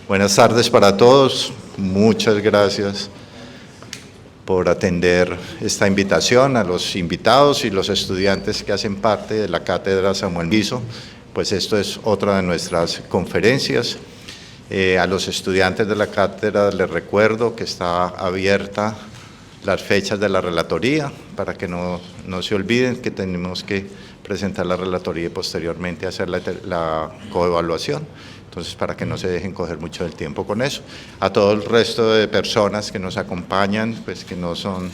Buenas tardes para todos, muchas gracias por atender esta invitación, a los invitados y los estudiantes que hacen parte de la Cátedra Samuel Guizo, pues esto es otra de nuestras conferencias. A los estudiantes de la cátedra les recuerdo que está abierta las fechas de la relatoría, para que no se olviden que tenemos que presentar la relatoría y posteriormente hacer la coevaluación. Entonces, para que no se dejen coger mucho del tiempo con eso. A todo el resto de personas que nos acompañan, pues que no son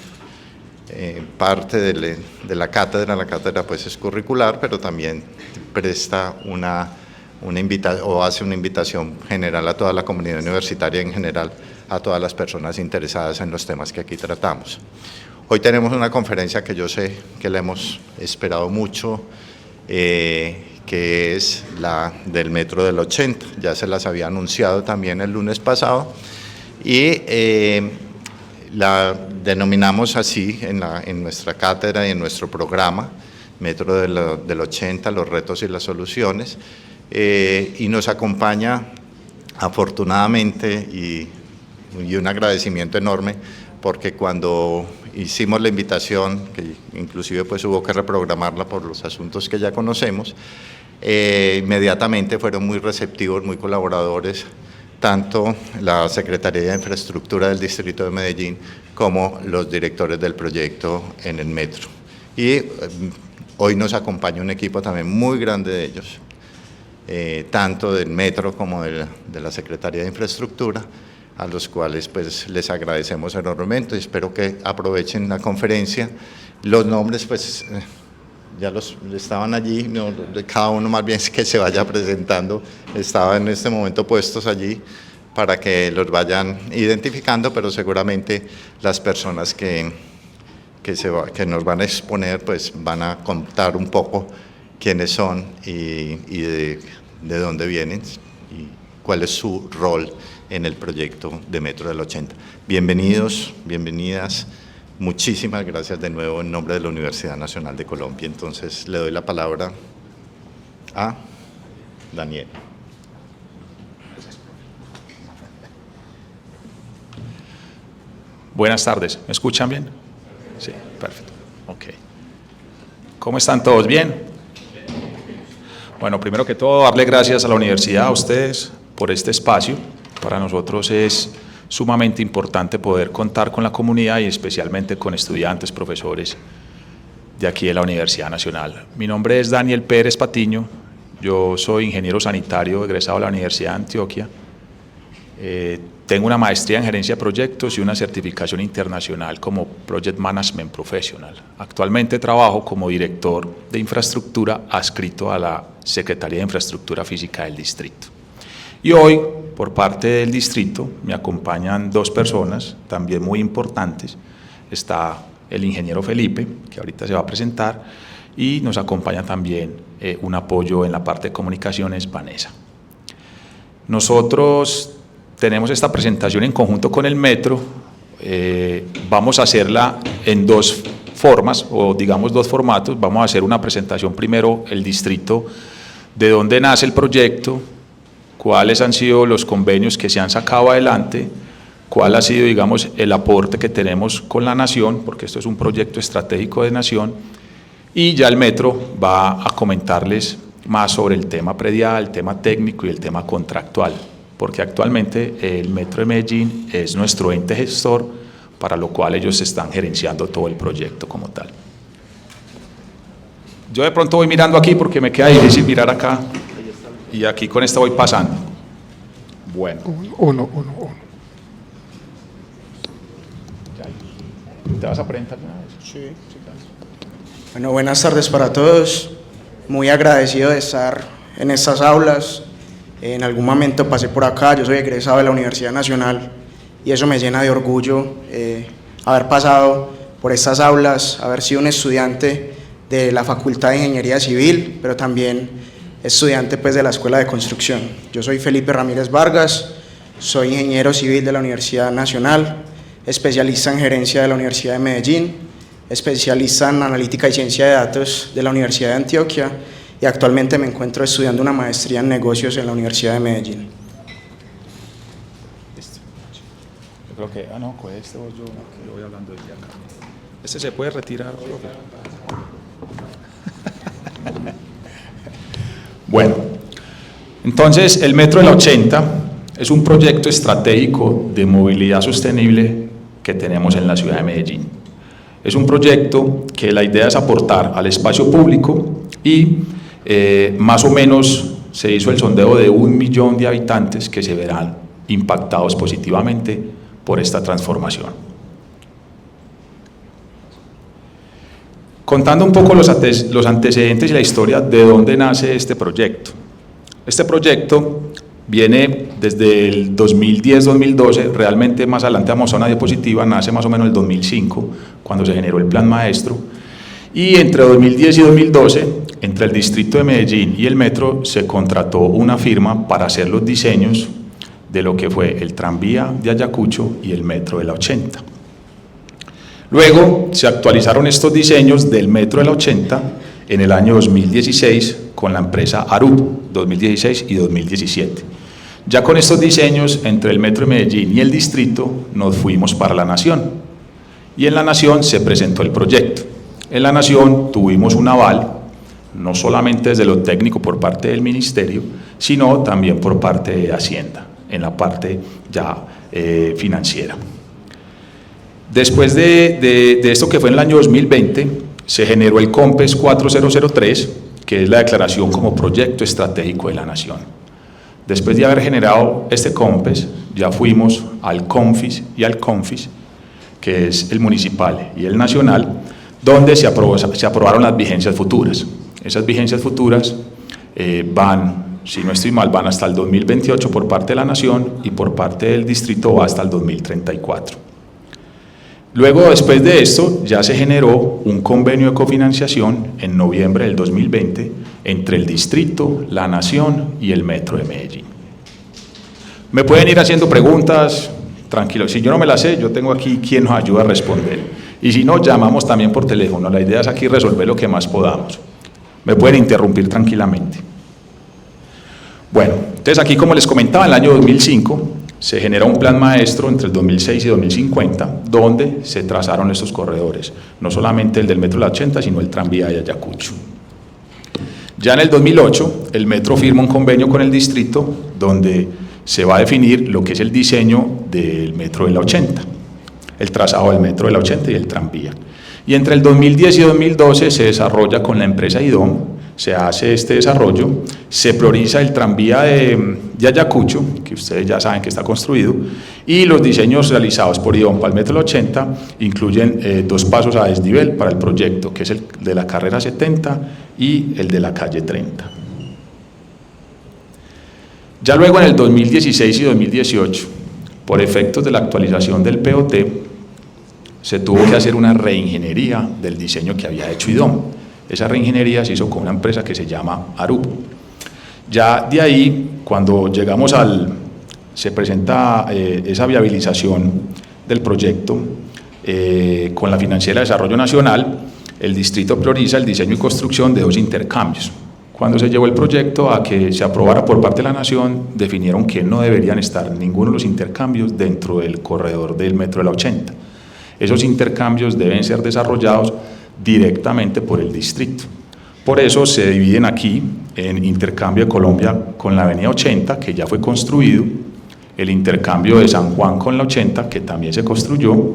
parte de la cátedra pues es curricular, pero también presta una invitación o hace una invitación general a toda la comunidad universitaria, en general a todas las personas interesadas en los temas que aquí tratamos. Hoy tenemos una conferencia que yo sé que la hemos esperado mucho, que es la del Metro del 80, ya se las había anunciado también el lunes pasado, y la denominamos así en nuestra cátedra y en nuestro programa, Metro del 80, los retos y las soluciones, y nos acompaña afortunadamente y un agradecimiento enorme, porque cuando hicimos la invitación, que inclusive pues hubo que reprogramarla por los asuntos que ya conocemos, inmediatamente fueron muy receptivos, muy colaboradores, tanto la Secretaría de Infraestructura del Distrito de Medellín como los directores del proyecto en el metro. Y hoy nos acompaña un equipo también muy grande de ellos, tanto del metro como de la Secretaría de Infraestructura, a los cuales pues les agradecemos enormemente. Espero que aprovechen la conferencia. Los nombres pues ya estaban allí, no, cada uno más bien que se vaya presentando, estaban en este momento puestos allí para que los vayan identificando, pero seguramente las personas que nos van a exponer pues van a contar un poco quiénes son y de dónde vienen y cuál es su rol en el proyecto de Metro del 80. Bienvenidos, bienvenidas, muchísimas gracias de nuevo en nombre de la Universidad Nacional de Colombia. Entonces le doy la palabra a Daniel. Buenas tardes, ¿me escuchan bien? Sí, perfecto, ok. ¿Cómo están todos? ¿Bien? Bueno, primero que todo, darle gracias a la universidad, a ustedes, por este espacio. Para nosotros es sumamente importante poder contar con la comunidad y especialmente con estudiantes, profesores de aquí de la Universidad Nacional. Mi nombre es Daniel Pérez Patiño, yo soy ingeniero sanitario egresado de la Universidad de Antioquia. Tengo una maestría en gerencia de proyectos y una certificación internacional como Project Management Professional. Actualmente trabajo como director de infraestructura adscrito a la Secretaría de Infraestructura Física del Distrito. Y hoy, por parte del distrito, me acompañan dos personas también muy importantes. Está el ingeniero Felipe, que ahorita se va a presentar, y nos acompaña también un apoyo en la parte de comunicaciones, Vanessa. Nosotros tenemos esta presentación en conjunto con el metro, vamos a hacerla en dos formas, o digamos dos formatos. Vamos a hacer una presentación primero, el distrito, de dónde nace el proyecto, cuáles han sido los convenios que se han sacado adelante, cuál ha sido, digamos, el aporte que tenemos con la Nación, porque esto es un proyecto estratégico de Nación, y ya el metro va a comentarles más sobre el tema predial, el tema técnico y el tema contractual, porque actualmente el Metro de Medellín es nuestro ente gestor, para lo cual ellos están gerenciando todo el proyecto como tal. Yo de pronto voy mirando aquí porque me queda difícil mirar acá. Y aquí con esta voy pasando. Bueno. Uno. ¿Te vas a presentar una vez? Sí, claro. Bueno, buenas tardes para todos. Muy agradecido de estar en estas aulas. En algún momento pasé por acá, yo soy egresado de la Universidad Nacional y eso me llena de orgullo haber pasado por estas aulas, haber sido un estudiante de la Facultad de Ingeniería Civil, pero también estudiante pues de la Escuela de Construcción. Yo soy Felipe Ramírez Vargas, soy ingeniero civil de la Universidad Nacional, especialista en gerencia de la Universidad de Medellín, especialista en analítica y ciencia de datos de la Universidad de Antioquia y actualmente me encuentro estudiando una maestría en negocios en la Universidad de Medellín. Porque, no, coge este vos, yo voy hablando desde acá. Este se puede retirar, profe. Bueno, entonces el Metro de la 80 es un proyecto estratégico de movilidad sostenible que tenemos en la ciudad de Medellín. Es un proyecto que la idea es aportar al espacio público y más o menos se hizo el sondeo de 1 millón de habitantes que se verán impactados positivamente por esta transformación. Contando un poco los antecedentes y la historia de dónde nace este proyecto. Este proyecto viene desde el 2010-2012, realmente más adelante vamos a una diapositiva, nace más o menos el 2005, cuando se generó el Plan Maestro, y entre 2010 y 2012, entre el Distrito de Medellín y el Metro, se contrató una firma para hacer los diseños de lo que fue el tranvía de Ayacucho y el Metro de la 80. Luego se actualizaron estos diseños del Metro de la 80 en el año 2016 con la empresa Arup, 2016 y 2017. Ya con estos diseños entre el Metro de Medellín y el Distrito nos fuimos para la Nación y en la Nación se presentó el proyecto. En la Nación tuvimos un aval, no solamente desde lo técnico por parte del Ministerio, sino también por parte de Hacienda, en la parte ya financiera. Después de esto que fue en el año 2020, se generó el COMPES 4003, que es la declaración como proyecto estratégico de la Nación. Después de haber generado este COMPES, ya fuimos al CONFIS y al CONFIS, que es el municipal y el nacional, donde se aprobaron las vigencias futuras. Esas vigencias futuras van, si no estoy mal, van hasta el 2028 por parte de la Nación y por parte del Distrito va hasta el 2034. Luego, después de esto, ya se generó un convenio de cofinanciación en noviembre del 2020 entre el Distrito, la Nación y el Metro de Medellín. Me pueden ir haciendo preguntas, tranquilos. Si yo no me las sé, yo tengo aquí quien nos ayuda a responder. Y si no, llamamos también por teléfono. La idea es aquí resolver lo que más podamos. Me pueden interrumpir tranquilamente. Bueno, entonces aquí, como les comentaba, en el año 2005 se generó un plan maestro entre el 2006 y 2050, donde se trazaron estos corredores, no solamente el del Metro de la 80, sino el tranvía de Ayacucho. Ya en el 2008, el Metro firma un convenio con el Distrito, donde se va a definir lo que es el diseño del Metro de la 80, el trazado del Metro de la 80 y el tranvía. Y entre el 2010 y 2012 se desarrolla con la empresa IDOM, se hace este desarrollo, se prioriza el tranvía de Ayacucho, que ustedes ya saben que está construido, y los diseños realizados por IDOM para el Metro de la 80 incluyen 2 pasos a desnivel para el proyecto, que es el de la carrera 70 y el de la calle 30. Ya luego en el 2016 y 2018, por efectos de la actualización del POT, se tuvo que hacer una reingeniería del diseño que había hecho IDOM. Esa reingeniería se hizo con una empresa que se llama Arup. Ya de ahí, cuando llegamos se presenta esa viabilización del proyecto con la Financiera de Desarrollo Nacional, el Distrito prioriza el diseño y construcción de 2 intercambios. Cuando se llevó el proyecto a que se aprobara por parte de la Nación, definieron que no deberían estar ninguno de los intercambios dentro del corredor del Metro de la 80. Esos intercambios deben ser desarrollados directamente por el Distrito. Por eso se dividen aquí en intercambio de Colombia con la avenida 80, que ya fue construido, el intercambio de San Juan con la 80, que también se construyó,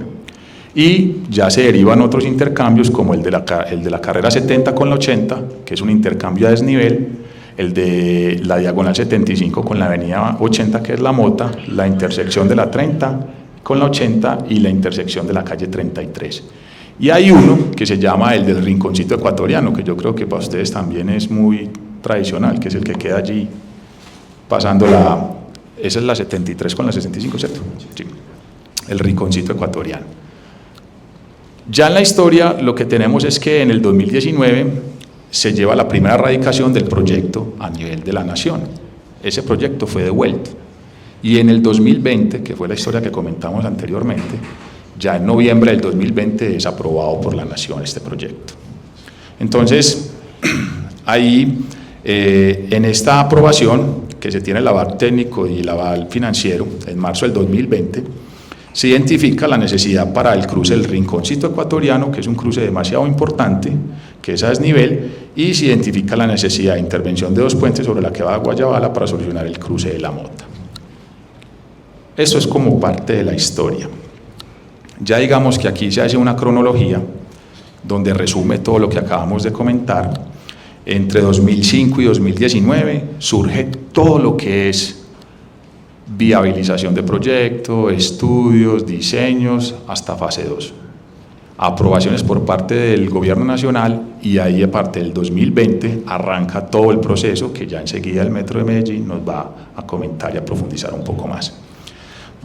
y ya se derivan otros intercambios como el de la carrera 70 con la 80, que es un intercambio a desnivel, el de la diagonal 75 con la avenida 80, que es la Mota, la intersección de la 30 con la 80 y la intersección de la calle 33. Y hay uno que se llama el del Rinconcito Ecuatoriano, que yo creo que para ustedes también es muy tradicional, que es el que queda allí pasando esa es la 73 con la 65, ¿cierto? Sí, el Rinconcito Ecuatoriano. Ya en la historia lo que tenemos es que en el 2019 se lleva la primera radicación del proyecto a nivel de la Nación. Ese proyecto fue devuelto. Y en el 2020, que fue la historia que comentamos anteriormente, ya en noviembre del 2020 es aprobado por la Nación este proyecto. Entonces, ahí, en esta aprobación, que se tiene el aval técnico y el aval financiero, en marzo del 2020, se identifica la necesidad para el cruce del Rinconcito Ecuatoriano, que es un cruce demasiado importante, que es a desnivel, y se identifica la necesidad de intervención de 2 puentes sobre la quebrada Guayabala para solucionar el cruce de la Mota. Esto es como parte de la historia. Ya digamos que aquí se hace una cronología donde resume todo lo que acabamos de comentar. Entre 2005 y 2019 surge todo lo que es viabilización de proyecto, estudios, diseños, hasta fase 2. Aprobaciones por parte del Gobierno Nacional, y ahí a partir del 2020 arranca todo el proceso que ya enseguida el Metro de Medellín nos va a comentar y a profundizar un poco más.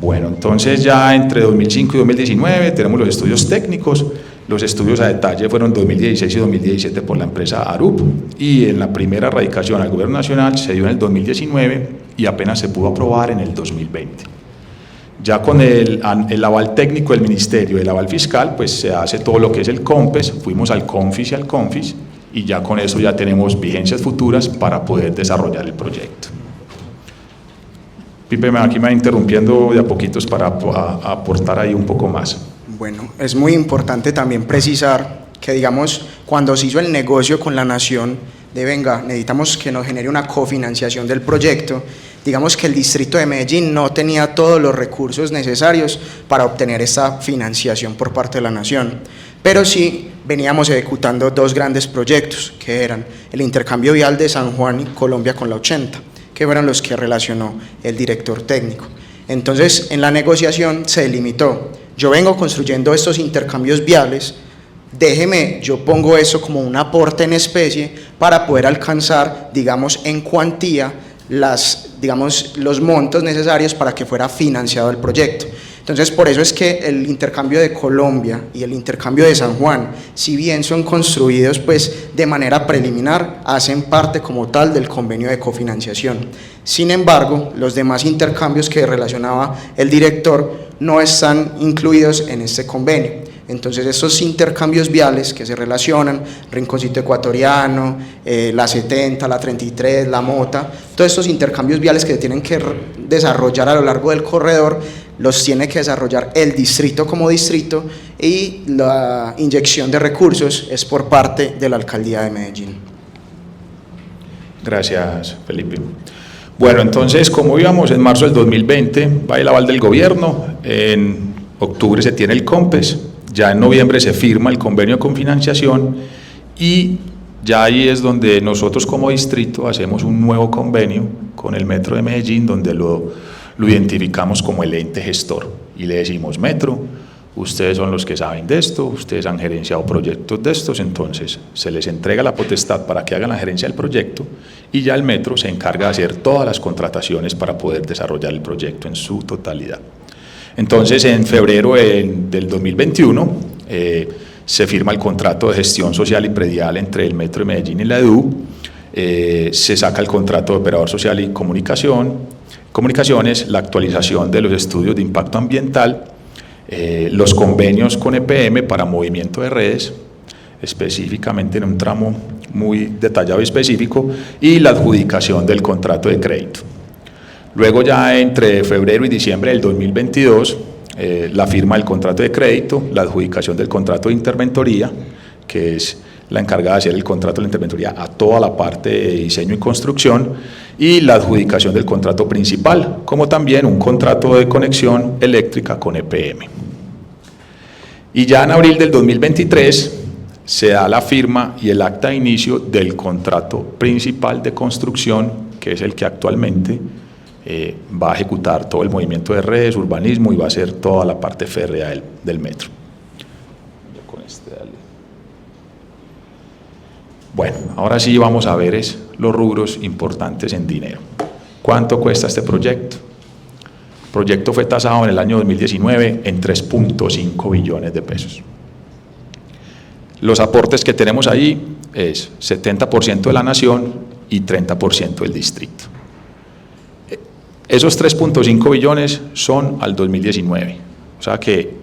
Bueno, entonces ya entre 2005 y 2019 tenemos los estudios técnicos. Los estudios a detalle fueron 2016 y 2017 por la empresa ARUP, y en la primera radicación al Gobierno Nacional se dio en el 2019 y apenas se pudo aprobar en el 2020. Ya con el aval técnico del Ministerio y el aval fiscal, pues se hace todo lo que es el COMPES, fuimos al CONFIS y al CONFIS, y ya con eso ya tenemos vigencias futuras para poder desarrollar el proyecto. Pipe, aquí me va interrumpiendo de a poquitos para aportar ahí un poco más. Bueno, es muy importante también precisar que, digamos, cuando se hizo el negocio con la Nación de venga, necesitamos que nos genere una cofinanciación del proyecto, digamos que el distrito de Medellín no tenía todos los recursos necesarios para obtener esta financiación por parte de la Nación, pero sí veníamos ejecutando 2 grandes proyectos, que eran el intercambio vial de San Juan y Colombia con la 80, que fueron los que relacionó el director técnico. Entonces, en la negociación se delimitó: yo vengo construyendo estos intercambios viales, déjeme, yo pongo eso como un aporte en especie para poder alcanzar, digamos, en cuantía los montos necesarios para que fuera financiado el proyecto. Entonces, por eso es que el intercambio de Colombia y el intercambio de San Juan, si bien son construidos pues de manera preliminar, hacen parte como tal del convenio de cofinanciación. Sin embargo, los demás intercambios que relacionaba el director no están incluidos en este convenio. Entonces, estos intercambios viales que se relacionan, Rinconcito Ecuatoriano, la 70, la 33, la Mota, todos estos intercambios viales que se tienen que desarrollar a lo largo del corredor, los tiene que desarrollar el distrito como distrito, y la inyección de recursos es por parte de la Alcaldía de Medellín. Gracias, Felipe. Bueno, entonces, como íbamos, en marzo del 2020 va el aval del gobierno, en octubre se tiene el COMPES, ya en noviembre se firma el convenio con financiación, y ya ahí es donde nosotros como distrito hacemos un nuevo convenio con el Metro de Medellín, donde lo identificamos como el ente gestor y le decimos: Metro, ustedes son los que saben de esto, ustedes han gerenciado proyectos de estos, entonces se les entrega la potestad para que hagan la gerencia del proyecto, y ya el Metro se encarga de hacer todas las contrataciones para poder desarrollar el proyecto en su totalidad. Entonces, en febrero del 2021 se firma el contrato de gestión social y predial entre el Metro de Medellín y la EDU, se saca el contrato de operador social y comunicaciones, la actualización de los estudios de impacto ambiental, los convenios con EPM para movimiento de redes, específicamente en un tramo muy detallado y específico, y la adjudicación del contrato de crédito. Luego, ya entre febrero y diciembre del 2022, la firma del contrato de crédito, la adjudicación del contrato de interventoría, que es la encargada de hacer el contrato de la interventoría a toda la parte de diseño y construcción, y la adjudicación del contrato principal, como también un contrato de conexión eléctrica con EPM. Y ya en abril del 2023 se da la firma y el acta de inicio del contrato principal de construcción, que es el que actualmente va a ejecutar todo el movimiento de redes, urbanismo, y va a hacer toda la parte férrea del metro. Bueno, ahora sí vamos a ver los rubros importantes en dinero. ¿Cuánto cuesta este proyecto? El proyecto fue tasado en el año 2019 en 3.5 billones de pesos. Los aportes que tenemos ahí es 70% de la nación y 30% del distrito. Esos 3.5 billones son al 2019, o sea que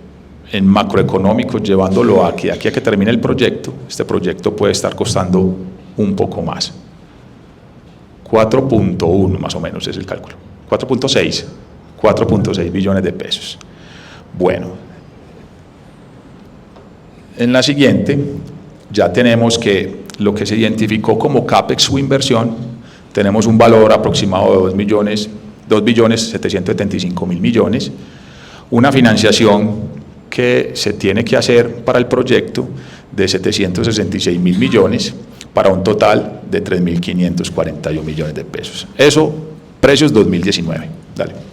en macroeconómicos, llevándolo aquí a que termine el proyecto, este proyecto puede estar costando un poco más. 4.1 más o menos es el cálculo, 4.6 billones de pesos. Bueno, en la siguiente ya tenemos que lo que se identificó como CAPEX o inversión, tenemos un valor aproximado de 2.775.000 millones, una financiación que se tiene que hacer para el proyecto de 766.000 millones, para un total de 3.541 millones de pesos. Eso, precios 2019. Dale.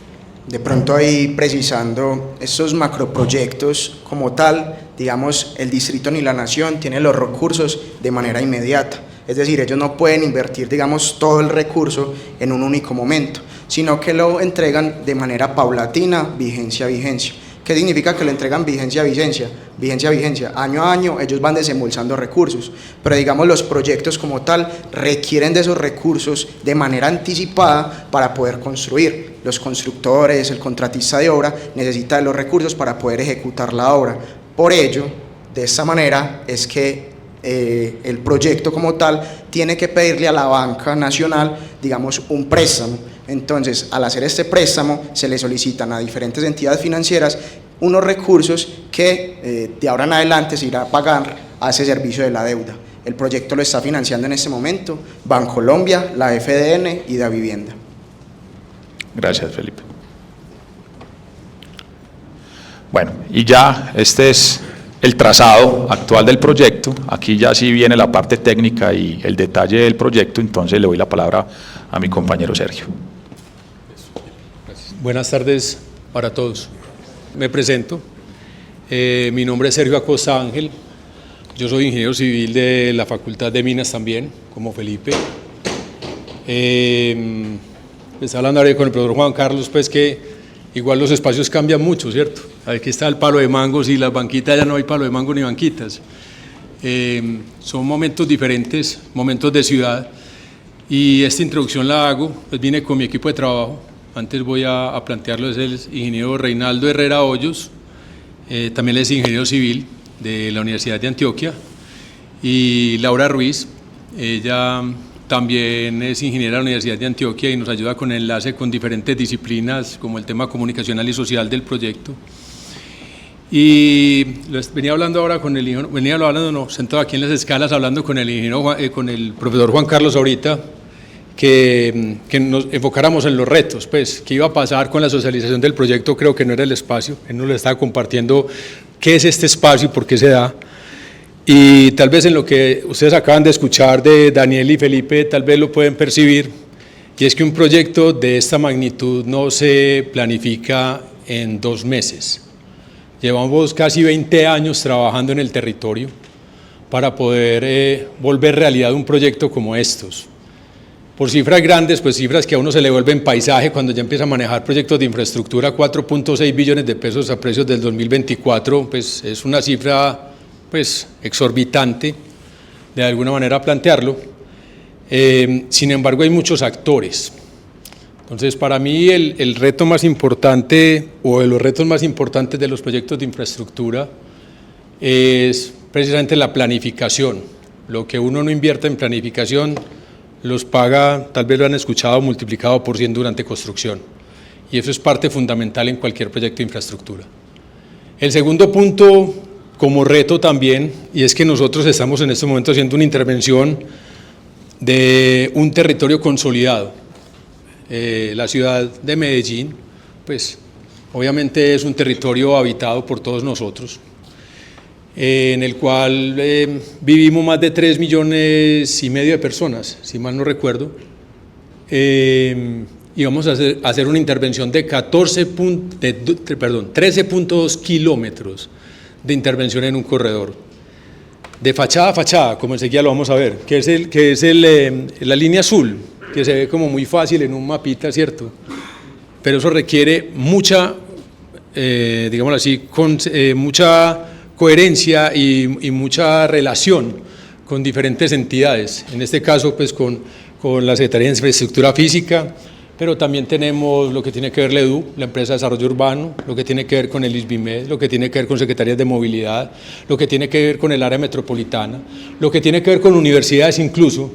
De pronto ahí precisando estos macroproyectos como tal, digamos, el distrito ni la nación tienen los recursos de manera inmediata. Es decir, ellos no pueden invertir, digamos, todo el recurso en un único momento, sino que lo entregan de manera paulatina, vigencia a vigencia. ¿Qué significa que lo entregan vigencia a vigencia? Vigencia a vigencia. Año a año ellos van desembolsando recursos, pero digamos los proyectos como tal requieren de esos recursos de manera anticipada para poder construir. Los constructores, el contratista de obra necesita de los recursos para poder ejecutar la obra. Por ello, de esta manera es que el proyecto como tal tiene que pedirle a la banca nacional, digamos, un préstamo. Entonces, al hacer este préstamo, se le solicitan a diferentes entidades financieras unos recursos que de ahora en adelante se irá a pagar a ese servicio de la deuda. El proyecto lo está financiando en este momento Bancolombia, la FDN y Da Vivienda. Gracias, Felipe. Bueno, y ya este es el trazado actual del proyecto. Aquí ya sí viene la parte técnica y el detalle del proyecto, entonces le doy la palabra a mi compañero Sergio. Buenas tardes para todos. Me presento. Mi nombre es Sergio Acosta Ángel. Yo soy ingeniero civil de la Facultad de Minas también, como Felipe. Pues hablando ahora con el profesor Juan Carlos, pues que igual los espacios cambian mucho, ¿cierto? Aquí está el palo de mangos y las banquitas, ya no hay palo de mango ni banquitas. Son momentos diferentes, momentos de ciudad, y esta introducción la hago, pues vine con mi equipo de trabajo. Antes voy a plantearlo, es el ingeniero Reinaldo Herrera Hoyos, también es ingeniero civil de la Universidad de Antioquia, y Laura Ruiz, ella también es ingeniera de la Universidad de Antioquia y nos ayuda con el enlace con diferentes disciplinas como el tema comunicacional y social del proyecto. Y venía hablando ahora con el ingeniero, sentado aquí en las escalas hablando con el ingeniero, con el profesor Juan Carlos ahorita, que nos enfocáramos en los retos, pues, qué iba a pasar con la socialización del proyecto. Creo que no era el espacio, él nos lo estaba compartiendo, qué es este espacio y por qué se da. Y tal vez en lo que ustedes acaban de escuchar de Daniel y Felipe, tal vez lo pueden percibir, y es que un proyecto de esta magnitud no se planifica en 2 meses. Llevamos casi 20 años trabajando en el territorio para poder volver realidad un proyecto como estos. Por cifras grandes, pues cifras que a uno se le vuelven paisaje cuando ya empieza a manejar proyectos de infraestructura, 4.6 billones de pesos a precios del 2024, pues es una cifra pues exorbitante, de alguna manera plantearlo. Sin embargo, hay muchos actores. Entonces, para mí el reto más importante, o de los retos más importantes de los proyectos de infraestructura, es precisamente la planificación. Lo que uno no invierte en planificación los paga, tal vez lo han escuchado, multiplicado por 100 durante construcción. Y eso es parte fundamental en cualquier proyecto de infraestructura. El segundo punto, como reto también, y es que nosotros estamos en este momento haciendo una intervención de un territorio consolidado. La ciudad de Medellín, pues obviamente es un territorio habitado por todos nosotros, en el cual vivimos más de 3,5 millones de personas, si mal no recuerdo, y vamos a hacer una intervención de 13.2 kilómetros de intervención en un corredor, de fachada a fachada, como enseguida lo vamos a ver, que es la línea azul, que se ve como muy fácil en un mapita, ¿cierto? Pero eso requiere mucha, digámoslo así, mucha coherencia y mucha relación con diferentes entidades, en este caso pues con la Secretaría de Infraestructura Física, pero también tenemos lo que tiene que ver la EDU, la Empresa de Desarrollo Urbano, lo que tiene que ver con el ISBIMED, lo que tiene que ver con Secretarías de Movilidad, lo que tiene que ver con el área metropolitana, lo que tiene que ver con universidades, incluso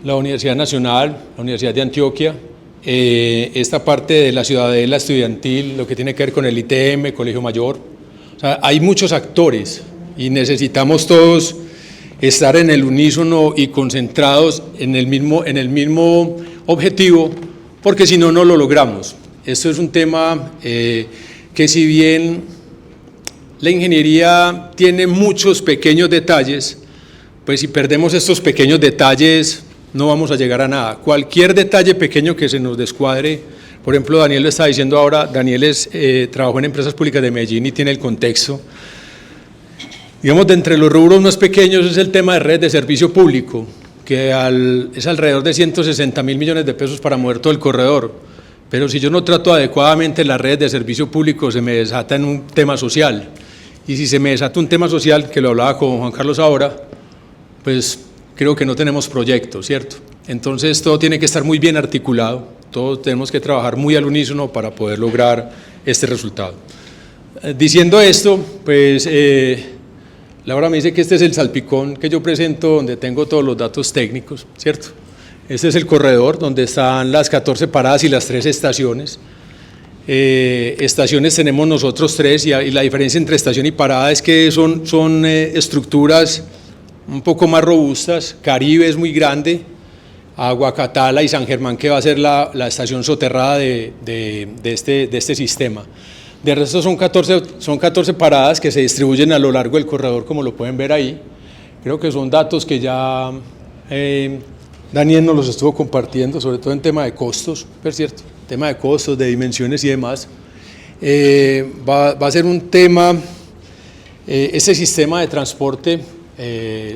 la Universidad Nacional, la Universidad de Antioquia, esta parte de la ciudadela estudiantil, lo que tiene que ver con el ITM, Colegio Mayor, O sea, hay muchos actores y necesitamos todos estar en el unísono y concentrados en el mismo objetivo, porque si no, no lo logramos. Esto es un tema que si bien la ingeniería tiene muchos pequeños detalles, pues si perdemos estos pequeños detalles no vamos a llegar a nada. Cualquier detalle pequeño que se nos descuadre, por ejemplo, Daniel lo está diciendo ahora, Daniel trabajó en Empresas Públicas de Medellín y tiene el contexto. Digamos, de entre los rubros más pequeños es el tema de redes de servicio público, que es alrededor de 160.000 millones de pesos para mover todo el corredor. Pero si yo no trato adecuadamente las redes de servicio público, se me desata en un tema social. Y si se me desata un tema social, que lo hablaba con Juan Carlos ahora, pues creo que no tenemos proyecto, ¿cierto? Entonces todo tiene que estar muy bien articulado, todos tenemos que trabajar muy al unísono para poder lograr este resultado. Diciendo esto, pues Laura me dice que este es el salpicón que yo presento donde tengo todos los datos técnicos, ¿cierto? Este es el corredor donde están las 14 paradas y las 3 estaciones. Estaciones tenemos nosotros 3 y la diferencia entre estación y parada es que son estructuras un poco más robustas. Caribe es muy grande, Aguacatala y San Germán, que va a ser la estación soterrada de este sistema. De resto son 14 paradas que se distribuyen a lo largo del corredor, como lo pueden ver ahí. Creo que son datos que ya Daniel nos los estuvo compartiendo, sobre todo en tema de costos, ¿es cierto? Tema de costos, de dimensiones y demás. Va a ser un tema, ese sistema de transporte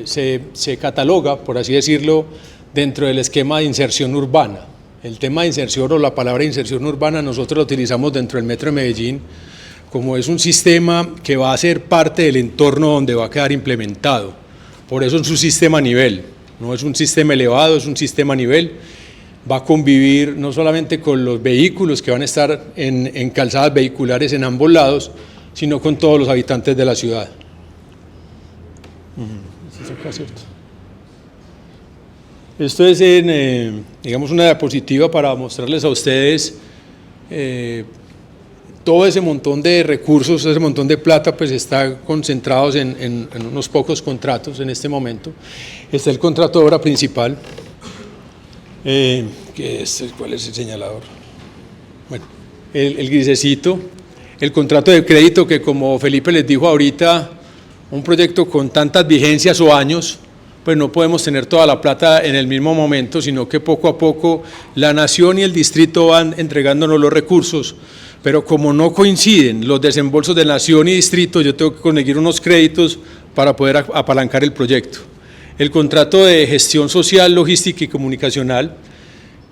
se cataloga, por así decirlo, dentro del esquema de inserción urbana. El tema de inserción o la palabra inserción urbana nosotros lo utilizamos dentro del Metro de Medellín como es un sistema que va a ser parte del entorno donde va a quedar implementado. Por eso es un sistema a nivel, no es un sistema elevado, es un sistema a nivel. Va a convivir no solamente con los vehículos que van a estar en calzadas vehiculares en ambos lados, sino con todos los habitantes de la ciudad. Esto es digamos una diapositiva para mostrarles a ustedes todo ese montón de recursos, ese montón de plata, pues está concentrados en unos pocos contratos en este momento. Está el contrato de obra principal, ¿cuál es el señalador? Bueno, el grisecito, el contrato de crédito que, como Felipe les dijo ahorita, un proyecto con tantas vigencias o años, pues no podemos tener toda la plata en el mismo momento, sino que poco a poco la nación y el distrito van entregándonos los recursos, pero como no coinciden los desembolsos de nación y distrito, yo tengo que conseguir unos créditos para poder apalancar el proyecto. El contrato de gestión social, logística y comunicacional,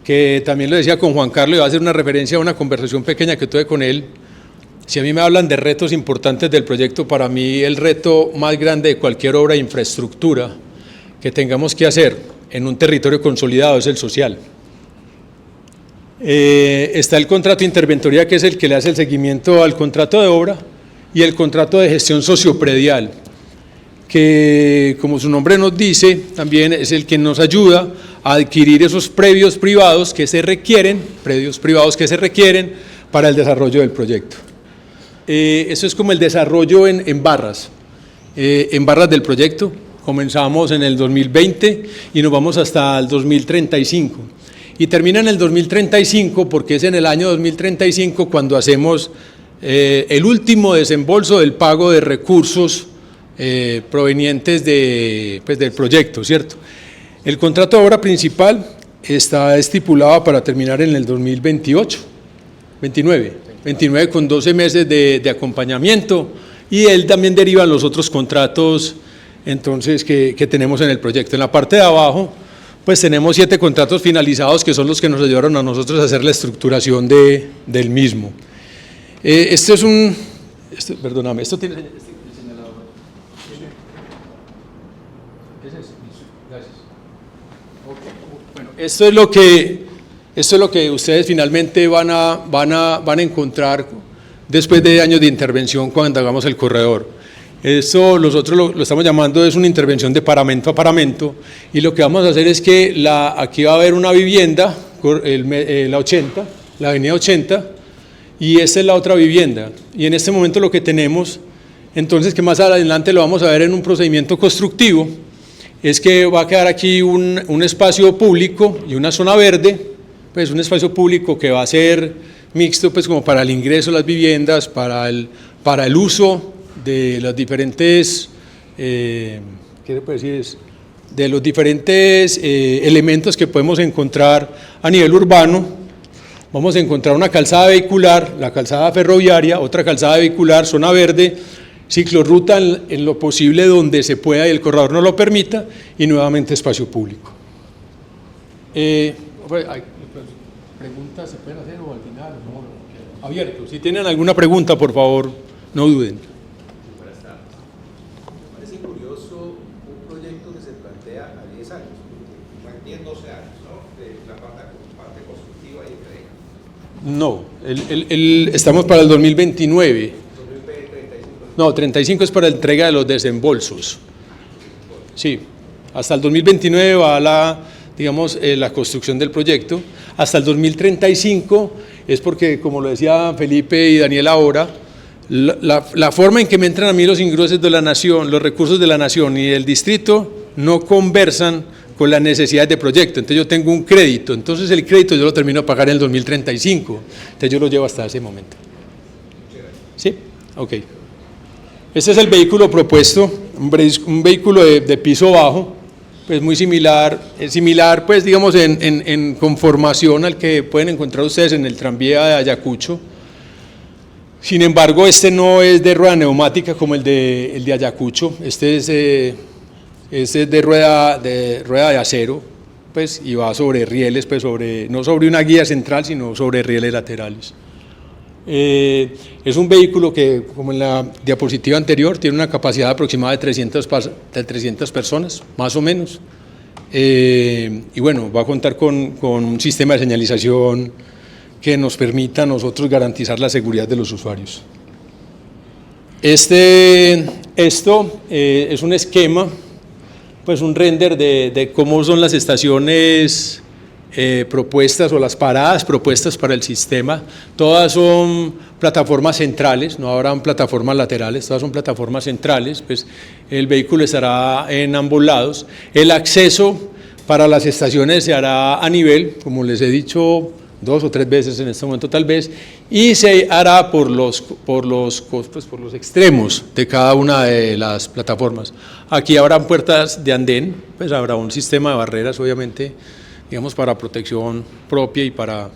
que también lo decía con Juan Carlos, y va a hacer una referencia a una conversación pequeña que tuve con él. Si a mí me hablan de retos importantes del proyecto, para mí el reto más grande de cualquier obra de infraestructura que tengamos que hacer en un territorio consolidado es el social. Está el contrato de interventoría, que es el que le hace el seguimiento al contrato de obra, y el contrato de gestión sociopredial, que, como su nombre nos dice, también es el que nos ayuda a adquirir esos predios privados que se requieren para el desarrollo del proyecto. Eso es como el desarrollo en barras del proyecto. Comenzamos en el 2020 y nos vamos hasta el 2035. Y termina en el 2035 porque es en el año 2035 cuando hacemos el último desembolso del pago de recursos provenientes del proyecto, ¿cierto? El contrato de obra principal está estipulado para terminar en el 29 con 12 meses de acompañamiento, y él también deriva los otros contratos entonces que tenemos en el proyecto. En la parte de abajo pues tenemos 7 contratos finalizados que son los que nos ayudaron a nosotros a hacer la estructuración del mismo. Esto tiene el señalador. Gracias. Bueno, esto es lo que ustedes finalmente van a encontrar después de años de intervención cuando hagamos el corredor. Eso nosotros lo estamos llamando, es una intervención de paramento a paramento, y lo que vamos a hacer es que aquí va a haber una vivienda, la avenida 80, y esta es la otra vivienda, y en este momento lo que tenemos entonces que más adelante lo vamos a ver en un procedimiento constructivo, es que va a quedar aquí un espacio público y una zona verde, pues un espacio público que va a ser mixto, pues como para el ingreso de las viviendas, para el uso de los diferentes, ¿qué se puede decir? De los diferentes elementos que podemos encontrar a nivel urbano. Vamos a encontrar una calzada vehicular, la calzada ferroviaria, otra calzada vehicular, zona verde, ciclorruta en lo posible donde se pueda y el corredor no lo permita, y nuevamente espacio público. ¿Preguntas se pueden hacer o al final? No, abierto. Si tienen alguna pregunta, por favor, no duden. Buenas tardes. Me parece curioso un proyecto que se plantea a 10 años, porque en 12 años, ¿no? De la parte constructiva y entrega. No, estamos para el 2029. 2035. No, 35 es para la entrega de los desembolsos. Sí, hasta el 2029 va la construcción del proyecto. Hasta el 2035 es porque, como lo decía Felipe y Daniel ahora, la forma en que me entran a mí los ingresos de la nación, los recursos de la nación y del distrito no conversan con las necesidades de proyecto. Entonces yo tengo un crédito, entonces el crédito yo lo termino de pagar en el 2035, entonces yo lo llevo hasta ese momento. ¿Sí? Ok. Este es el vehículo propuesto, un vehículo de piso bajo, pues muy similar pues digamos en conformación al que pueden encontrar ustedes en el tranvía de Ayacucho. Sin embargo, este no es de rueda neumática como el de Ayacucho, este es de rueda de acero, pues, y va sobre rieles, pues no sobre una guía central, sino sobre rieles laterales. Es un vehículo que, como en la diapositiva anterior, tiene una capacidad aproximada de 300 personas, más o menos. Y bueno, va a contar con un sistema de señalización que nos permita a nosotros garantizar la seguridad de los usuarios. Esto es un esquema, pues un render de cómo son las estaciones propuestas o las paradas propuestas para el sistema. Todas son plataformas centrales, no habrán plataformas laterales, todas son plataformas centrales, pues el vehículo estará en ambos lados. El acceso para las estaciones se hará a nivel, como les he dicho 2 o 3 veces en este momento tal vez, y se hará por los extremos de cada una de las plataformas. Aquí habrán puertas de andén, pues habrá un sistema de barreras obviamente, digamos para protección propia y para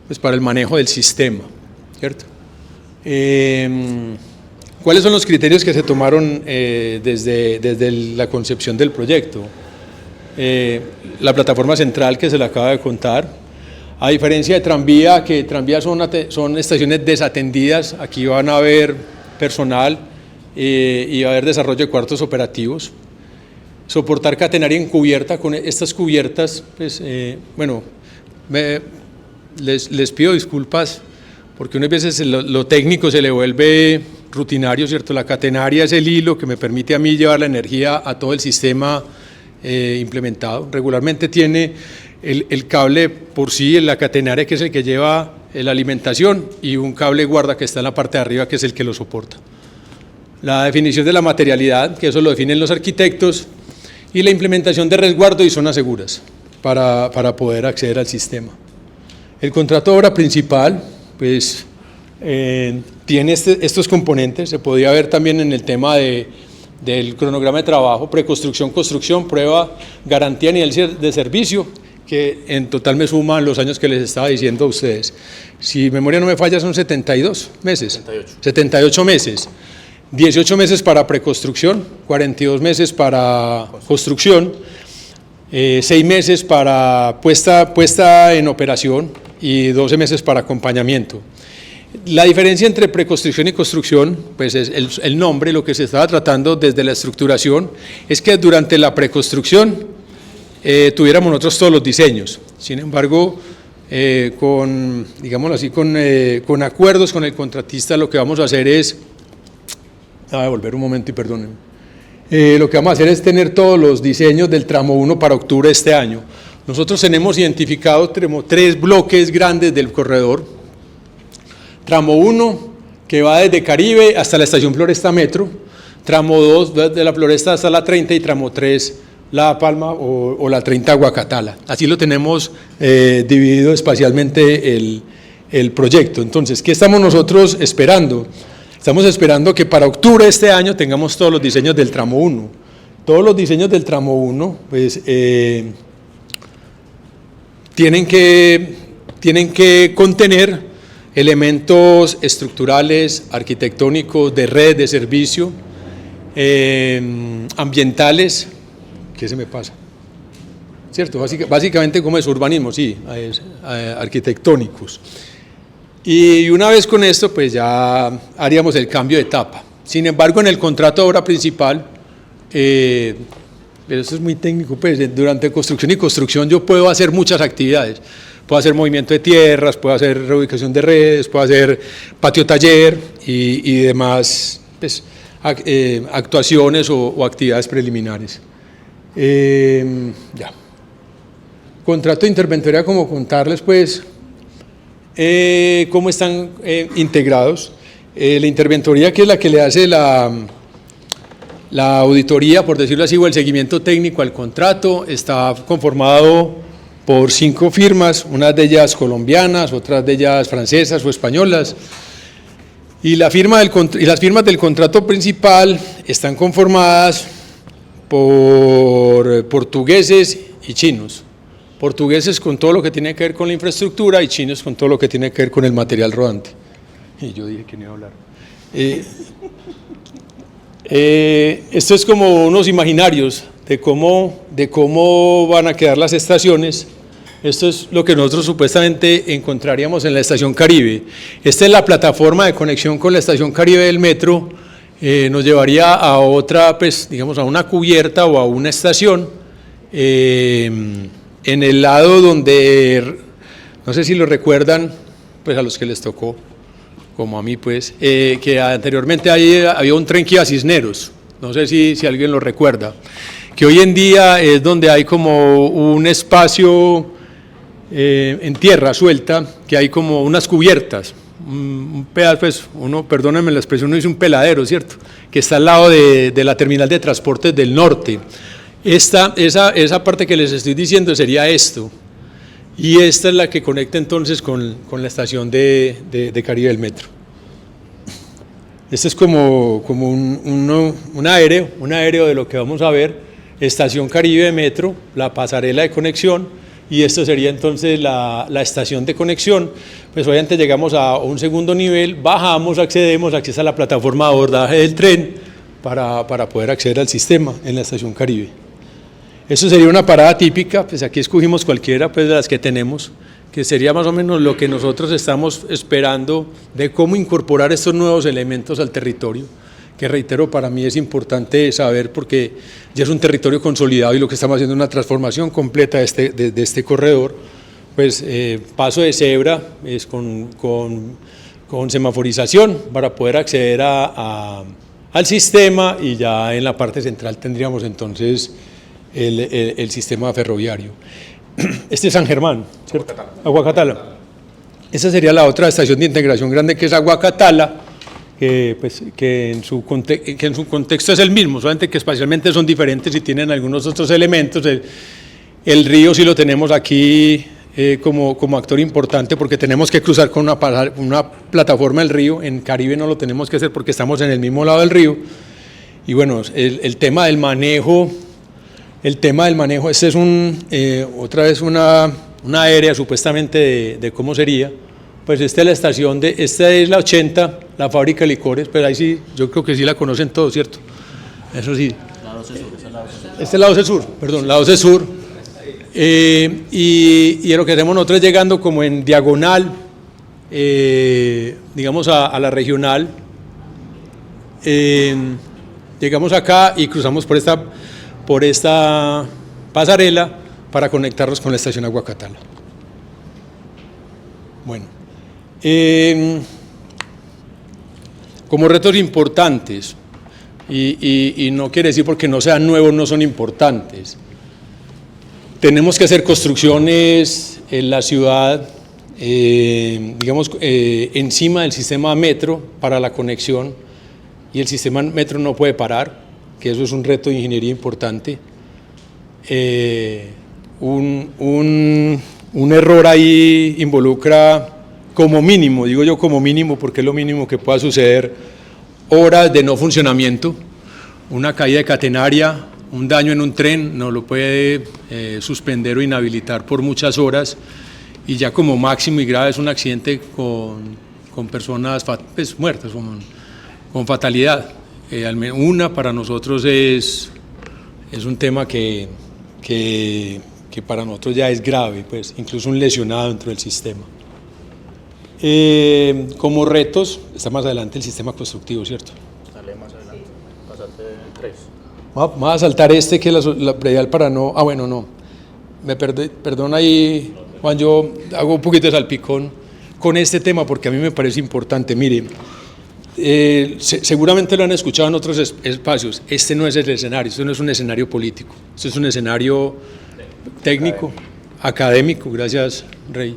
el manejo del sistema, ¿cierto? ¿Cuáles son los criterios que se tomaron desde la concepción del proyecto? La plataforma central que se le acaba de contar. A diferencia de tranvía, que tranvía son estaciones desatendidas, aquí van a haber personal y va a haber desarrollo de cuartos operativos. Soportar catenaria encubierta, con estas cubiertas, pues, bueno, les pido disculpas porque unas veces lo técnico se le vuelve rutinario, ¿cierto? La catenaria es el hilo que me permite a mí llevar la energía a todo el sistema implementado. Regularmente tiene el cable por sí en la catenaria, que es el que lleva la alimentación, y un cable guarda que está en la parte de arriba, que es el que lo soporta. La definición de la materialidad, que eso lo definen los arquitectos, y la implementación de resguardo y zonas seguras para poder acceder al sistema. El contrato de obra principal, pues, tiene estos componentes. Se podía ver también en el tema del cronograma de trabajo: preconstrucción, construcción, prueba, garantía a nivel de servicio, que en total me suman los años que les estaba diciendo a ustedes. Si memoria no me falla, son 72 meses. 78 meses. 18 meses para preconstrucción, 42 meses para construcción, 6 meses para puesta en operación y 12 meses para acompañamiento. La diferencia entre preconstrucción y construcción, pues es el nombre. Lo que se estaba tratando desde la estructuración es que durante la preconstrucción tuviéramos nosotros todos los diseños. Sin embargo, digámoslo así, con acuerdos con el contratista, lo que vamos a hacer es, voy a volver un momento y perdonen, lo que vamos a hacer es tener todos los diseños del tramo 1 para octubre de este año. Nosotros tenemos identificado 3 bloques grandes del corredor. Tramo 1, que va desde Caribe hasta la estación Floresta Metro, tramo 2 de la Floresta hasta la 30 y tramo 3 La Palma o la 30 Guacatala. Así lo tenemos dividido espacialmente el proyecto. Entonces, ¿qué estamos nosotros esperando? Estamos esperando que para octubre de este año tengamos todos los diseños del tramo 1. Todos los diseños del tramo 1 pues, tienen que contener elementos estructurales, arquitectónicos, de red, de servicio, ambientales. ¿Qué se me pasa? ¿Cierto? Básicamente, como es urbanismo, sí, arquitectónicos. Y una vez con esto, pues ya haríamos el cambio de etapa. Sin embargo, en el contrato de obra principal, pero eso es muy técnico, pues durante construcción y construcción yo puedo hacer muchas actividades. Puedo hacer movimiento de tierras, puedo hacer reubicación de redes, puedo hacer patio taller y demás pues, actuaciones o actividades preliminares. Ya. Contrato de interventoría, como contarles pues cómo están integrados. La interventoría, que es la que le hace la auditoría, por decirlo así, o el seguimiento técnico al contrato, está conformado por 5 firmas, unas de ellas colombianas, otras de ellas francesas o españolas. Y las firmas del contrato principal están conformadas por portugueses y chinos. Portugueses con todo lo que tiene que ver con la infraestructura y chinos con todo lo que tiene que ver con el material rodante. Y yo dije que no iba a hablar. Esto es como unos imaginarios de cómo van a quedar las estaciones. Esto es lo que nosotros supuestamente encontraríamos en la estación Caribe. Esta es la plataforma de conexión con la estación Caribe del metro. Nos llevaría a otra, pues, digamos, a una cubierta o a una estación en el lado donde, no sé si lo recuerdan, pues a los que les tocó, como a mí, pues, que anteriormente había un tren que iba a Cisneros, no sé si alguien lo recuerda, que hoy en día es donde hay como un espacio en tierra suelta, que hay como unas cubiertas, un pedazo, pues, perdónenme la expresión, uno dice un peladero, ¿cierto?, que está al lado de la terminal de transportes del norte. Esa parte que les estoy diciendo sería esto, y esta es la que conecta entonces con la estación de Caribe del metro. Este es como un aéreo de lo que vamos a ver, estación Caribe de metro, la pasarela de conexión, y esto sería entonces la estación de conexión. Pues obviamente llegamos a un segundo nivel, bajamos, accedemos, aquí está la plataforma de abordaje del tren para poder acceder al sistema en la estación Caribe. Eso sería una parada típica, pues aquí escogimos cualquiera pues, de las que tenemos, que sería más o menos lo que nosotros estamos esperando de cómo incorporar estos nuevos elementos al territorio, que reitero, para mí es importante saber porque ya es un territorio consolidado y lo que estamos haciendo es una transformación completa de este corredor, pues paso de cebra es con semaforización para poder acceder al sistema, y ya en la parte central tendríamos entonces el sistema ferroviario. Este es San Germán, ¿cierto? Aguacatala. Esa sería la otra estación de integración grande, que es Aguacatala, que en su contexto es el mismo, solamente que espacialmente son diferentes y tienen algunos otros elementos. El río sí lo tenemos aquí como actor importante, porque tenemos que cruzar con una plataforma del río. En Caribe no lo tenemos que hacer porque estamos en el mismo lado del río. Y bueno, el tema del manejo, este es otra vez una aérea supuestamente de cómo sería. Pues esta es la estación, esta es la 80, la fábrica de licores, pero ahí sí, yo creo que sí la conocen todos, ¿cierto? Eso sí. La 12 Sur, es el lado sur. Este es la 12 Sur, perdón, la 12 Sur. Y lo que hacemos nosotros es llegando como en diagonal, digamos a la regional, llegamos acá y cruzamos por esta pasarela para conectarnos con la estación Aguacatala. Bueno, como retos importantes, y no quiere decir porque no sean nuevos, no son importantes. Tenemos que hacer construcciones en la ciudad digamos, encima del sistema metro para la conexión, y el sistema metro no puede parar, que eso es un reto de ingeniería importante. Un error ahí involucra como mínimo, digo yo como mínimo porque es lo mínimo que pueda suceder, horas de no funcionamiento, una caída catenaria, un daño en un tren no lo puede suspender o inhabilitar por muchas horas, y ya como máximo y grave es un accidente con personas pues, muertas, con fatalidad. Al menos una para nosotros es un tema que para nosotros ya es grave, pues, incluso un lesionado dentro del sistema. Como retos, está más adelante el sistema constructivo, ¿cierto? Dale más adelante, pasate 3. Vamos a saltar este que es la predial para no... bueno, no. Perdón ahí, Juan, yo hago un poquito de salpicón con este tema porque a mí me parece importante. Mire, seguramente lo han escuchado en otros espacios. Este no es el escenario, este no es un escenario político, este es un escenario técnico, académico, gracias, Rey.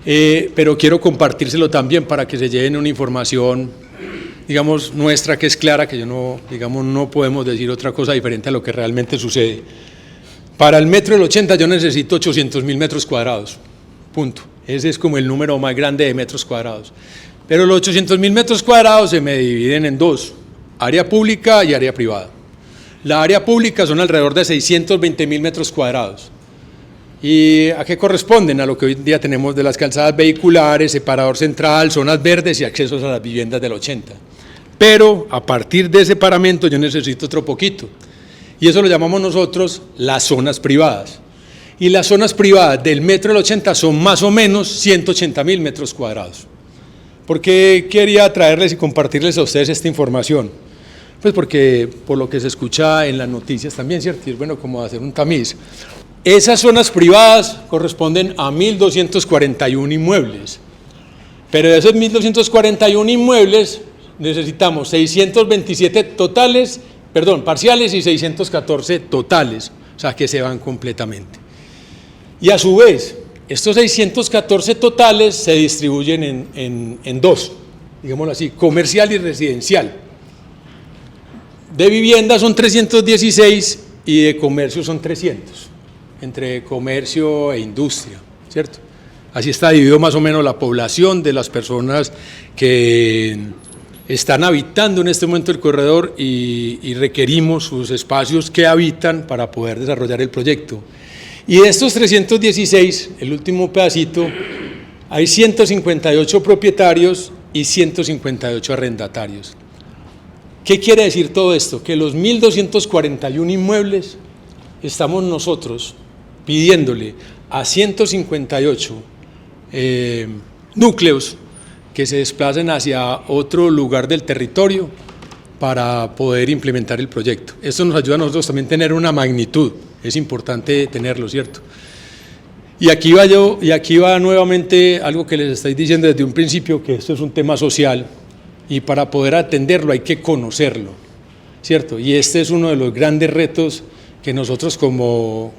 Pero quiero compartírselo también para que se lleven una información, digamos, nuestra, que es clara, que no podemos decir otra cosa diferente a lo que realmente sucede. Para el metro del 80 yo necesito 800.000 metros cuadrados, punto. Ese es como el número más grande de metros cuadrados. Pero los 800.000 metros cuadrados se me dividen en dos, área pública y área privada. La área pública son alrededor de 620.000 metros cuadrados. ¿Y a qué corresponden? A lo que hoy día tenemos de las calzadas vehiculares, separador central, zonas verdes y accesos a las viviendas del 80. Pero a partir de ese paramento yo necesito otro poquito. Y eso lo llamamos nosotros las zonas privadas. Y las zonas privadas del metro del 80 son más o menos 180.000 metros cuadrados. ¿Por qué quería traerles y compartirles a ustedes esta información? Pues porque por lo que se escucha en las noticias también, ¿cierto? Y es bueno como hacer un tamiz. Esas zonas privadas corresponden a 1.241 inmuebles, pero de esos 1.241 inmuebles necesitamos 627 parciales y 614 totales, o sea que se van completamente. Y a su vez, estos 614 totales se distribuyen en dos, digámoslo así, comercial y residencial. De vivienda son 316 y de comercio son 300. Entre comercio e industria, ¿cierto? Así está dividido más o menos la población de las personas que están habitando en este momento el corredor y requerimos sus espacios que habitan para poder desarrollar el proyecto. Y de estos 316, el último pedacito, hay 158 propietarios y 158 arrendatarios. ¿Qué quiere decir todo esto? Que los 1.241 inmuebles estamos nosotros pidiéndole a 158 núcleos que se desplacen hacia otro lugar del territorio para poder implementar el proyecto. Esto nos ayuda a nosotros también a tener una magnitud, es importante tenerlo, ¿cierto? Y aquí va nuevamente algo que les estoy diciendo desde un principio, que esto es un tema social y para poder atenderlo hay que conocerlo, ¿cierto? Y este es uno de los grandes retos que nosotros como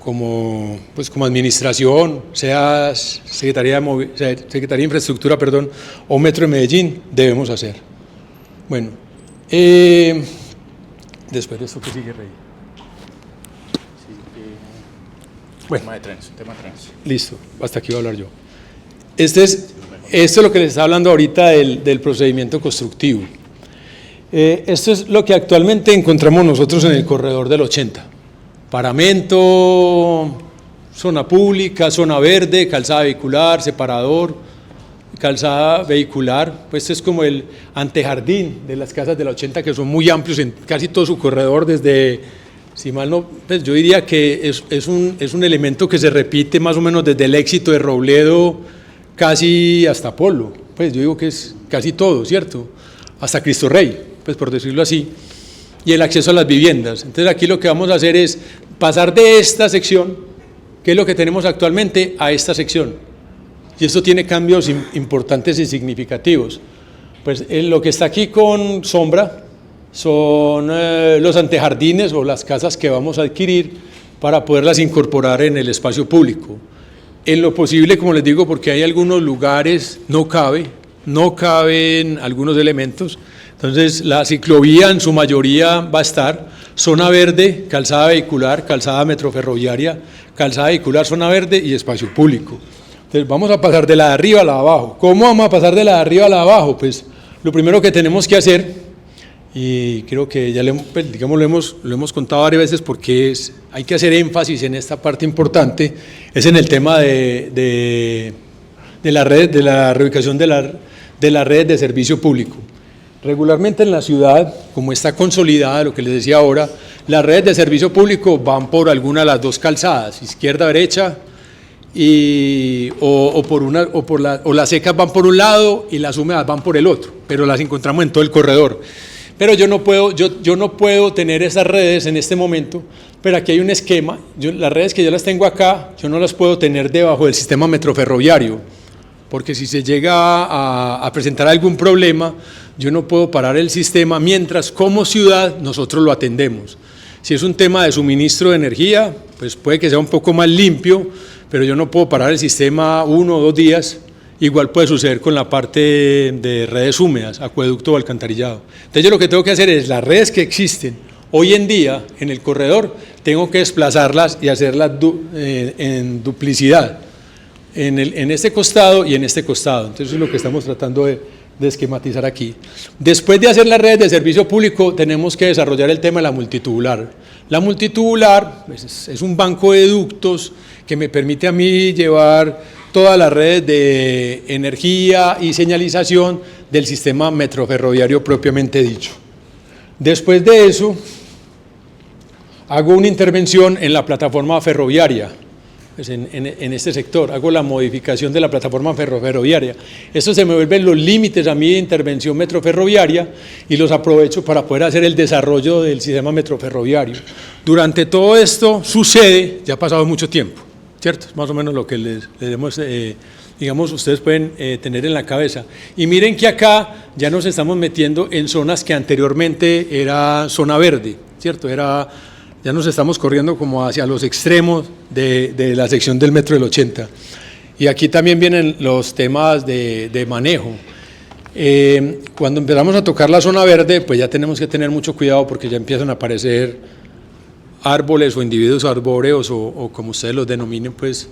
administración, sea Secretaría de Infraestructura, o Metro de Medellín, debemos hacer. Bueno, después de esto, ¿qué sigue, Rey? Bueno, tema de trenes. Listo, hasta aquí voy a hablar yo. Esto es lo que les está hablando ahorita del procedimiento constructivo. Esto es lo que actualmente encontramos nosotros en el corredor del 80. Paramento, zona pública, zona verde, calzada vehicular, separador, calzada vehicular, pues es como el antejardín de las casas de la 80 que son muy amplios en casi todo su corredor desde, si mal no, pues yo diría que es un elemento que se repite más o menos desde el Éxito de Robledo casi hasta Polo, pues yo digo que es casi todo, ¿cierto? Hasta Cristo Rey, pues por decirlo así. Y el acceso a las viviendas. Entonces aquí lo que vamos a hacer es pasar de esta sección, que es lo que tenemos actualmente, a esta sección. Y esto tiene cambios importantes y significativos. Pues lo que está aquí con sombra son los antejardines o las casas que vamos a adquirir para poderlas incorporar en el espacio público. en lo posible, como les digo, porque hay algunos lugares, no caben algunos elementos. Entonces, la ciclovía en su mayoría va a estar, zona verde, calzada vehicular, calzada metroferroviaria, calzada vehicular, zona verde y espacio público. Entonces, vamos a pasar de la de arriba a la de abajo. ¿Cómo vamos a pasar de la de arriba a la de abajo? Pues, lo primero que tenemos que hacer, y creo que ya digamos, lo hemos contado varias veces porque hay que hacer énfasis en esta parte importante, es en el tema de la red, de la reubicación de las redes de servicio público. Regularmente en la ciudad, como está consolidada, lo que les decía ahora, las redes de servicio público van por alguna de las dos calzadas, izquierda, derecha, o las secas van por un lado y las húmedas van por el otro, pero las encontramos en todo el corredor. Pero yo no puedo tener esas redes en este momento, pero aquí hay un esquema, las redes que yo las tengo acá, yo no las puedo tener debajo del sistema metroferroviario, porque si se llega a presentar algún problema, yo no puedo parar el sistema mientras como ciudad nosotros lo atendemos. Si es un tema de suministro de energía, pues puede que sea un poco más limpio, pero yo no puedo parar el sistema 1 o 2 días. Igual puede suceder con la parte de redes húmedas, acueducto o alcantarillado. Entonces yo lo que tengo que hacer es las redes que existen hoy en día en el corredor, tengo que desplazarlas y hacerlas en duplicidad, en este costado y en este costado. Entonces es lo que estamos tratando de esquematizar aquí. Después de hacer las redes de servicio público, tenemos que desarrollar el tema de la multitubular. La multitubular pues, es un banco de ductos que me permite a mí llevar todas las redes de energía y señalización del sistema metroferroviario propiamente dicho. Después de eso, hago una intervención en la plataforma ferroviaria, pues en este sector, hago la modificación de la plataforma ferroviaria. Esto se me vuelven los límites a mi intervención metroferroviaria y los aprovecho para poder hacer el desarrollo del sistema metroferroviario. Durante todo esto sucede, ya ha pasado mucho tiempo, ¿cierto? Es más o menos lo que les hemos, digamos, ustedes pueden tener en la cabeza. Y miren que acá ya nos estamos metiendo en zonas que anteriormente era zona verde, ¿cierto? Ya nos estamos corriendo como hacia los extremos de la sección del metro del 80. Y aquí también vienen los temas de manejo. Cuando empezamos a tocar la zona verde, pues ya tenemos que tener mucho cuidado porque ya empiezan a aparecer árboles o individuos arbóreos o como ustedes los denominen, pues,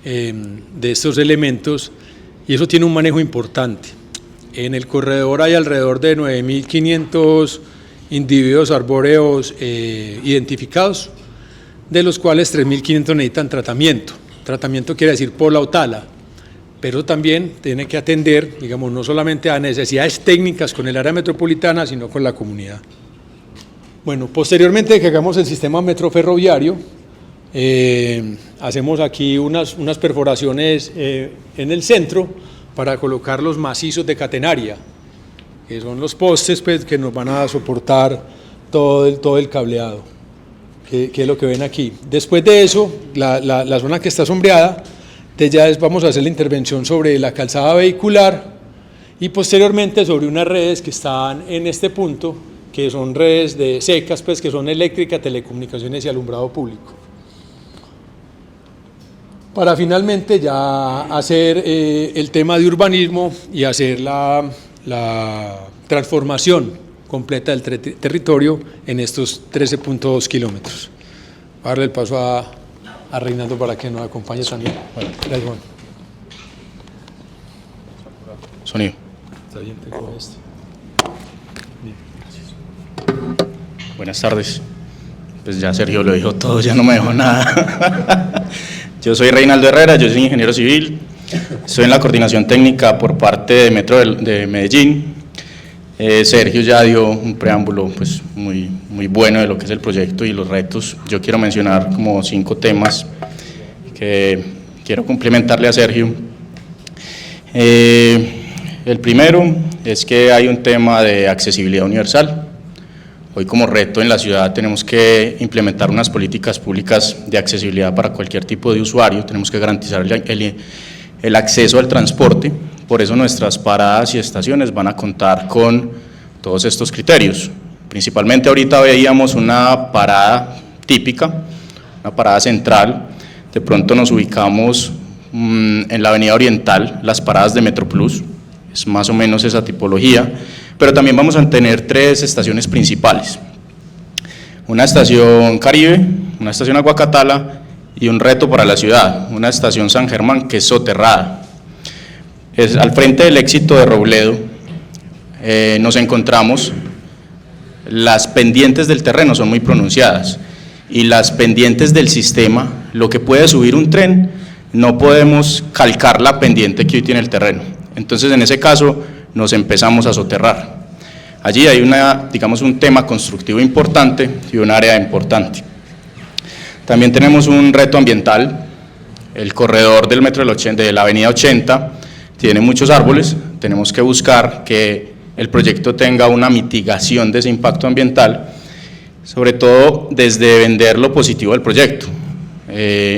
de estos elementos, y eso tiene un manejo importante. En el corredor hay alrededor de 9.500 individuos arbóreos identificados, de los cuales 3.500 necesitan tratamiento. Tratamiento quiere decir poda o tala, pero también tiene que atender, digamos, no solamente a necesidades técnicas con el área metropolitana, sino con la comunidad. Bueno, posteriormente que hagamos el sistema metroferroviario, hacemos aquí unas perforaciones en el centro para colocar los macizos de catenaria, que son los postes pues, que nos van a soportar todo el cableado, que es lo que ven aquí. Después de eso, la zona que está sombreada, vamos a hacer la intervención sobre la calzada vehicular y posteriormente sobre unas redes que están en este punto, que son redes de secas, pues, que son eléctrica, telecomunicaciones y alumbrado público. Para finalmente ya hacer el tema de urbanismo y hacer la transformación completa del territorio en estos 13.2 kilómetros. Voy a darle el paso a Reinaldo para que nos acompañe también. Bueno, gracias, Juan. Sonido. Está bien, te cojo este. Buenas tardes. Pues ya Sergio lo dijo todo, ya no me dejó nada. Yo soy Reinaldo Herrera, yo soy ingeniero civil, estoy en la coordinación técnica por parte de Metro de Medellín. Sergio ya dio un preámbulo pues, muy bueno de lo que es el proyecto y los retos. Yo quiero mencionar como 5 temas que quiero complementarle a Sergio. El primero es que hay un tema de accesibilidad universal. Hoy como reto en la ciudad tenemos que implementar unas políticas públicas de accesibilidad para cualquier tipo de usuario, tenemos que garantizar el acceso al transporte, por eso nuestras paradas y estaciones van a contar con todos estos criterios. Principalmente ahorita veíamos una parada típica, una parada central, de pronto nos ubicamos en la avenida Oriental las paradas de Metroplus, es más o menos esa tipología, pero también vamos a tener 3 estaciones principales. Una estación Caribe, una estación Aguacatala y un reto para la ciudad, una estación San Germán que es soterrada. Al frente del éxito de Robledo nos encontramos, las pendientes del terreno son muy pronunciadas y las pendientes del sistema, lo que puede subir un tren, no podemos calcar la pendiente que hoy tiene el terreno. Entonces, en ese caso, nos empezamos a soterrar. Allí hay digamos, un tema constructivo importante y un área importante. También tenemos un reto ambiental. El corredor del metro de la avenida 80 tiene muchos árboles. Tenemos que buscar que el proyecto tenga una mitigación de ese impacto ambiental, sobre todo desde vender lo positivo del proyecto.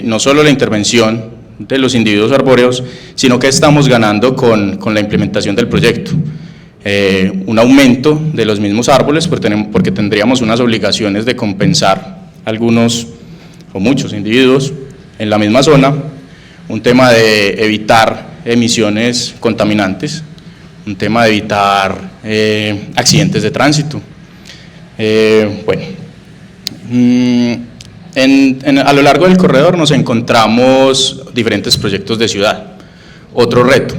No solo la intervención de los individuos arbóreos, sino que estamos ganando con la implementación del proyecto. Un aumento de los mismos árboles, porque tendríamos unas obligaciones de compensar algunos o muchos individuos en la misma zona, un tema de evitar emisiones contaminantes, un tema de evitar accidentes de tránsito. A lo largo del corredor nos encontramos diferentes proyectos de ciudad. Otro reto,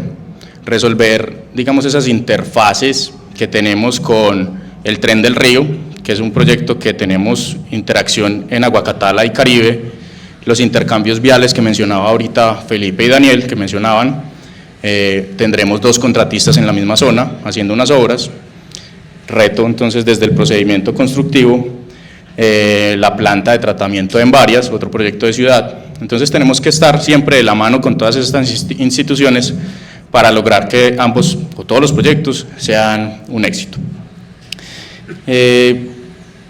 resolver, digamos, esas interfaces que tenemos con el Tren del Río, que es un proyecto que tenemos interacción en Aguacatala y Caribe, los intercambios viales que mencionaba ahorita Felipe y Daniel, que mencionaban, tendremos 2 contratistas en la misma zona haciendo unas obras. Reto entonces desde el procedimiento constructivo, la planta de tratamiento en varias, otro proyecto de ciudad. Entonces tenemos que estar siempre de la mano con todas estas instituciones para lograr que ambos o todos los proyectos sean un éxito.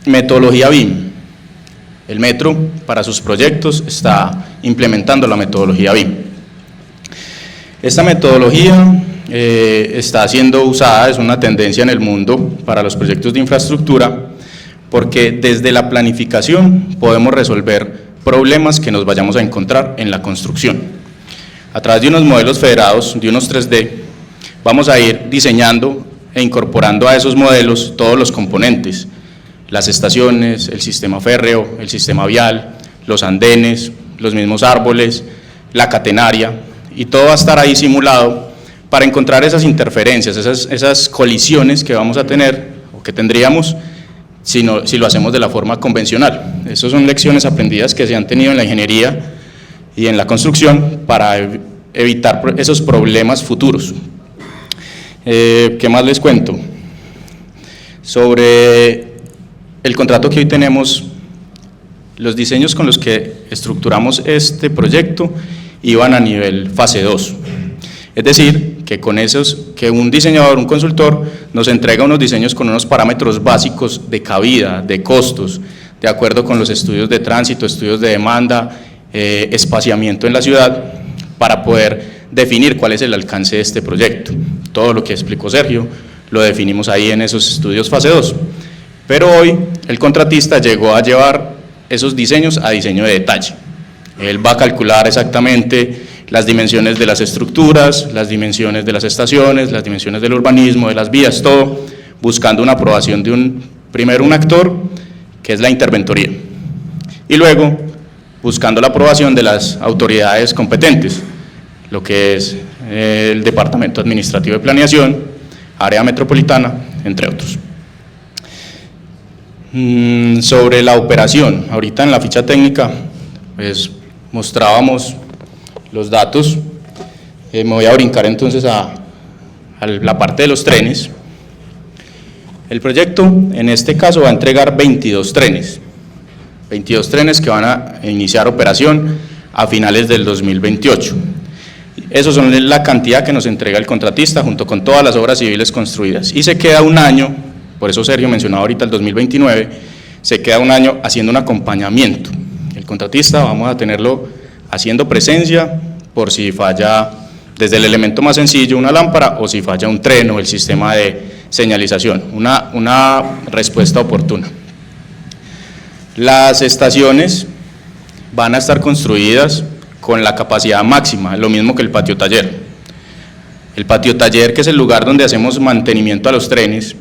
Metodología BIM. El metro para sus proyectos está implementando la metodología BIM. Esta metodología está siendo usada, es una tendencia en el mundo para los proyectos de infraestructura, porque desde la planificación podemos resolver problemas que nos vayamos a encontrar en la construcción. A través de unos modelos federados, de unos 3D, vamos a ir diseñando e incorporando a esos modelos todos los componentes, las estaciones, el sistema férreo, el sistema vial, los andenes, los mismos árboles, la catenaria, y todo va a estar ahí simulado para encontrar esas interferencias, esas colisiones que vamos a tener o que tendríamos si lo hacemos de la forma convencional. Esas son lecciones aprendidas que se han tenido en la ingeniería y en la construcción para evitar esos problemas futuros. ¿Qué más les cuento? Sobre el contrato que hoy tenemos, los diseños con los que estructuramos este proyecto iban a nivel fase 2. Es decir, que con esos, que un diseñador, un consultor, nos entrega unos diseños con unos parámetros básicos de cabida, de costos, de acuerdo con los estudios de tránsito, estudios de demanda, espaciamiento en la ciudad, para poder definir cuál es el alcance de este proyecto. Todo lo que explicó Sergio lo definimos ahí en esos estudios fase 2. Pero hoy el contratista llegó a llevar esos diseños a diseño de detalle. Él va a calcular exactamente las dimensiones de las estructuras, las dimensiones de las estaciones, las dimensiones del urbanismo, de las vías, todo buscando una aprobación de primero un actor, que es la interventoría, y luego buscando la aprobación de las autoridades competentes, lo que es el Departamento Administrativo de Planeación, Área Metropolitana, entre otros. Sobre la operación, ahorita en la ficha técnica, pues mostrábamos los datos. Me voy a brincar entonces a la parte de los trenes. El proyecto en este caso va a entregar 22 trenes que van a iniciar operación a finales del 2028. Esos son la cantidad que nos entrega el contratista junto con todas las obras civiles construidas, y se queda un año, por eso Sergio mencionaba ahorita el 2029, se queda un año haciendo un acompañamiento. El contratista vamos a tenerlo haciendo presencia por si falla desde el elemento más sencillo, una lámpara, o si falla un tren o el sistema de señalización, una respuesta oportuna. Las estaciones van a estar construidas con la capacidad máxima, lo mismo que el patio taller. El patio taller, que es el lugar donde hacemos mantenimiento a los trenes,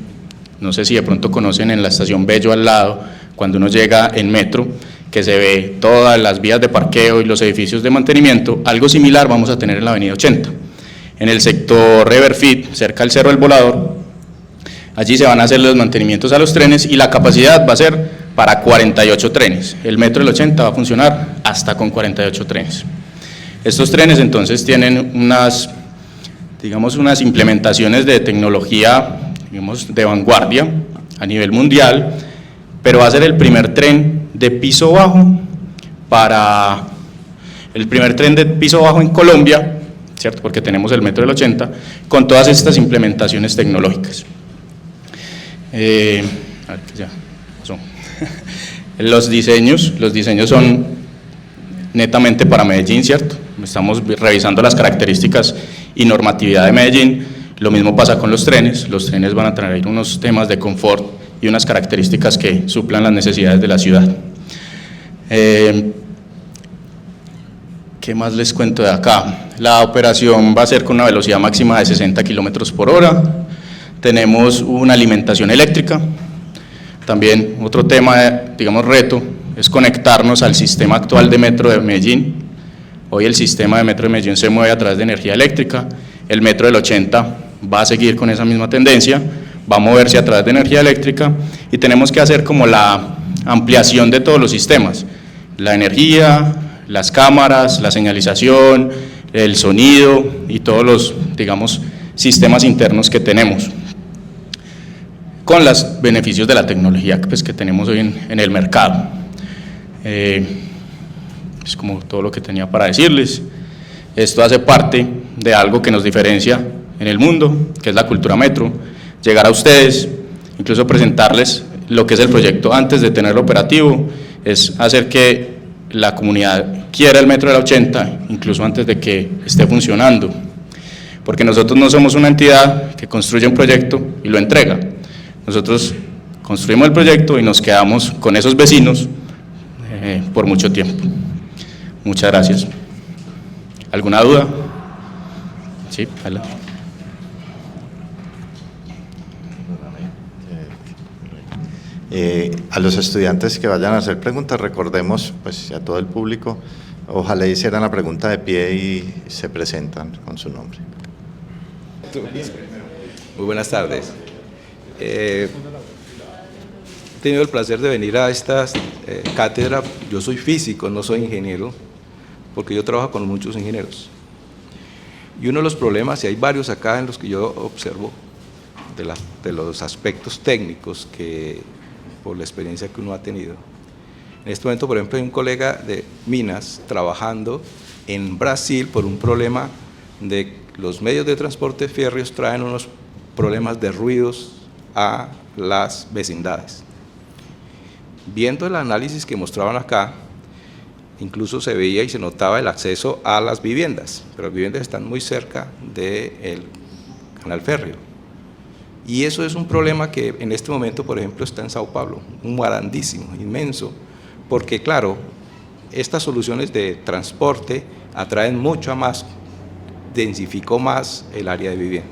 no sé si de pronto conocen en la estación Bello al lado, cuando uno llega en metro, que se ve todas las vías de parqueo y los edificios de mantenimiento, algo similar vamos a tener en la avenida 80. En el sector Everfit, cerca del Cerro del Volador, allí se van a hacer los mantenimientos a los trenes y la capacidad va a ser para 48 trenes. El metro del 80 va a funcionar hasta con 48 trenes. Estos trenes entonces tienen unas implementaciones de tecnología, digamos, de vanguardia a nivel mundial, pero va a ser el primer tren de piso bajo en Colombia, ¿cierto? Porque tenemos el metro del 80, con todas estas implementaciones tecnológicas. Los diseños son netamente para Medellín, ¿cierto? Estamos revisando las características y normatividad de Medellín. Lo mismo pasa con los trenes van a traer unos temas de confort y unas características que suplan las necesidades de la ciudad. ¿Qué más les cuento de acá? La operación va a ser con una velocidad máxima de 60 kilómetros por hora. Tenemos una alimentación eléctrica. También otro tema, reto, es conectarnos al sistema actual de metro de Medellín. Hoy el sistema de metro de Medellín se mueve a través de energía eléctrica. El metro del 80 va a seguir con esa misma tendencia, va a moverse a través de energía eléctrica y tenemos que hacer como la ampliación de todos los sistemas, la energía, las cámaras, la señalización, el sonido y todos los, sistemas internos que tenemos, con los beneficios de la tecnología que tenemos hoy en el mercado. Es como todo lo que tenía para decirles. Esto hace parte de algo que nos diferencia en el mundo, que es la cultura metro. Llegar a ustedes, incluso presentarles lo que es el proyecto antes de tenerlo operativo, es hacer que la comunidad quiera el metro de la 80, incluso antes de que esté funcionando. Porque nosotros no somos una entidad que construye un proyecto y lo entrega. Nosotros construimos el proyecto y nos quedamos con esos vecinos por mucho tiempo. Muchas gracias. ¿Alguna duda? Sí, adelante. A los estudiantes que vayan a hacer preguntas, recordemos, pues a todo el público, ojalá hicieran la pregunta de pie y se presentan con su nombre. Muy buenas tardes. He tenido el placer de venir a esta cátedra. Yo soy físico, no soy ingeniero, porque yo trabajo con muchos ingenieros. Y uno de los problemas, y hay varios acá en los que yo observo, de los aspectos técnicos que, por la experiencia que uno ha tenido. En este momento, por ejemplo, hay un colega de Minas trabajando en Brasil por un problema de los medios de transporte férreos traen unos problemas de ruidos a las vecindades. Viendo el análisis que mostraban acá, incluso se veía y se notaba el acceso a las viviendas, pero las viviendas están muy cerca del canal férreo. Y eso es un problema que en este momento, por ejemplo, está en Sao Paulo, un grandísimo, inmenso, porque claro, estas soluciones de transporte atraen mucho más, densificó más el área de vivienda.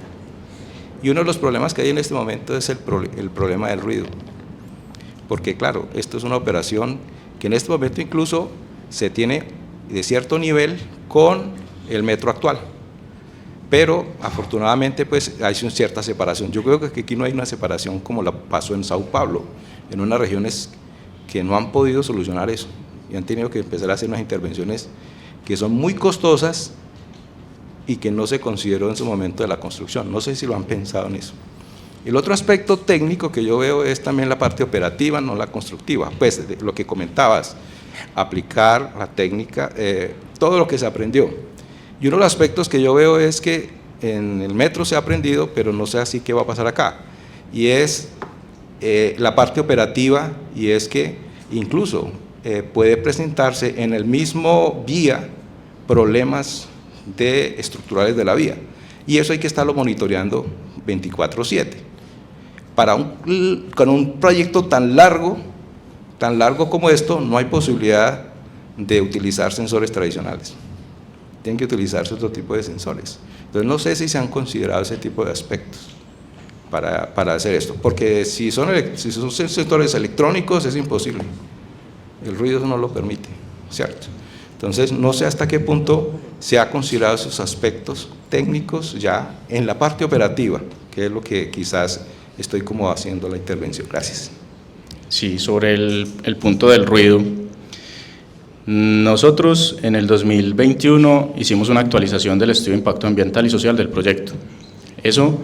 Y uno de los problemas que hay en este momento es el problema del ruido, porque claro, esto es una operación que en este momento incluso se tiene de cierto nivel con el metro actual, pero afortunadamente pues hay cierta separación. Yo creo que aquí no hay una separación como la pasó en Sao Paulo, en unas regiones que no han podido solucionar eso y han tenido que empezar a hacer unas intervenciones que son muy costosas y que no se consideró en su momento de la construcción. No sé si lo han pensado en eso. El otro aspecto técnico que yo veo es también la parte operativa, no la constructiva. Pues lo que comentabas, aplicar la técnica, todo lo que se aprendió. Y uno de los aspectos que yo veo es que en el metro se ha aprendido, pero no sé así qué va a pasar acá. Y es la parte operativa, y es que incluso puede presentarse en el mismo vía problemas estructurales de la vía. Y eso hay que estarlo monitoreando 24/7. Con un proyecto tan largo como esto, no hay posibilidad de utilizar sensores tradicionales. tienen que utilizarse otro tipo de sensores. Entonces no sé si se han considerado ese tipo de aspectos para hacer esto, porque si son sensores electrónicos es imposible, el ruido no lo permite, ¿cierto? Entonces no sé hasta qué punto se ha considerado esos aspectos técnicos ya en la parte operativa, que es lo que quizás estoy como haciendo la intervención. Gracias. Sí, sobre el punto del ruido. Nosotros en el 2021 hicimos una actualización del estudio de impacto ambiental y social del proyecto. Eso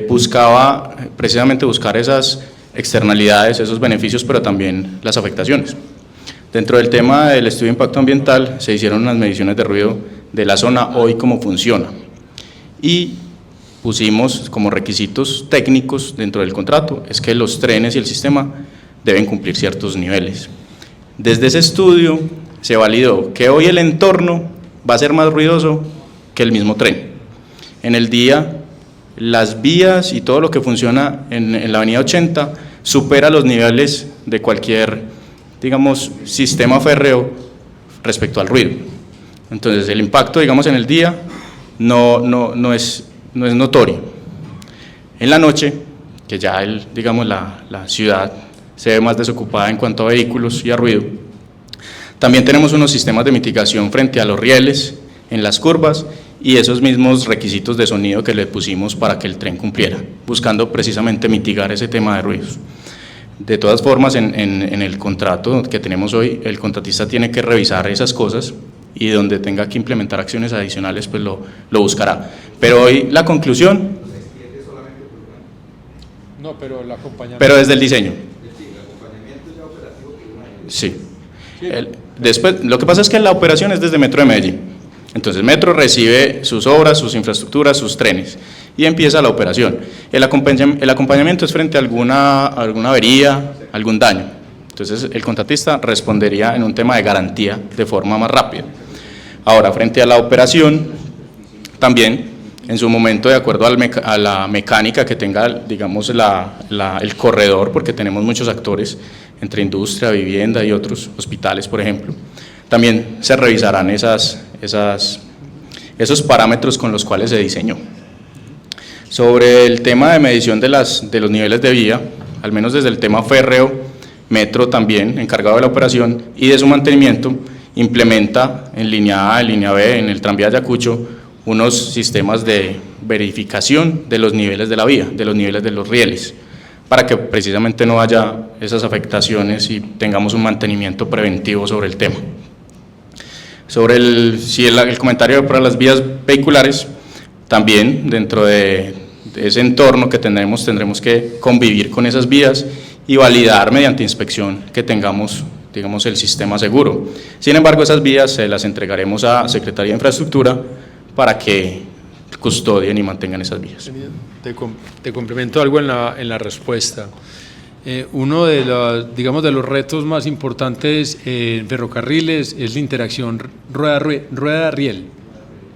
buscaba precisamente buscar esas externalidades, esos beneficios, pero también las afectaciones. Dentro del tema del estudio de impacto ambiental se hicieron unas mediciones de ruido de la zona hoy cómo funciona y pusimos como requisitos técnicos dentro del contrato es que los trenes y el sistema deben cumplir ciertos niveles. Desde ese estudio se validó que hoy el entorno va a ser más ruidoso que el mismo tren. En el día, las vías y todo lo que funciona en la avenida 80 supera los niveles de cualquier, digamos, sistema férreo respecto al ruido. Entonces, el impacto, digamos, en el día no es notorio. En la noche, que ya digamos, la ciudad se ve más desocupada en cuanto a vehículos y a ruido, también tenemos unos sistemas de mitigación frente a los rieles, en las curvas, y esos mismos requisitos de sonido que le pusimos para que el tren cumpliera, buscando precisamente mitigar ese tema de ruidos. De todas formas, en el contrato que tenemos hoy, el contratista tiene que revisar esas cosas y donde tenga que implementar acciones adicionales, pues lo buscará. Pero hoy la conclusión… No, pero el acompañamiento… Pero desde el diseño. Sí. Después, lo que pasa es que la operación es desde Metro de Medellín. Entonces Metro recibe sus obras, sus infraestructuras, sus trenes y empieza la operación. El acompañamiento es frente a alguna avería, algún daño. Entonces el contratista respondería en un tema de garantía de forma más rápida. Ahora, frente a la operación, también en su momento, de acuerdo a la mecánica que tenga, digamos, el corredor, porque tenemos muchos actores entre industria, vivienda y otros, hospitales, por ejemplo, también se revisarán esos parámetros con los cuales se diseñó. Sobre el tema de medición de los niveles de vía, al menos desde el tema férreo, Metro también, encargado de la operación y de su mantenimiento, implementa en línea A, en línea B, en el tranvía Ayacucho, unos sistemas de verificación de los niveles de la vía, de los niveles de los rieles, para que precisamente no haya esas afectaciones y tengamos un mantenimiento preventivo sobre el tema. Sobre el comentario para las vías vehiculares, también dentro de ese entorno que tendremos que convivir con esas vías y validar mediante inspección que tengamos, digamos, el sistema seguro. Sin embargo, esas vías se las entregaremos a Secretaría de Infraestructura para que custodien y mantengan esas vías. Te complemento algo en la respuesta. Uno de los retos más importantes en ferrocarriles es la interacción rueda-riel,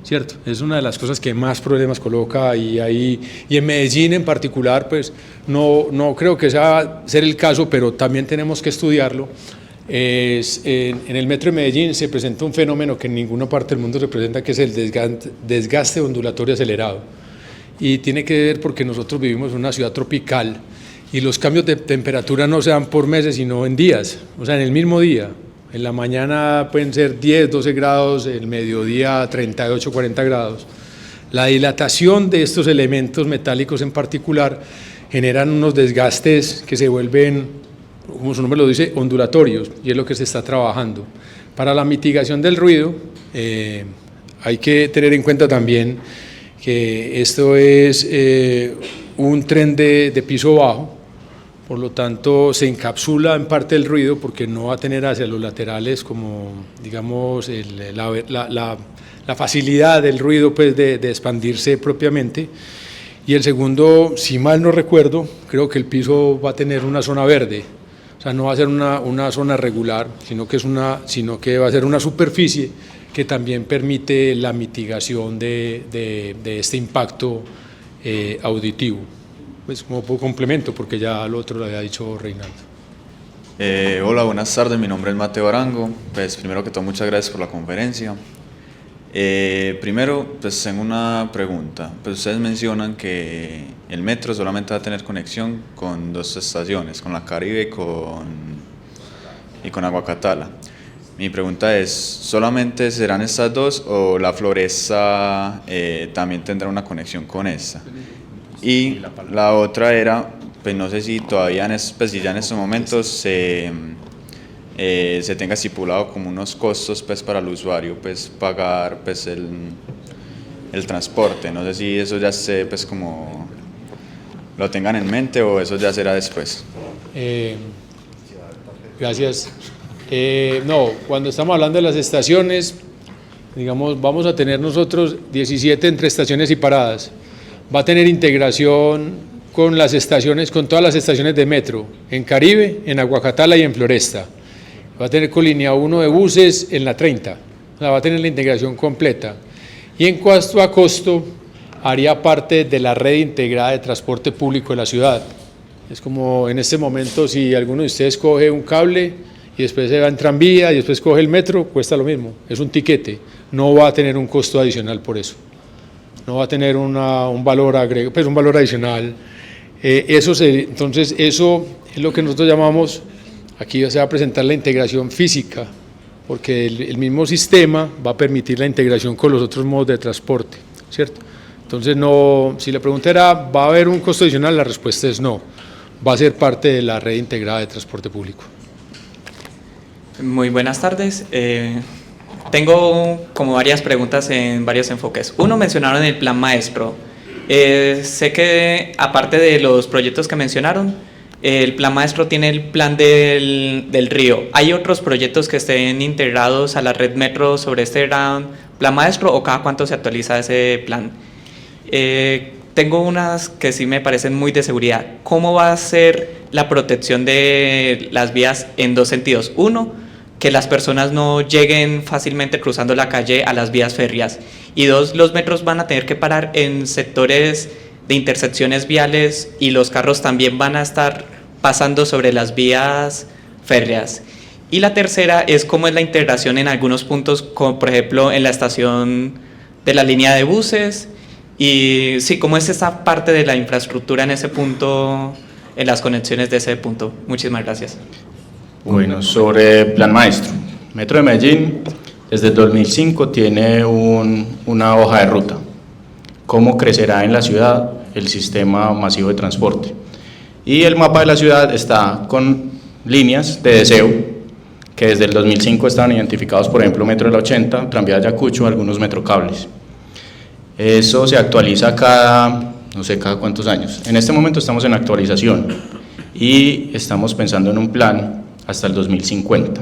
¿cierto? Es una de las cosas que más problemas coloca y en Medellín en particular, pues no creo que sea ser el caso, pero también tenemos que estudiarlo. En el metro de Medellín se presenta un fenómeno que en ninguna parte del mundo se presenta, que es el desgaste ondulatorio acelerado, y tiene que ver porque nosotros vivimos en una ciudad tropical y los cambios de temperatura no se dan por meses sino en días, o sea, en el mismo día. En la mañana pueden ser 10, 12 grados, el mediodía 38, 40 grados. La dilatación de estos elementos metálicos en particular generan unos desgastes que se vuelven, como su nombre lo dice, ondulatorios, y es lo que se está trabajando. Para la mitigación del ruido, hay que tener en cuenta también que esto es un tren de piso bajo, por lo tanto se encapsula en parte el ruido porque no va a tener hacia los laterales como, digamos, la facilidad del ruido, pues, de expandirse propiamente. Y el segundo, si mal no recuerdo, creo que el piso va a tener una zona verde. O sea, no va a ser una zona regular, sino que va a ser una superficie que también permite la mitigación de este impacto auditivo. Pues como complemento, porque ya lo otro lo había dicho Reinaldo. Hola, buenas tardes, mi nombre es Mateo Arango. Pues primero que todo, muchas gracias por la conferencia. Primero, pues tengo una pregunta. Pues ustedes mencionan que el metro solamente va a tener conexión con 2 estaciones, con la Caribe y con Aguacatala. Mi pregunta es, ¿solamente serán estas 2 o la Floresta también tendrá una conexión con esta? Y la otra era, pues no sé si todavía pues si ya en estos momentos se tenga estipulado como unos costos pues para el usuario pues pagar pues el transporte. No sé si eso ya esté pues como lo tengan en mente o eso ya será después. Gracias. No, cuando estamos hablando de las estaciones, digamos, vamos a tener nosotros 17 entre estaciones y paradas. Va a tener integración con las estaciones, con todas las estaciones de metro, en Caribe, en Aguacatala y en Floresta. Va a tener con línea 1 de buses en la 30, o sea, va a tener la integración completa. Y en cuanto a costo, haría parte de la red integrada de transporte público de la ciudad. Es como en este momento, si alguno de ustedes coge un cable y después se va en tranvía y después coge el metro, cuesta lo mismo, es un tiquete, no va a tener un costo adicional por eso. No va a tener un valor agregado, pues un valor adicional. Entonces, eso es lo que nosotros llamamos, aquí se va a presentar la integración física, porque el mismo sistema va a permitir la integración con los otros modos de transporte, ¿cierto? Entonces, no, si la pregunta era, ¿va a haber un costo adicional? La respuesta es no, va a ser parte de la red integrada de transporte público. Muy buenas tardes. Tengo como varias preguntas en varios enfoques. Uno, mencionaron el Plan Maestro. Sé que aparte de los proyectos que mencionaron, el Plan Maestro tiene el Plan del Río. ¿Hay otros proyectos que estén integrados a la red metro sobre este gran Plan Maestro o cada cuánto se actualiza ese plan? Tengo unas que sí me parecen muy de seguridad. ¿Cómo va a ser la protección de las vías en 2 sentidos? Uno, que las personas no lleguen fácilmente cruzando la calle a las vías férreas. Y 2, los metros van a tener que parar en sectores de intersecciones viales y los carros también van a estar pasando sobre las vías férreas. Y la tercera es cómo es la integración en algunos puntos, como por ejemplo en la estación de la línea de buses, y sí, cómo es esa parte de la infraestructura en ese punto, en las conexiones de ese punto. Muchísimas gracias. Bueno, sobre Plan Maestro. Metro de Medellín, desde 2005, tiene una hoja de ruta. ¿Cómo crecerá en la ciudad el sistema masivo de transporte? Y el mapa de la ciudad está con líneas de deseo, que desde el 2005 estaban identificados, por ejemplo, Metro de la 80, Tranvía de Ayacucho, algunos metrocables. Eso se actualiza no sé cada cuántos años. En este momento estamos en actualización y estamos pensando en un plan hasta el 2050.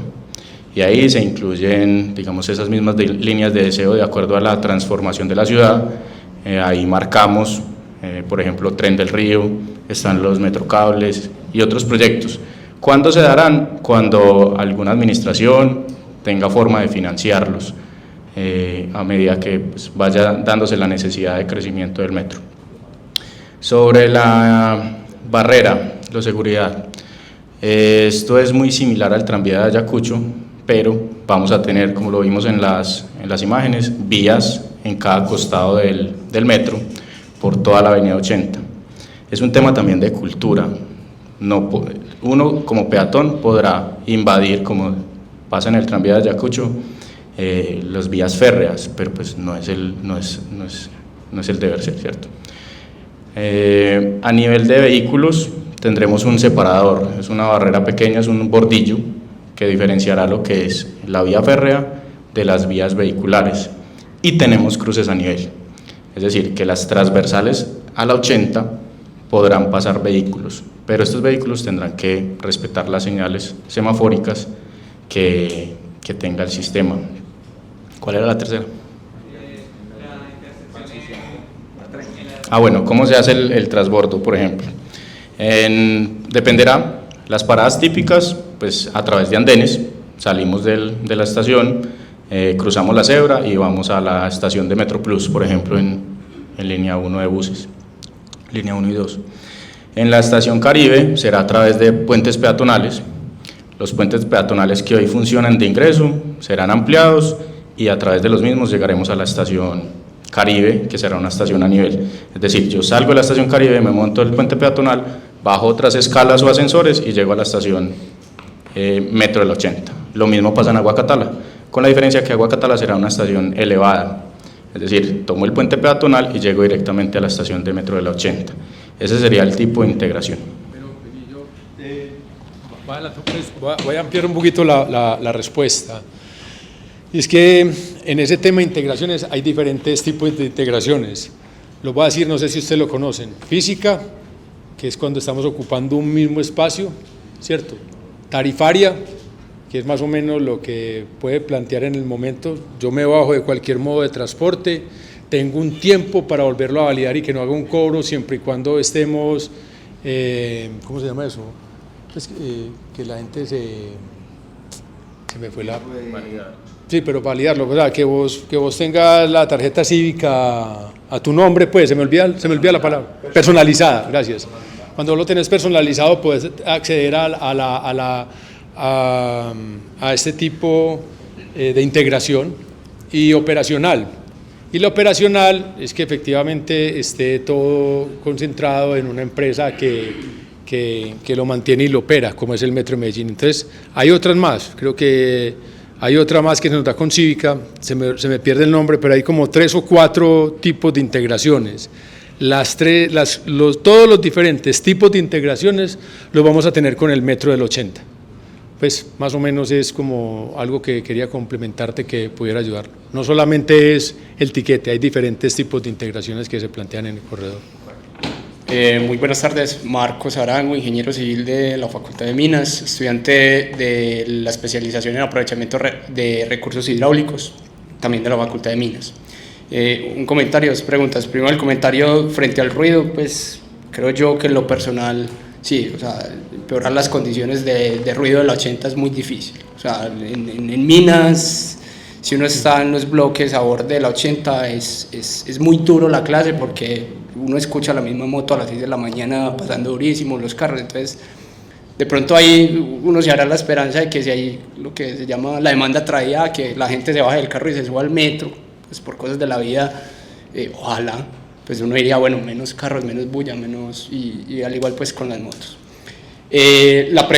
Y ahí se incluyen, digamos, esas mismas líneas de deseo de acuerdo a la transformación de la ciudad. Ahí marcamos, por ejemplo, Tren del Río, están los metrocables y otros proyectos. ¿Cuándo se darán? Cuando alguna administración tenga forma de financiarlos, a medida que pues, vaya dándose la necesidad de crecimiento del metro. Sobre la barrera, la seguridad, esto es muy similar al tranvía de Ayacucho, pero vamos a tener, como lo vimos en las imágenes, vías en cada costado del metro por toda la avenida 80. Es un tema también de cultura. Uno como peatón podrá invadir, como pasa en el tranvía de Ayacucho, las vías férreas, pero pues no es el deber ser, ¿cierto? A nivel de vehículos tendremos un separador, es una barrera pequeña, es un bordillo que diferenciará lo que es la vía férrea de las vías vehiculares, y tenemos cruces a nivel, es decir, que las transversales a la 80 podrán pasar vehículos, pero estos vehículos tendrán que respetar las señales semafóricas que tenga el sistema. ¿Cuál era la tercera? Bueno, ¿cómo se hace el transbordo, por ejemplo? Dependerá, las paradas típicas, pues a través de andenes, salimos de la estación, cruzamos la cebra y vamos a la estación de Metro Plus, por ejemplo, en línea 1 de buses, línea 1 y 2. En la estación Caribe será a través de puentes peatonales. Los puentes peatonales que hoy funcionan de ingreso serán ampliados y a través de los mismos llegaremos a la estación Caribe, que será una estación a nivel. Es decir, yo salgo de la estación Caribe, me monto el puente peatonal, bajo otras escalas o ascensores y llego a la estación Metro del 80. Lo mismo pasa en Agua Catala, con la diferencia que Agua Catala será una estación elevada. Es decir, tomo el puente peatonal y llego directamente a la estación de Metro de la 80. Ese sería el tipo de integración. Voy a ampliar un poquito la respuesta. Y es que en ese tema de integraciones hay diferentes tipos de integraciones. Lo voy a decir, no sé si ustedes lo conocen. Física, que es cuando estamos ocupando un mismo espacio, ¿cierto? Tarifaria, que es más o menos lo que puede plantear en el momento. Yo me bajo de cualquier modo de transporte, tengo un tiempo para volverlo a validar y que no haga un cobro siempre y cuando estemos, ¿cómo se llama eso? Pues, que la gente se me fue la... Validar. Sí, pero validarlo, o sea, que vos tengas la tarjeta cívica a tu nombre, pues, se me olvida la palabra, personalizada, gracias. Cuando lo tenés personalizado puedes acceder a este tipo de integración y operacional. Y la operacional es que efectivamente esté todo concentrado en una empresa que lo mantiene y lo opera, como es el Metro de Medellín. Entonces, hay otras más, creo que hay otra más que se nos da con Cívica, se me pierde el nombre, pero hay como 3 o 4 tipos de integraciones. Todos los diferentes tipos de integraciones los vamos a tener con el Metro del 80. Pues más o menos es como algo que quería complementarte que pudiera ayudar. No solamente es el tiquete, hay diferentes tipos de integraciones que se plantean en el corredor. Muy buenas tardes, Marcos Arango, ingeniero civil de la Facultad de Minas, estudiante de la especialización en aprovechamiento de recursos hidráulicos, también de la Facultad de Minas. Un comentario, 2 preguntas. Primero, el comentario frente al ruido, pues creo yo que en lo personal, sí, o sea, empeorar las condiciones de ruido de la 80 es muy difícil. O sea, en Minas, si uno está en los bloques a borde de la 80, es muy duro la clase porque uno escucha la misma moto a las 6 de la mañana pasando durísimo los carros, entonces de pronto ahí uno se hará la esperanza de que si hay lo que se llama la demanda traída, que la gente se baje del carro y se suba al metro, pues por cosas de la vida, ojalá, pues uno diría, bueno, menos carros, menos bulla, menos, y al igual pues con las motos. La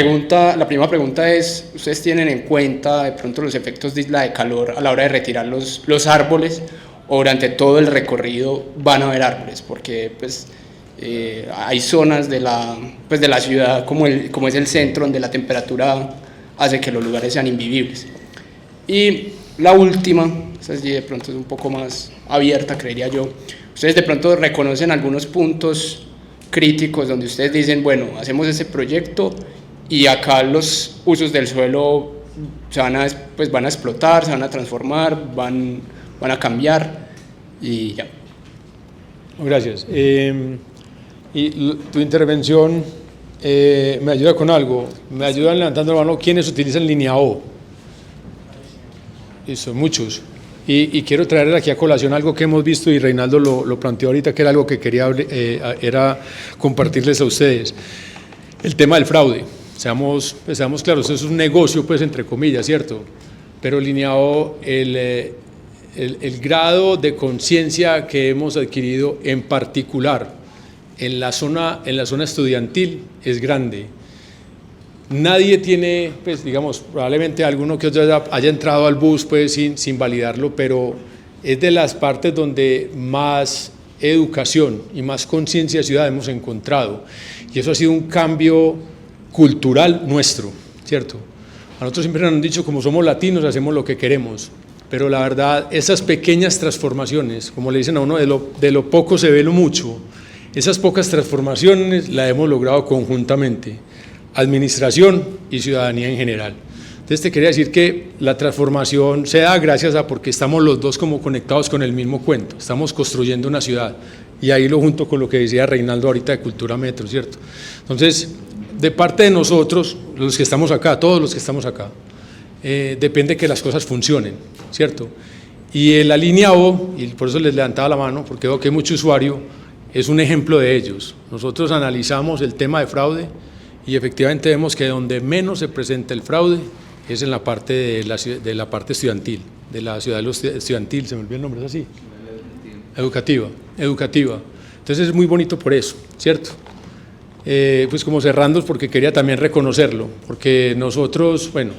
primera pregunta es, ¿ustedes tienen en cuenta de pronto los efectos de isla de calor a la hora de retirar los árboles, o durante todo el recorrido van a haber árboles? Porque pues, hay zonas de la ciudad como es el centro, donde la temperatura hace que los lugares sean invivibles. Y la última, esa sí de pronto es un poco más abierta, creería yo. ¿Ustedes de pronto reconocen algunos puntos críticos donde ustedes dicen, bueno, hacemos ese proyecto y acá los usos del suelo van a explotar, se van a transformar, van a cambiar y ya? Gracias. Y tu intervención me ayuda con algo, me ayudan levantando la mano quienes utilizan línea O. Y son muchos. Y quiero traer aquí a colación algo que hemos visto y Reinaldo lo planteó ahorita, que era algo que quería era compartirles a ustedes. El tema del fraude. Seamos claros, eso es un negocio, pues, entre comillas, ¿cierto? Pero línea O, el grado de conciencia que hemos adquirido, en particular en la zona estudiantil, es grande. Nadie tiene, pues digamos, probablemente alguno que otro haya entrado al bus pues sin validarlo, pero es de las partes donde más educación y más conciencia de ciudad hemos encontrado. Y eso ha sido un cambio cultural nuestro, ¿cierto? A nosotros siempre nos han dicho, como somos latinos, hacemos lo que queremos. Pero la verdad, esas pequeñas transformaciones, como le dicen a uno, de lo poco se ve lo mucho, esas pocas transformaciones las hemos logrado conjuntamente, administración y ciudadanía en general. Entonces te quería decir que la transformación se da gracias a porque estamos los dos como conectados con el mismo cuento, estamos construyendo una ciudad, y ahí lo junto con lo que decía Reinaldo ahorita de Cultura Metro, ¿cierto? Entonces, de parte de nosotros, los que estamos acá, todos los que estamos acá, depende que las cosas funcionen, ¿cierto? Y en la línea O, y por eso les levantaba la mano, porque veo que hay mucho usuario, es un ejemplo de ellos. Nosotros analizamos el tema de fraude y efectivamente vemos que donde menos se presenta el fraude es en la parte de la parte estudiantil, la ciudad estudiantil, se me olvidó el nombre, ¿es así? Educativa. Entonces es muy bonito por eso, ¿cierto? Pues como cerrando, porque quería también reconocerlo, porque nosotros, bueno,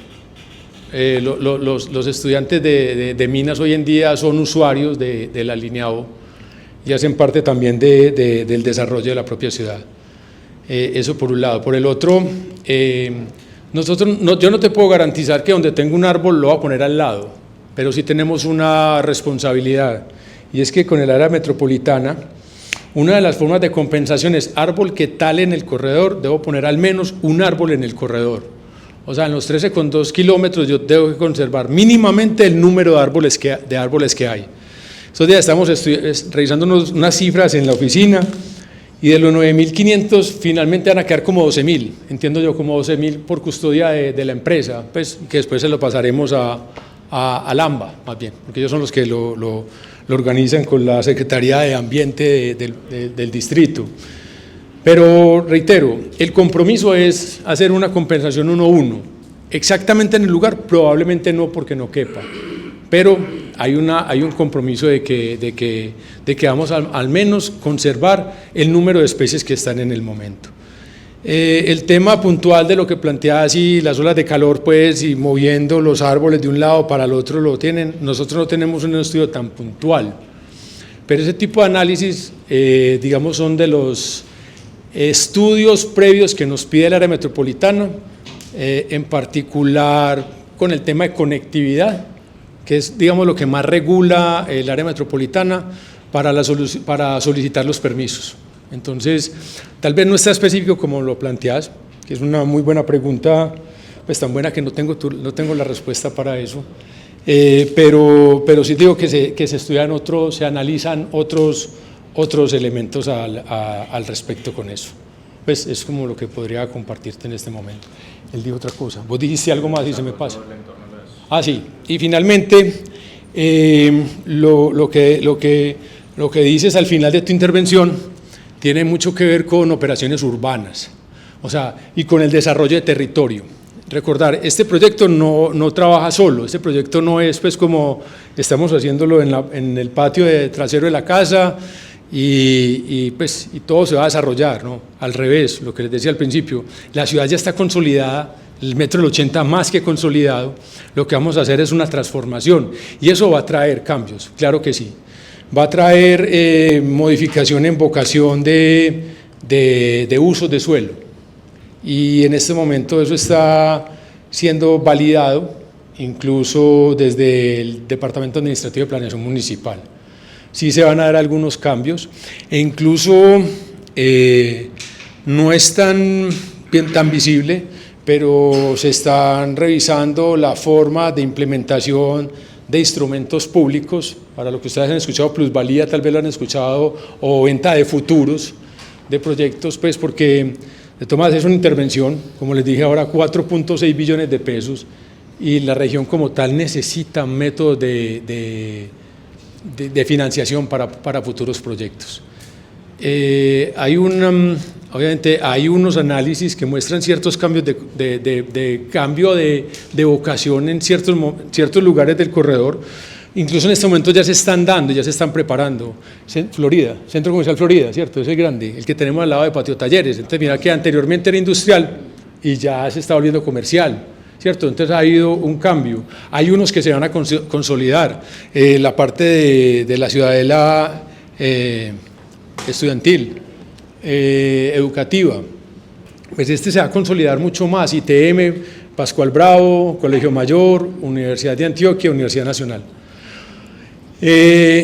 los estudiantes de Minas hoy en día son usuarios del alineado y hacen parte también del desarrollo de la propia ciudad. Eso por un lado. Por el otro, yo no te puedo garantizar que donde tengo un árbol lo voy a poner al lado, pero sí tenemos una responsabilidad, y es que con el área metropolitana, una de las formas de compensación es árbol que tale en el corredor, debo poner al menos un árbol en el corredor. O sea, en los 13,2 kilómetros yo tengo que conservar mínimamente el número de árboles que hay. Estos días estamos revisando unas cifras en la oficina, y de los 9.500 finalmente van a quedar como 12.000, entiendo yo, como 12.000 por custodia de la empresa, pues que después se lo pasaremos al AMBA, más bien, porque ellos son los que lo organizan con la Secretaría de Ambiente del distrito. Pero reitero, el compromiso es hacer una compensación 1-1, exactamente en el lugar, probablemente no, porque no quepa, pero hay un compromiso de que vamos al menos conservar el número de especies que están en el momento. El tema puntual de lo que planteaba, si las olas de calor, pues, y moviendo los árboles de un lado para el otro lo tienen, nosotros no tenemos un estudio tan puntual, pero ese tipo de análisis, digamos, son de los estudios previos que nos pide el área metropolitana, en particular con el tema de conectividad, que es, digamos, lo que más regula el área metropolitana para solicitar los permisos. Entonces, tal vez no está específico como lo planteas, que es una muy buena pregunta, pues tan buena que no tengo la respuesta para eso, pero sí digo que se estudian se analizan otros elementos al respecto con eso. Pues es como lo que podría compartirte en este momento. Él dijo otra cosa. Vos dijiste algo más y se me pasa. Sí, y finalmente, lo que dices al final de tu intervención tiene mucho que ver con operaciones urbanas, o sea, y con el desarrollo de territorio. Recordar, este proyecto no trabaja solo, este proyecto no es pues como estamos haciéndolo en el patio trasero de la casa y todo se va a desarrollar, ¿no? Al revés, lo que les decía al principio, la ciudad ya está consolidada, el Metro del 80 más que consolidado, lo que vamos a hacer es una transformación y eso va a traer cambios, claro que sí. Va a traer modificación en vocación de usos de suelo y en este momento eso está siendo validado incluso desde el Departamento Administrativo de Planeación Municipal. Sí se van a dar algunos cambios e incluso no es tan visible, pero se están revisando la forma de implementación de instrumentos públicos, para lo que ustedes han escuchado plusvalía, tal vez lo han escuchado, o venta de futuros de proyectos, pues porque de todas es una intervención, como les dije ahora, 4.6 billones de pesos, y la región como tal necesita métodos de financiación para futuros proyectos. Obviamente hay unos análisis que muestran ciertos cambios de cambio de vocación en ciertos lugares del corredor. Incluso en este momento ya se están dando, ya se están preparando. Florida, Centro Comercial Florida, ¿cierto? Ese es grande, el que tenemos al lado de Patio Talleres. Entonces mira que anteriormente era industrial y ya se está volviendo comercial, ¿cierto? Entonces ha habido un cambio. Hay unos que se van a consolidar. La parte de la ciudadela estudiantil, educativa, pues se va a consolidar mucho más. ITM, Pascual Bravo, Colegio Mayor, Universidad de Antioquia, Universidad Nacional.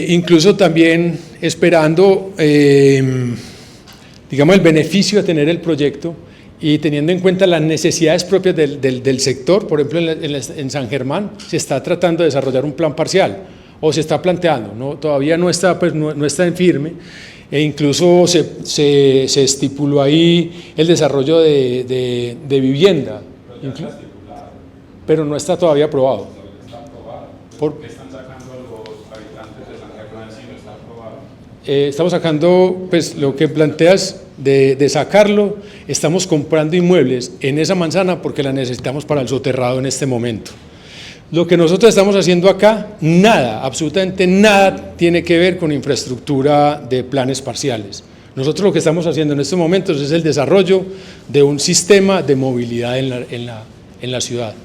Incluso también esperando, digamos, el beneficio de tener el proyecto y teniendo en cuenta las necesidades propias del sector. Por ejemplo, en San Germán se está tratando de desarrollar un plan parcial, o se está planteando, ¿no? Todavía no está en firme, e incluso se estipuló ahí el desarrollo de vivienda, pero no está todavía aprobado. Estamos sacando, pues lo que planteas de sacarlo, estamos comprando inmuebles en esa manzana porque la necesitamos para el soterrado en este momento. Lo que nosotros estamos haciendo acá, nada, absolutamente nada tiene que ver con infraestructura de planes parciales. Nosotros lo que estamos haciendo en estos momentos es el desarrollo de un sistema de movilidad en la ciudad.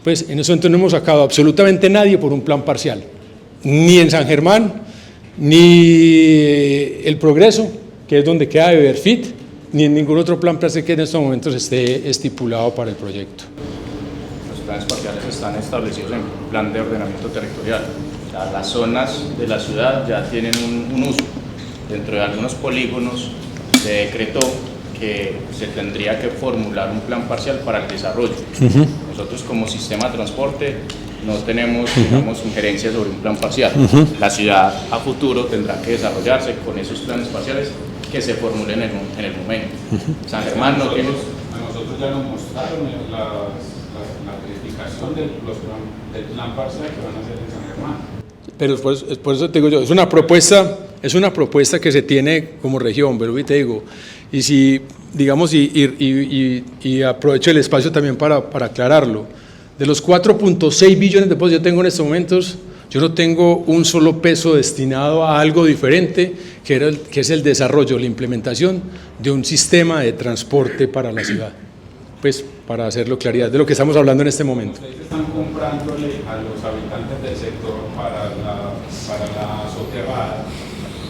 Pues en eso entonces no hemos sacado absolutamente nadie por un plan parcial, ni en San Germán, ni el Progreso, que es donde queda Everfit, ni en ningún otro plan parcial que en estos momentos esté estipulado para el proyecto. Los planes parciales están establecidos en el plan de ordenamiento territorial. O sea, las zonas de la ciudad ya tienen un uso. Dentro de algunos polígonos se decretó que se tendría que formular un plan parcial para el desarrollo. Nosotros como sistema de transporte no tenemos, digamos, injerencia sobre un plan parcial. La ciudad a futuro tendrá que desarrollarse con esos planes parciales que se formulen en el momento. San Germán no tiene... A nosotros ya nos mostraron la verificación del plan parcial que van a hacer en San Germán. Pero por eso te digo yo, es una propuesta que se tiene como región, pero te digo, y si, digamos, y aprovecho el espacio también para aclararlo, de los 4.6 billones de pesos que yo tengo en estos momentos, yo no tengo un solo peso destinado a algo diferente, que es el desarrollo, la implementación de un sistema de transporte para la ciudad. Pues, para hacerlo claridad de lo que estamos hablando en este momento. Ustedes están comprándole a los habitantes del sector para la soterrada,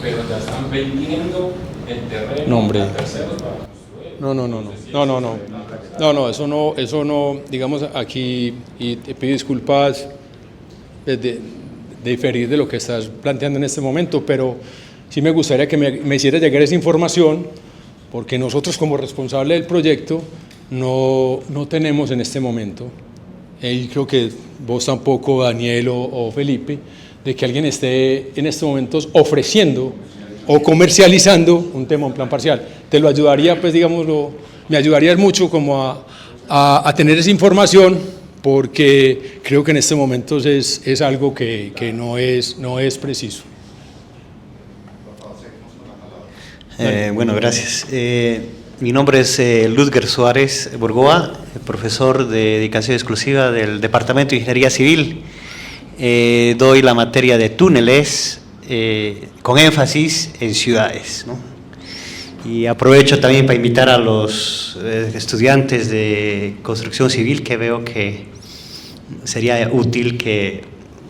pero ya están vendiendo el terreno a terceros para construir. Eso no, digamos aquí, y te pido disculpas de diferir de lo que estás planteando en este momento, pero sí me gustaría que me hiciera llegar esa información, porque nosotros como responsable del proyecto no tenemos en este momento, y creo que vos tampoco, Daniel o Felipe, de que alguien esté en estos momentos ofreciendo o comercializando un tema, un plan parcial. Te lo ayudaría, pues digámoslo, me ayudaría mucho como a tener esa información, porque creo que en este momento es algo que no es preciso. Bueno, gracias. Mi nombre es Ludger Suárez Burgoa, profesor de dedicación exclusiva del Departamento de Ingeniería Civil. Doy la materia de túneles con énfasis en ciudades, ¿no? Y aprovecho también para invitar a los estudiantes de construcción civil, que veo que sería útil que,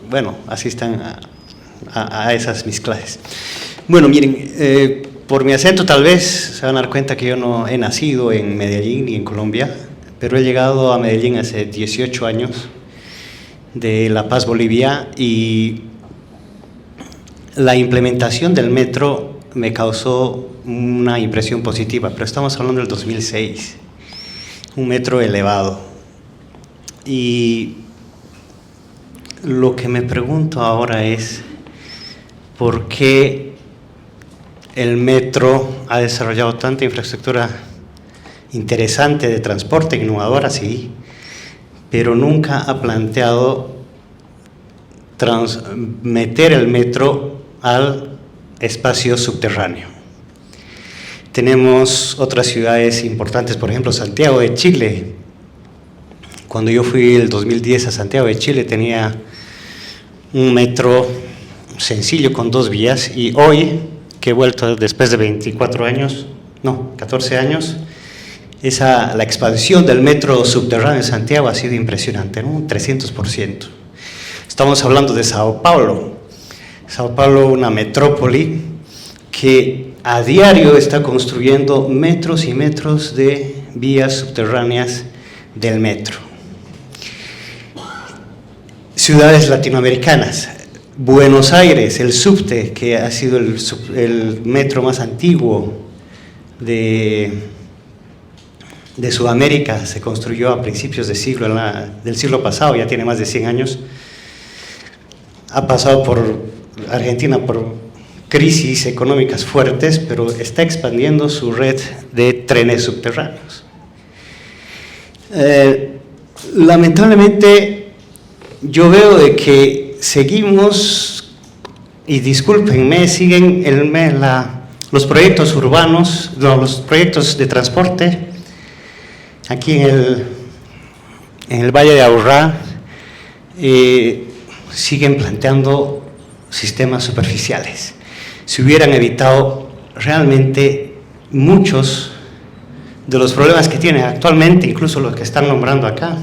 bueno, asistan a esas mis clases. Bueno, miren, por mi acento tal vez se van a dar cuenta que yo no he nacido en Medellín ni en Colombia, pero he llegado a Medellín hace 18 años de La Paz, Bolivia, y la implementación del metro me causó una impresión positiva, pero estamos hablando del 2006, un metro elevado. Y lo que me pregunto ahora es, ¿por qué el metro ha desarrollado tanta infraestructura interesante de transporte, innovadora, sí, pero nunca ha planteado meter el metro al espacio subterráneo? Tenemos otras ciudades importantes, por ejemplo, Santiago de Chile. Cuando yo fui el 2010 a Santiago de Chile tenía un metro sencillo con 2 vías, y hoy, que he vuelto después de 14 años, la expansión del metro subterráneo en Santiago ha sido impresionante, ¿no? Un 300%. Estamos hablando de Sao Paulo. Sao Paulo, una metrópoli que a diario está construyendo metros y metros de vías subterráneas del metro. Ciudades latinoamericanas. Buenos Aires, el subte, que ha sido el metro más antiguo de Sudamérica, se construyó a principios del siglo pasado, ya tiene más de 100 años. Ha pasado por Argentina por crisis económicas fuertes, pero está expandiendo su red de trenes subterráneos. Lamentablemente, yo veo de que seguimos, y discúlpenme, siguen los proyectos urbanos, los proyectos de transporte aquí en el Valle de Aburrá, siguen planteando sistemas superficiales. Se hubieran evitado realmente muchos de los problemas que tiene actualmente, incluso los que están nombrando acá,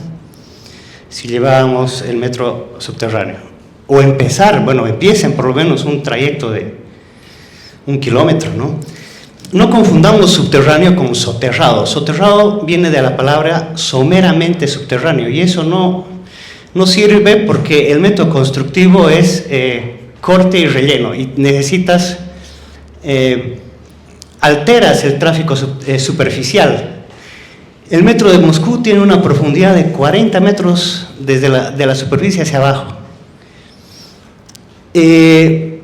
si llevábamos el metro subterráneo. O empiecen por lo menos un trayecto de 1 kilómetro, ¿no? No confundamos subterráneo con soterrado. Soterrado viene de la palabra someramente subterráneo, y eso no sirve, porque el método constructivo es corte y relleno, y necesitas, alteras el tráfico superficial. El metro de Moscú tiene una profundidad de 40 metros desde de la superficie hacia abajo. En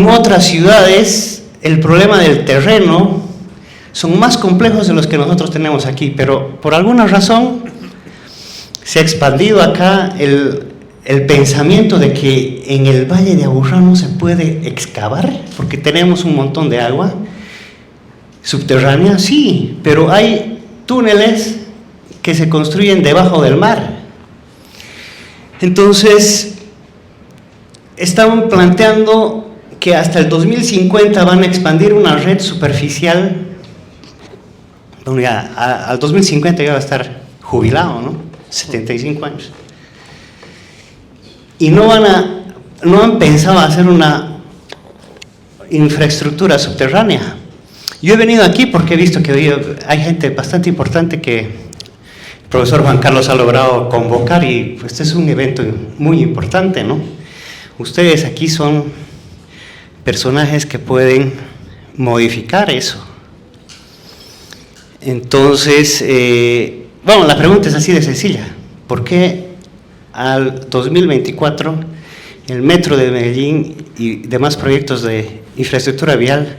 otras ciudades el problema del terreno son más complejos de los que nosotros tenemos aquí, pero por alguna razón se ha expandido acá el pensamiento de que en el Valle de Aburrá no se puede excavar porque tenemos un montón de agua subterránea. Sí, pero hay túneles que se construyen debajo del mar. Entonces, estaban planteando que hasta el 2050 van a expandir una red superficial. Bueno, ya, al 2050 ya va a estar jubilado, ¿no? 75 años. Y no han pensado hacer una infraestructura subterránea. Yo he venido aquí porque he visto que hay gente bastante importante que el profesor Juan Carlos ha logrado convocar, y pues este es un evento muy importante, ¿no? Ustedes aquí son personajes que pueden modificar eso. Entonces, bueno, la pregunta es así de sencilla. ¿Por qué al 2024 el Metro de Medellín y demás proyectos de infraestructura vial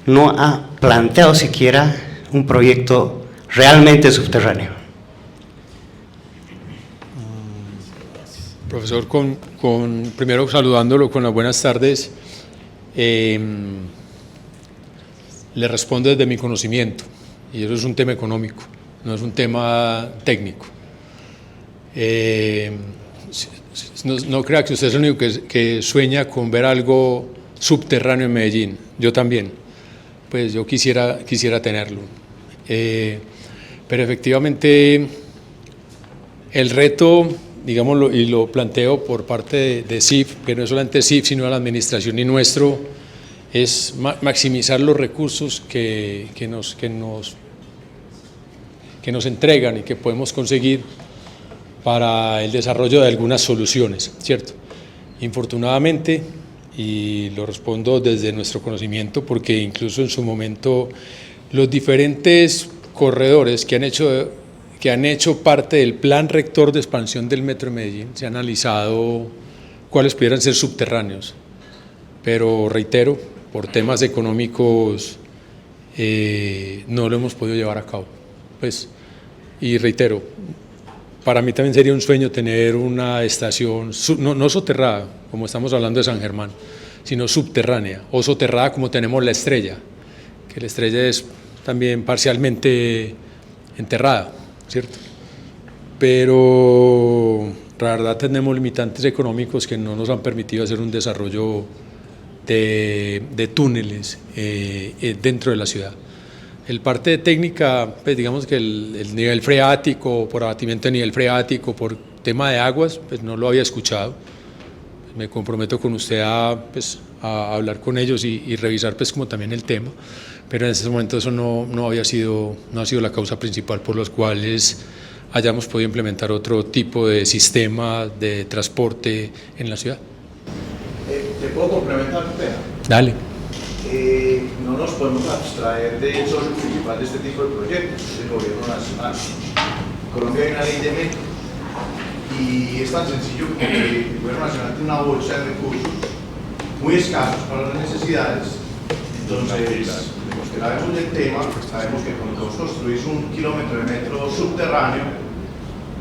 no ha planteado siquiera un proyecto realmente subterráneo? Profesor, primero saludándolo con las buenas tardes, le respondo desde mi conocimiento, y eso es un tema económico, no es un tema técnico. No crea que usted es el único que sueña con ver algo subterráneo en Medellín. Yo también, pues yo quisiera tenerlo. Pero efectivamente el reto, digámoslo, y lo planteo por parte de CIF, que no es solamente CIF, sino de la administración y nuestro, es maximizar los recursos que nos entregan y que podemos conseguir para el desarrollo de algunas soluciones, ¿cierto? Infortunadamente, y lo respondo desde nuestro conocimiento, porque incluso en su momento los diferentes corredores que han hecho parte del plan rector de expansión del Metro de Medellín, se ha analizado cuáles pudieran ser subterráneos, pero reitero, por temas económicos no lo hemos podido llevar a cabo. Pues, y reitero, para mí también sería un sueño tener una estación, no soterrada, como estamos hablando de San Germán, sino subterránea, o soterrada como tenemos la Estrella, que la Estrella es también parcialmente enterrada, ¿cierto? Pero la verdad tenemos limitantes económicos que no nos han permitido hacer un desarrollo de túneles dentro de la ciudad. El parte de técnica, pues digamos que el nivel freático, por abatimiento de nivel freático, por tema de aguas, pues no lo había escuchado. Me comprometo con usted a hablar con ellos y revisar pues como también el tema, pero en ese momento eso no ha sido la causa principal por los cuales hayamos podido implementar otro tipo de sistema de transporte en la ciudad. ¿Te puedo complementar, Pena? Dale. No nos podemos abstraer del socio principal de este tipo de proyectos, que es el gobierno nacional. En Colombia hay una ley de metro y es tan sencillo que el gobierno nacional tiene una bolsa de recursos muy escasos para las necesidades. Entonces, los que sabemos del tema, sabemos que cuando construís 1 kilómetro de metro subterráneo,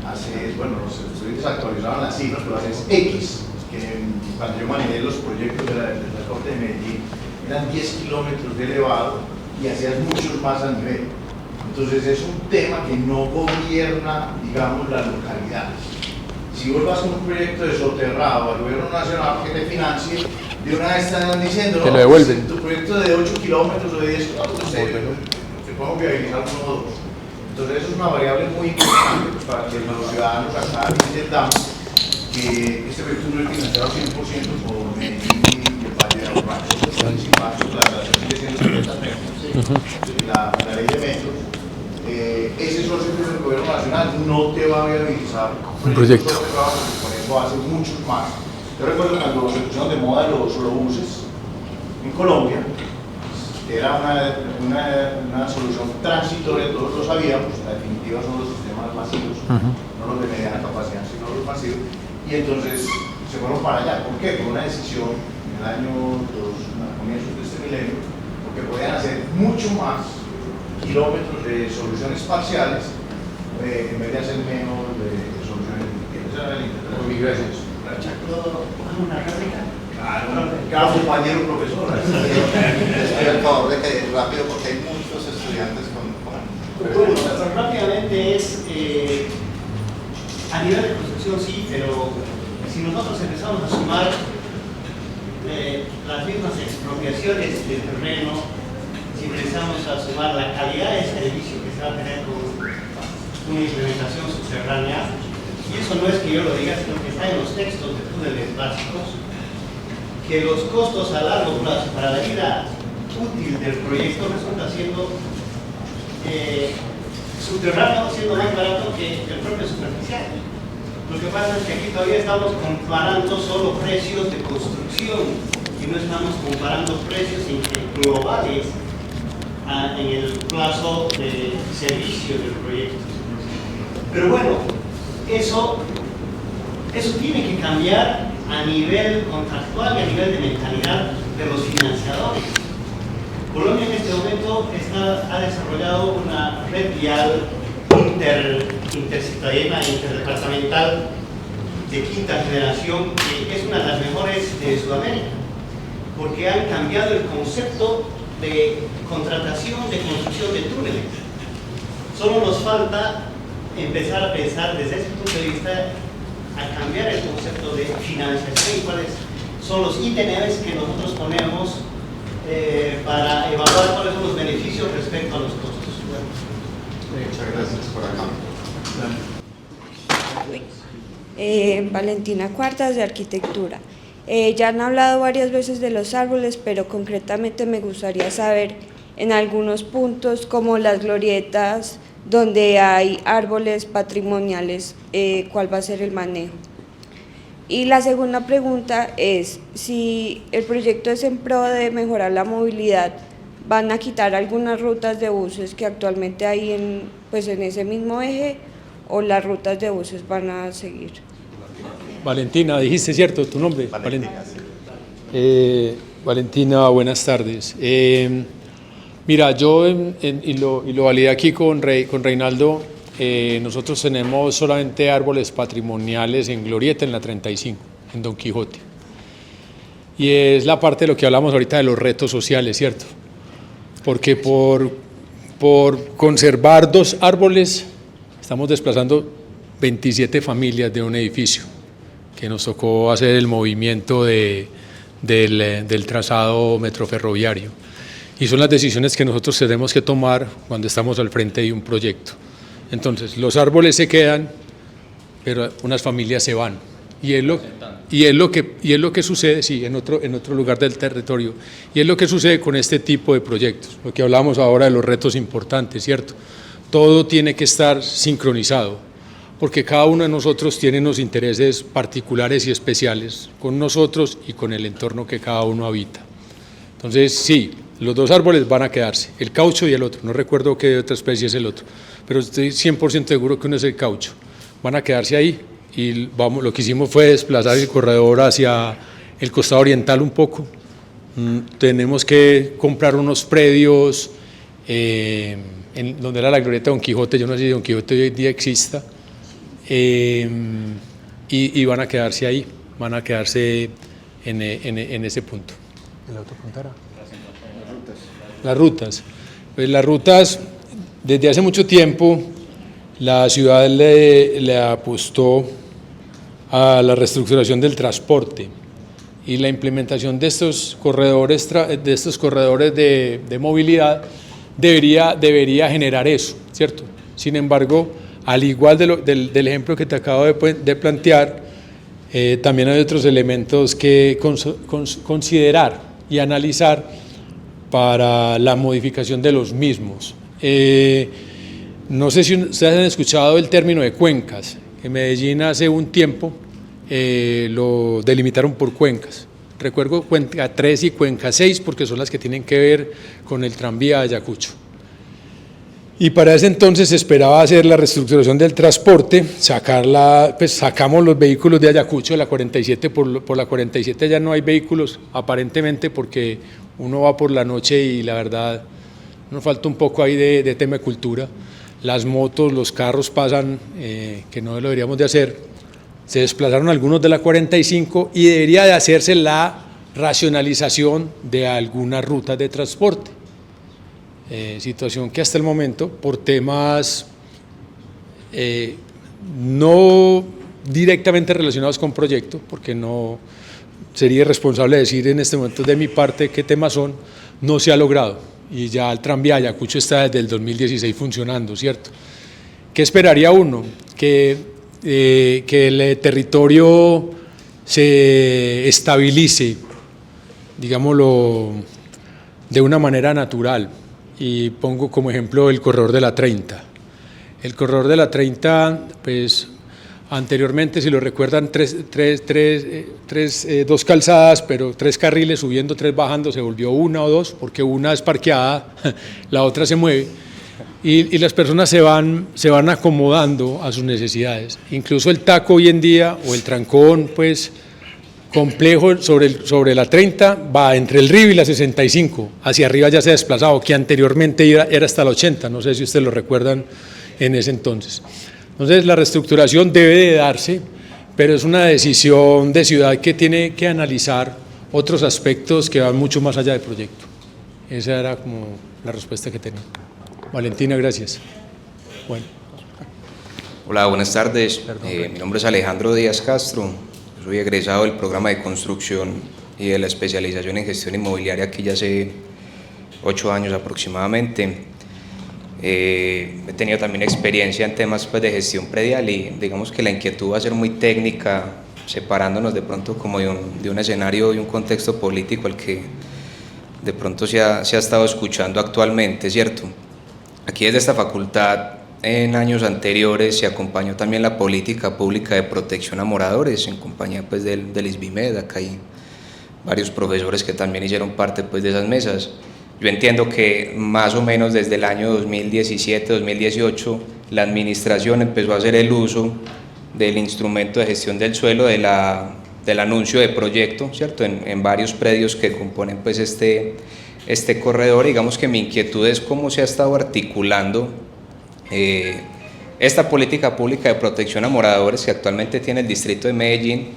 los estudiantes actualizaban las cifras, pero haces X, que cuando yo manejé los proyectos del transporte de Medellín, eran 10 kilómetros de elevado y hacías muchos más a nivel. Entonces es un tema que no gobierna, digamos, las localidades. Si vos vas con un proyecto de soterrado al gobierno nacional que te financie, de una vez están diciendo, te no, lo devuelven. tu proyecto de 8 kilómetros o de 10 kilómetros, te podemos viabilizar uno o dos. Entonces eso es una variable muy importante pues, para que los ciudadanos acá entendamos que este proyecto no es financiado 100% por Medellín y el Valle de Aburrá. La sigue siendo secretamente la ley de metros. Ese socio del gobierno nacional no te va a viabilizar un proyecto. Por eso hace muchos más. Yo recuerdo cuando se pusieron de moda los solobuses en Colombia, era una solución transitoria, todos lo sabíamos, la definitiva son los sistemas masivos, no los de mediana capacidad, sino los masivos, y entonces se fueron para allá. ¿Por qué? Por una decisión en el año a comienzos de este milenio, porque podían hacer mucho más kilómetros de soluciones parciales en vez de hacer menos de soluciones definitivas. Esa era la interpretación. ¿Una réplica? Claro, compañero profesor. Estoy a favor de que rápido porque hay muchos estudiantes con... Bueno, rápidamente es a nivel de construcción sí, pero si nosotros empezamos a sumar las mismas expropiaciones del terreno, si empezamos a sumar la calidad de servicio que se va a tener con una implementación subterránea, y eso no es que yo lo diga, sino que está en los textos de túneles básicos, que los costos a largo plazo para la vida útil del proyecto resulta siendo subterráneo, siendo más barato que el propio superficial. Lo que pasa es que aquí todavía estamos comparando solo precios de construcción y no estamos comparando precios globales en el plazo de servicio del proyecto. Pero bueno, eso tiene que cambiar a nivel contractual y a nivel de mentalidad de los financiadores. Colombia en este momento ha desarrollado una red vial intercitadina e interdepartamental de quinta generación que es una de las mejores de Sudamérica, porque han cambiado el concepto de contratación de construcción de túneles. Solo nos falta empezar a pensar desde ese punto de vista a cambiar el concepto de financiación y cuáles son los ítems que nosotros ponemos para evaluar cuáles son los beneficios respecto a los costos. Muchas gracias por acá. Valentina Cuartas, de Arquitectura. Ya han hablado varias veces de los árboles, pero concretamente me gustaría saber en algunos puntos como las glorietas donde hay árboles patrimoniales, cuál va a ser el manejo. Y la segunda pregunta es, si el proyecto es en pro de mejorar la movilidad, ¿van a quitar algunas rutas de buses que actualmente hay en ese mismo eje, o las rutas de buses van a seguir? Valentina, dijiste cierto tu nombre. Valentina. Valentina, buenas tardes. Mira, yo y lo validé aquí con Reinaldo, nosotros tenemos solamente árboles patrimoniales en Glorieta, en la 35, en Don Quijote. Y es la parte de lo que hablamos ahorita de los retos sociales, ¿cierto? Porque por conservar 2 árboles estamos desplazando 27 familias de un edificio, que nos tocó hacer el movimiento del trazado metroferroviario. Y son las decisiones que nosotros tenemos que tomar cuando estamos al frente de un proyecto. Entonces, los árboles se quedan, pero unas familias se van. Y es lo que sucede, sí, en otro lugar del territorio. Y es lo que sucede con este tipo de proyectos. Lo que hablamos ahora de los retos importantes, ¿cierto? Todo tiene que estar sincronizado, porque cada uno de nosotros tiene unos intereses particulares y especiales con nosotros y con el entorno que cada uno habita. Entonces, sí, los 2 árboles van a quedarse, el caucho y el otro, no recuerdo qué otra especie es el otro, pero estoy 100% seguro que uno es el caucho. Van a quedarse ahí y lo que hicimos fue desplazar el corredor hacia el costado oriental un poco. Tenemos que comprar unos predios en donde era la glorieta de Don Quijote, yo no sé si Don Quijote hoy en día exista, y van a quedarse ahí, van a quedarse en ese punto. ¿La otra pregunta era? Las rutas. Pues las rutas, desde hace mucho tiempo, la ciudad le apostó a la reestructuración del transporte y la implementación de estos corredores de movilidad debería generar eso, ¿cierto? Sin embargo, al igual del ejemplo que te acabo de plantear, también hay otros elementos que considerar y analizar para la modificación de los mismos. No sé si ustedes han escuchado el término de cuencas. En Medellín hace un tiempo lo delimitaron por cuencas. Recuerdo Cuenca 3 y Cuenca 6 porque son las que tienen que ver con el tranvía de Ayacucho. Y para ese entonces se esperaba hacer la reestructuración del transporte, sacamos los vehículos de Ayacucho de la 47, por la 47 ya no hay vehículos aparentemente porque uno va por la noche y la verdad nos falta un poco ahí de tema de cultura. Las motos, los carros pasan, que no lo deberíamos de hacer. Se desplazaron algunos de la 45 y debería de hacerse la racionalización de algunas rutas de transporte. Situación que hasta el momento, por temas no directamente relacionados con proyecto, porque no sería irresponsable decir en este momento de mi parte qué temas son, no se ha logrado. Y ya el tranvía Ayacucho está desde el 2016 funcionando, ¿cierto? ¿Qué esperaría uno? Que el territorio se estabilice, digámoslo, de una manera natural. Y pongo como ejemplo el corredor de la 30. El corredor de la 30, pues anteriormente, si lo recuerdan, dos calzadas, pero 3 carriles subiendo, 3 bajando, se volvió 1 o 2, porque una es parqueada, la otra se mueve, y las personas se van acomodando a sus necesidades. Incluso el taco hoy en día, o el trancón, pues, complejo sobre la 30, va entre el Río y la 65, hacia arriba ya se ha desplazado, que anteriormente era hasta la 80, no sé si ustedes lo recuerdan en ese entonces. Entonces la reestructuración debe de darse, pero es una decisión de ciudad que tiene que analizar otros aspectos que van mucho más allá del proyecto. Esa era como la respuesta que tenía. Valentina, gracias. Bueno. Hola, buenas tardes. Mi nombre es Alejandro Díaz Castro. Soy egresado del programa de construcción y de la especialización en gestión inmobiliaria aquí ya hace 8 años aproximadamente. He tenido también experiencia en temas pues, de gestión predial y digamos que la inquietud va a ser muy técnica, separándonos de pronto como de un escenario y un contexto político al que de pronto se ha estado escuchando actualmente, ¿cierto? Aquí desde esta facultad en años anteriores se acompañó también la política pública de protección a moradores en compañía pues, del ISBIMED. Acá hay varios profesores que también hicieron parte pues, de esas mesas. Yo entiendo que más o menos desde el año 2017-2018 la administración empezó a hacer el uso del instrumento de gestión del suelo del anuncio de proyecto, ¿cierto? En varios predios que componen pues, este corredor. Digamos que mi inquietud es cómo se ha estado articulando esta política pública de protección a moradores que actualmente tiene el distrito de Medellín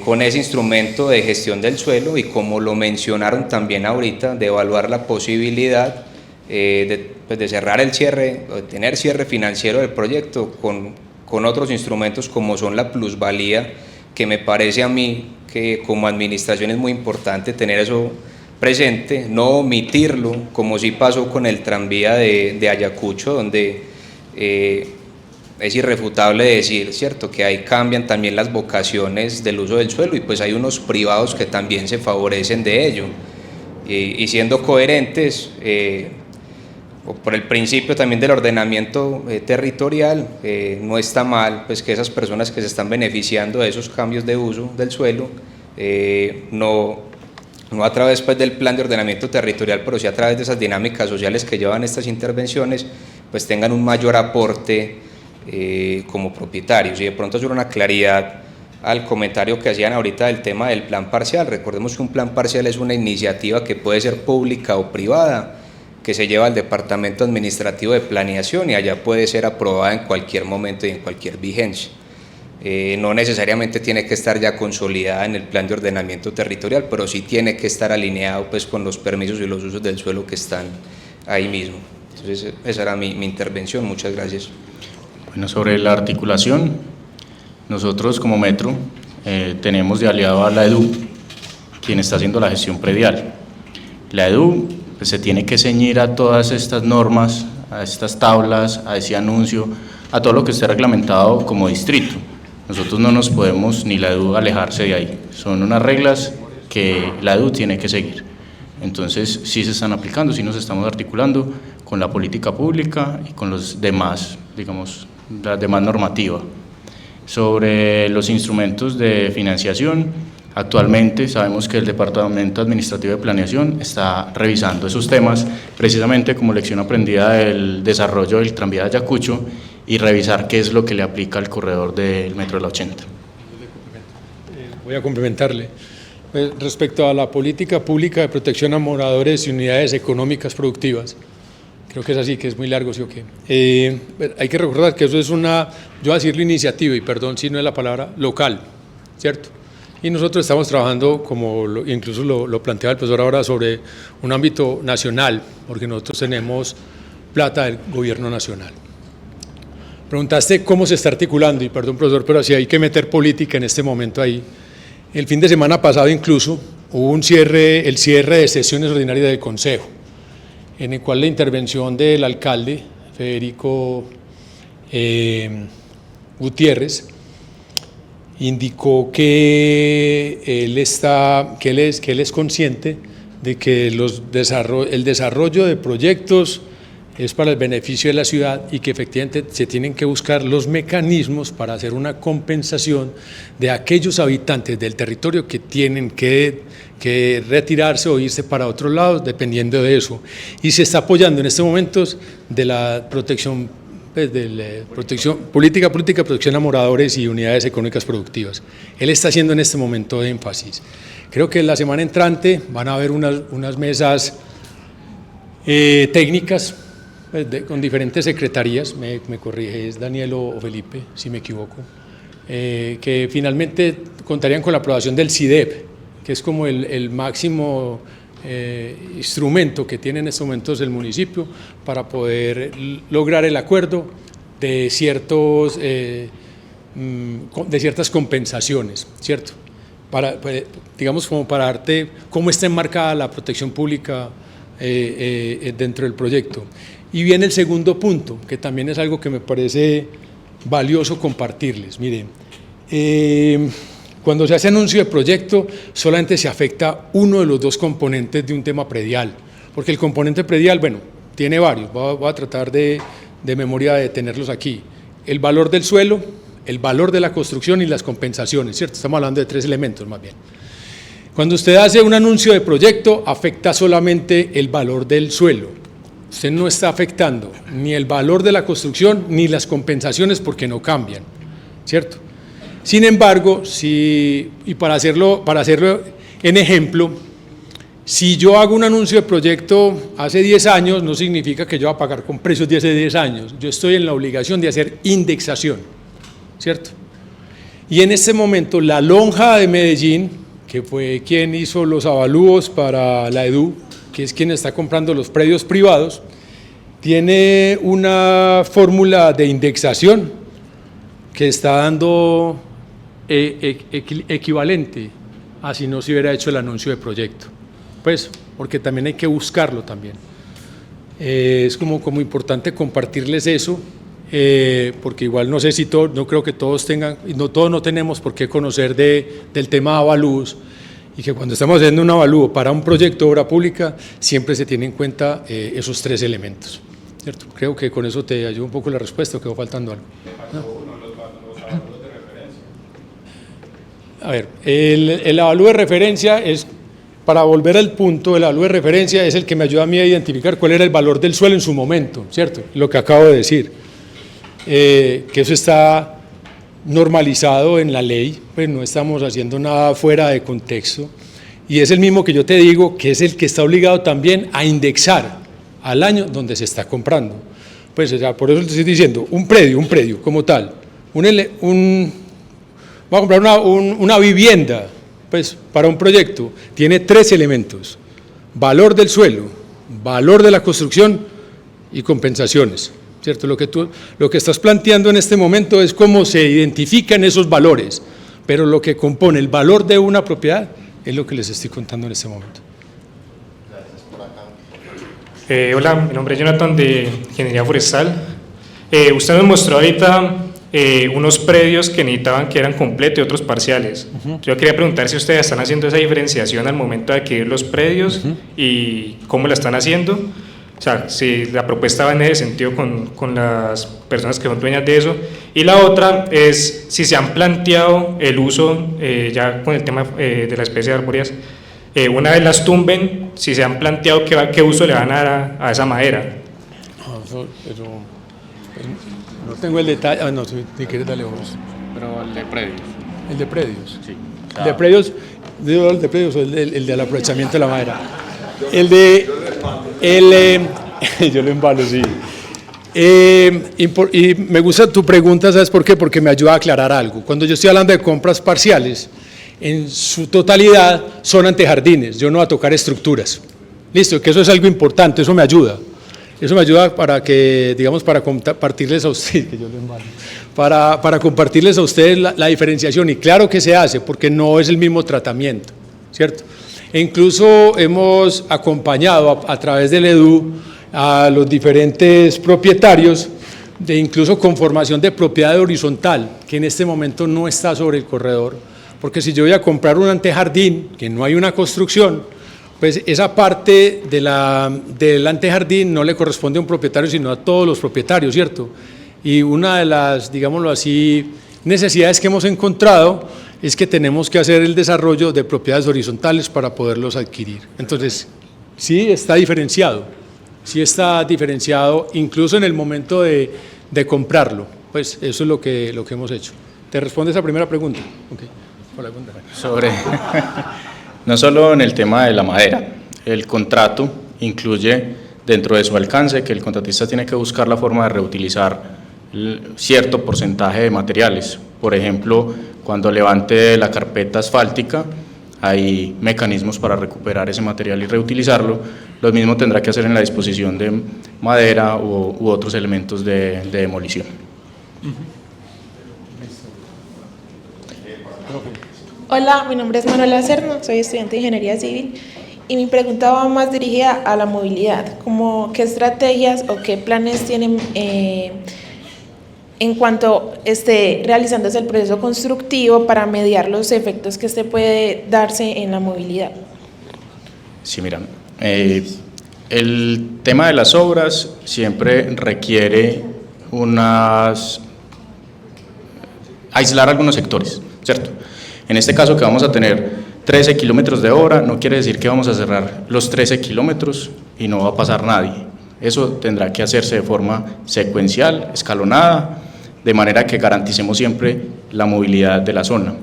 con ese instrumento de gestión del suelo y como lo mencionaron también ahorita, de evaluar la posibilidad de cerrar el cierre, de tener cierre financiero del proyecto con otros instrumentos como son la plusvalía, que me parece a mí que como administración es muy importante tener eso presente, no omitirlo, como sí pasó con el tranvía de Ayacucho, donde es irrefutable decir, ¿cierto?, que ahí cambian también las vocaciones del uso del suelo y pues hay unos privados que también se favorecen de ello. Y siendo coherentes, por el principio también del ordenamiento territorial, no está mal pues, que esas personas que se están beneficiando de esos cambios de uso del suelo, no a través pues, del plan de ordenamiento territorial, pero sí a través de esas dinámicas sociales que llevan estas intervenciones, pues tengan un mayor aporte como propietarios. Y de pronto hacer una claridad al comentario que hacían ahorita del tema del plan parcial. Recordemos que un plan parcial es una iniciativa que puede ser pública o privada, que se lleva al Departamento Administrativo de Planeación y allá puede ser aprobada en cualquier momento y en cualquier vigencia. No necesariamente tiene que estar ya consolidada en el plan de ordenamiento territorial, pero sí tiene que estar alineado pues, con los permisos y los usos del suelo que están ahí mismo. Entonces esa era mi intervención, muchas gracias. Bueno, sobre la articulación, Nosotros como Metro tenemos de aliado a la EDU, quien está haciendo la gestión predial. La EDU pues, se tiene que ceñir a todas estas normas, a estas tablas, a ese anuncio, a todo lo que esté reglamentado como distrito. Nosotros no nos podemos, ni la EDU, alejarse de ahí. Son unas reglas que la EDU tiene que seguir. Entonces, sí se están aplicando, sí nos estamos articulando con la política pública y con los demás, digamos, la demás normativa. Sobre los instrumentos de financiación, actualmente sabemos que el Departamento Administrativo de Planeación está revisando esos temas, precisamente como lección aprendida del desarrollo del tranvía de Ayacucho, y revisar qué es lo que le aplica al corredor del Metro de la 80. Voy a complementarle. Respecto a la política pública de protección a moradores y unidades económicas productivas, creo que es así, que es muy largo, ¿sí o qué? Hay que recordar que eso es una, yo voy a decirlo iniciativa, y perdón si no es la palabra, local, ¿cierto? Y nosotros estamos trabajando, como incluso lo planteaba el profesor ahora, sobre un ámbito nacional, porque nosotros tenemos plata del gobierno nacional. Preguntaste cómo se está articulando, y perdón, profesor, pero sí hay que meter política en este momento ahí. El fin de semana pasado incluso hubo el cierre de sesiones ordinarias del Consejo, en el cual la intervención del alcalde, Federico Gutiérrez, indicó que él es consciente de que el desarrollo de proyectos es para el beneficio de la ciudad y que efectivamente se tienen que buscar los mecanismos para hacer una compensación de aquellos habitantes del territorio que tienen que retirarse o irse para otros lados, dependiendo de eso. Y se está apoyando en estos momentos de la protección, política de protección a moradores y unidades económicas productivas. Él está haciendo en este momento énfasis. Creo que la semana entrante van a haber unas mesas técnicas con diferentes secretarías, me corrige, es Daniel o Felipe, si me equivoco, que finalmente contarían con la aprobación del CIDEP, que es como el máximo instrumento que tiene en estos momentos el municipio para poder lograr el acuerdo de ciertas compensaciones, ¿cierto? Digamos, como para darte cómo está enmarcada la protección pública dentro del proyecto. Y viene el segundo punto, que también es algo que me parece valioso compartirles. Miren, cuando se hace anuncio de proyecto, solamente se afecta uno de los dos componentes de un tema predial, porque el componente predial, bueno, tiene varios, voy a tratar de memoria de tenerlos aquí. El valor del suelo, el valor de la construcción y las compensaciones, ¿cierto? Estamos hablando de 3 elementos más bien. Cuando usted hace un anuncio de proyecto, afecta solamente el valor del suelo. Usted no está afectando ni el valor de la construcción ni las compensaciones porque no cambian, ¿cierto? Sin embargo, y para hacerlo en ejemplo, si yo hago un anuncio de proyecto hace 10 años, no significa que yo voy a pagar con precios de hace 10 años. Yo estoy en la obligación de hacer indexación, ¿cierto? Y en este momento, la Lonja de Medellín, que fue quien hizo los avalúos para la EDU, que es quien está comprando los predios privados, tiene una fórmula de indexación que está dando equivalente a si no se hubiera hecho el anuncio de proyecto. Pues, porque también hay que buscarlo también. Es como importante compartirles eso, porque igual no sé si no creo que todos tengan, todos no tenemos por qué conocer del tema de avalúos, y que cuando estamos haciendo un avalúo para un proyecto de obra pública, siempre se tiene en cuenta esos 3 elementos, ¿cierto? Creo que con eso te ayuda un poco la respuesta, o quedó faltando algo. ¿No? A ver, el avalúo de referencia es, para volver al punto, el avalúo de referencia es el que me ayuda a mí a identificar cuál era el valor del suelo en su momento, ¿cierto? Lo que acabo de decir, que eso está normalizado en la ley, pues no estamos haciendo nada fuera de contexto, y es el mismo que yo te digo, que es el que está obligado también a indexar al año donde se está comprando. Pues por eso te estoy diciendo, un predio como tal, vamos a comprar una vivienda, pues para un proyecto, tiene 3 elementos: valor del suelo, valor de la construcción y compensaciones. ¿cierto? Lo que estás planteando en este momento es cómo se identifican esos valores, pero lo que compone el valor de una propiedad es lo que les estoy contando en este momento. Hola, mi nombre es Jonathan de Ingeniería Forestal. Usted nos mostró ahorita unos predios que necesitaban que eran completos y otros parciales. Yo quería preguntar si ustedes están haciendo esa diferenciación al momento de adquirir los predios y cómo la están haciendo. O sea, si la propuesta va en ese sentido con las personas que son dueñas de eso. Y la otra es si se han planteado el uso, ya con el tema de la especie de arbóreas, una vez las tumben, si se han planteado qué uso le van a dar a esa madera. No tengo el detalle, no, si quieres dale vos. Pero el de predios. ¿El de predios? Sí. ¿El de predios? ¿Digo el de predios o el del aprovechamiento de la madera? Yo lo embalo, sí. Y me gusta tu pregunta, ¿sabes por qué? Porque me ayuda a aclarar algo. Cuando yo estoy hablando de compras parciales, en su totalidad son antejardines, yo no voy a tocar estructuras. Listo, que eso es algo importante, eso me ayuda. Eso me ayuda para que, digamos, para compartirles a ustedes, que yo lo embalo, para compartirles a ustedes la diferenciación, y claro que se hace, porque no es el mismo tratamiento, ¿cierto? E incluso hemos acompañado a través del EDU a los diferentes propietarios de incluso conformación de propiedad horizontal, que en este momento no está sobre el corredor, porque si yo voy a comprar un antejardín, que no hay una construcción, pues esa parte del antejardín no le corresponde a un propietario, sino a todos los propietarios, ¿cierto? Y una de las, digámoslo así, necesidades que hemos encontrado es que tenemos que hacer el desarrollo de propiedades horizontales para poderlos adquirir. Entonces, sí está diferenciado incluso en el momento de comprarlo. Pues eso es lo que hemos hecho. ¿Te responde esa primera pregunta? Okay. Sobre, no solo en el tema de la madera, el contrato incluye dentro de su alcance que el contratista tiene que buscar la forma de reutilizar cierto porcentaje de materiales. Por ejemplo, cuando levante la carpeta asfáltica, hay mecanismos para recuperar ese material y reutilizarlo. Lo mismo tendrá que hacer en la disposición de madera u otros elementos de demolición. Hola, mi nombre es Manuela Cerno, soy estudiante de Ingeniería Civil y mi pregunta va más dirigida a la movilidad. ¿Qué estrategias o qué planes tienen en cuanto esté realizándose el proceso constructivo para mediar los efectos que puede darse en la movilidad? Sí, mira, el tema de las obras siempre requiere aislar algunos sectores, ¿cierto? En este caso que vamos a tener 13 kilómetros de obra, no quiere decir que vamos a cerrar los 13 kilómetros y no va a pasar nadie. Eso tendrá que hacerse de forma secuencial, escalonada, de manera que garanticemos siempre la movilidad de la zona.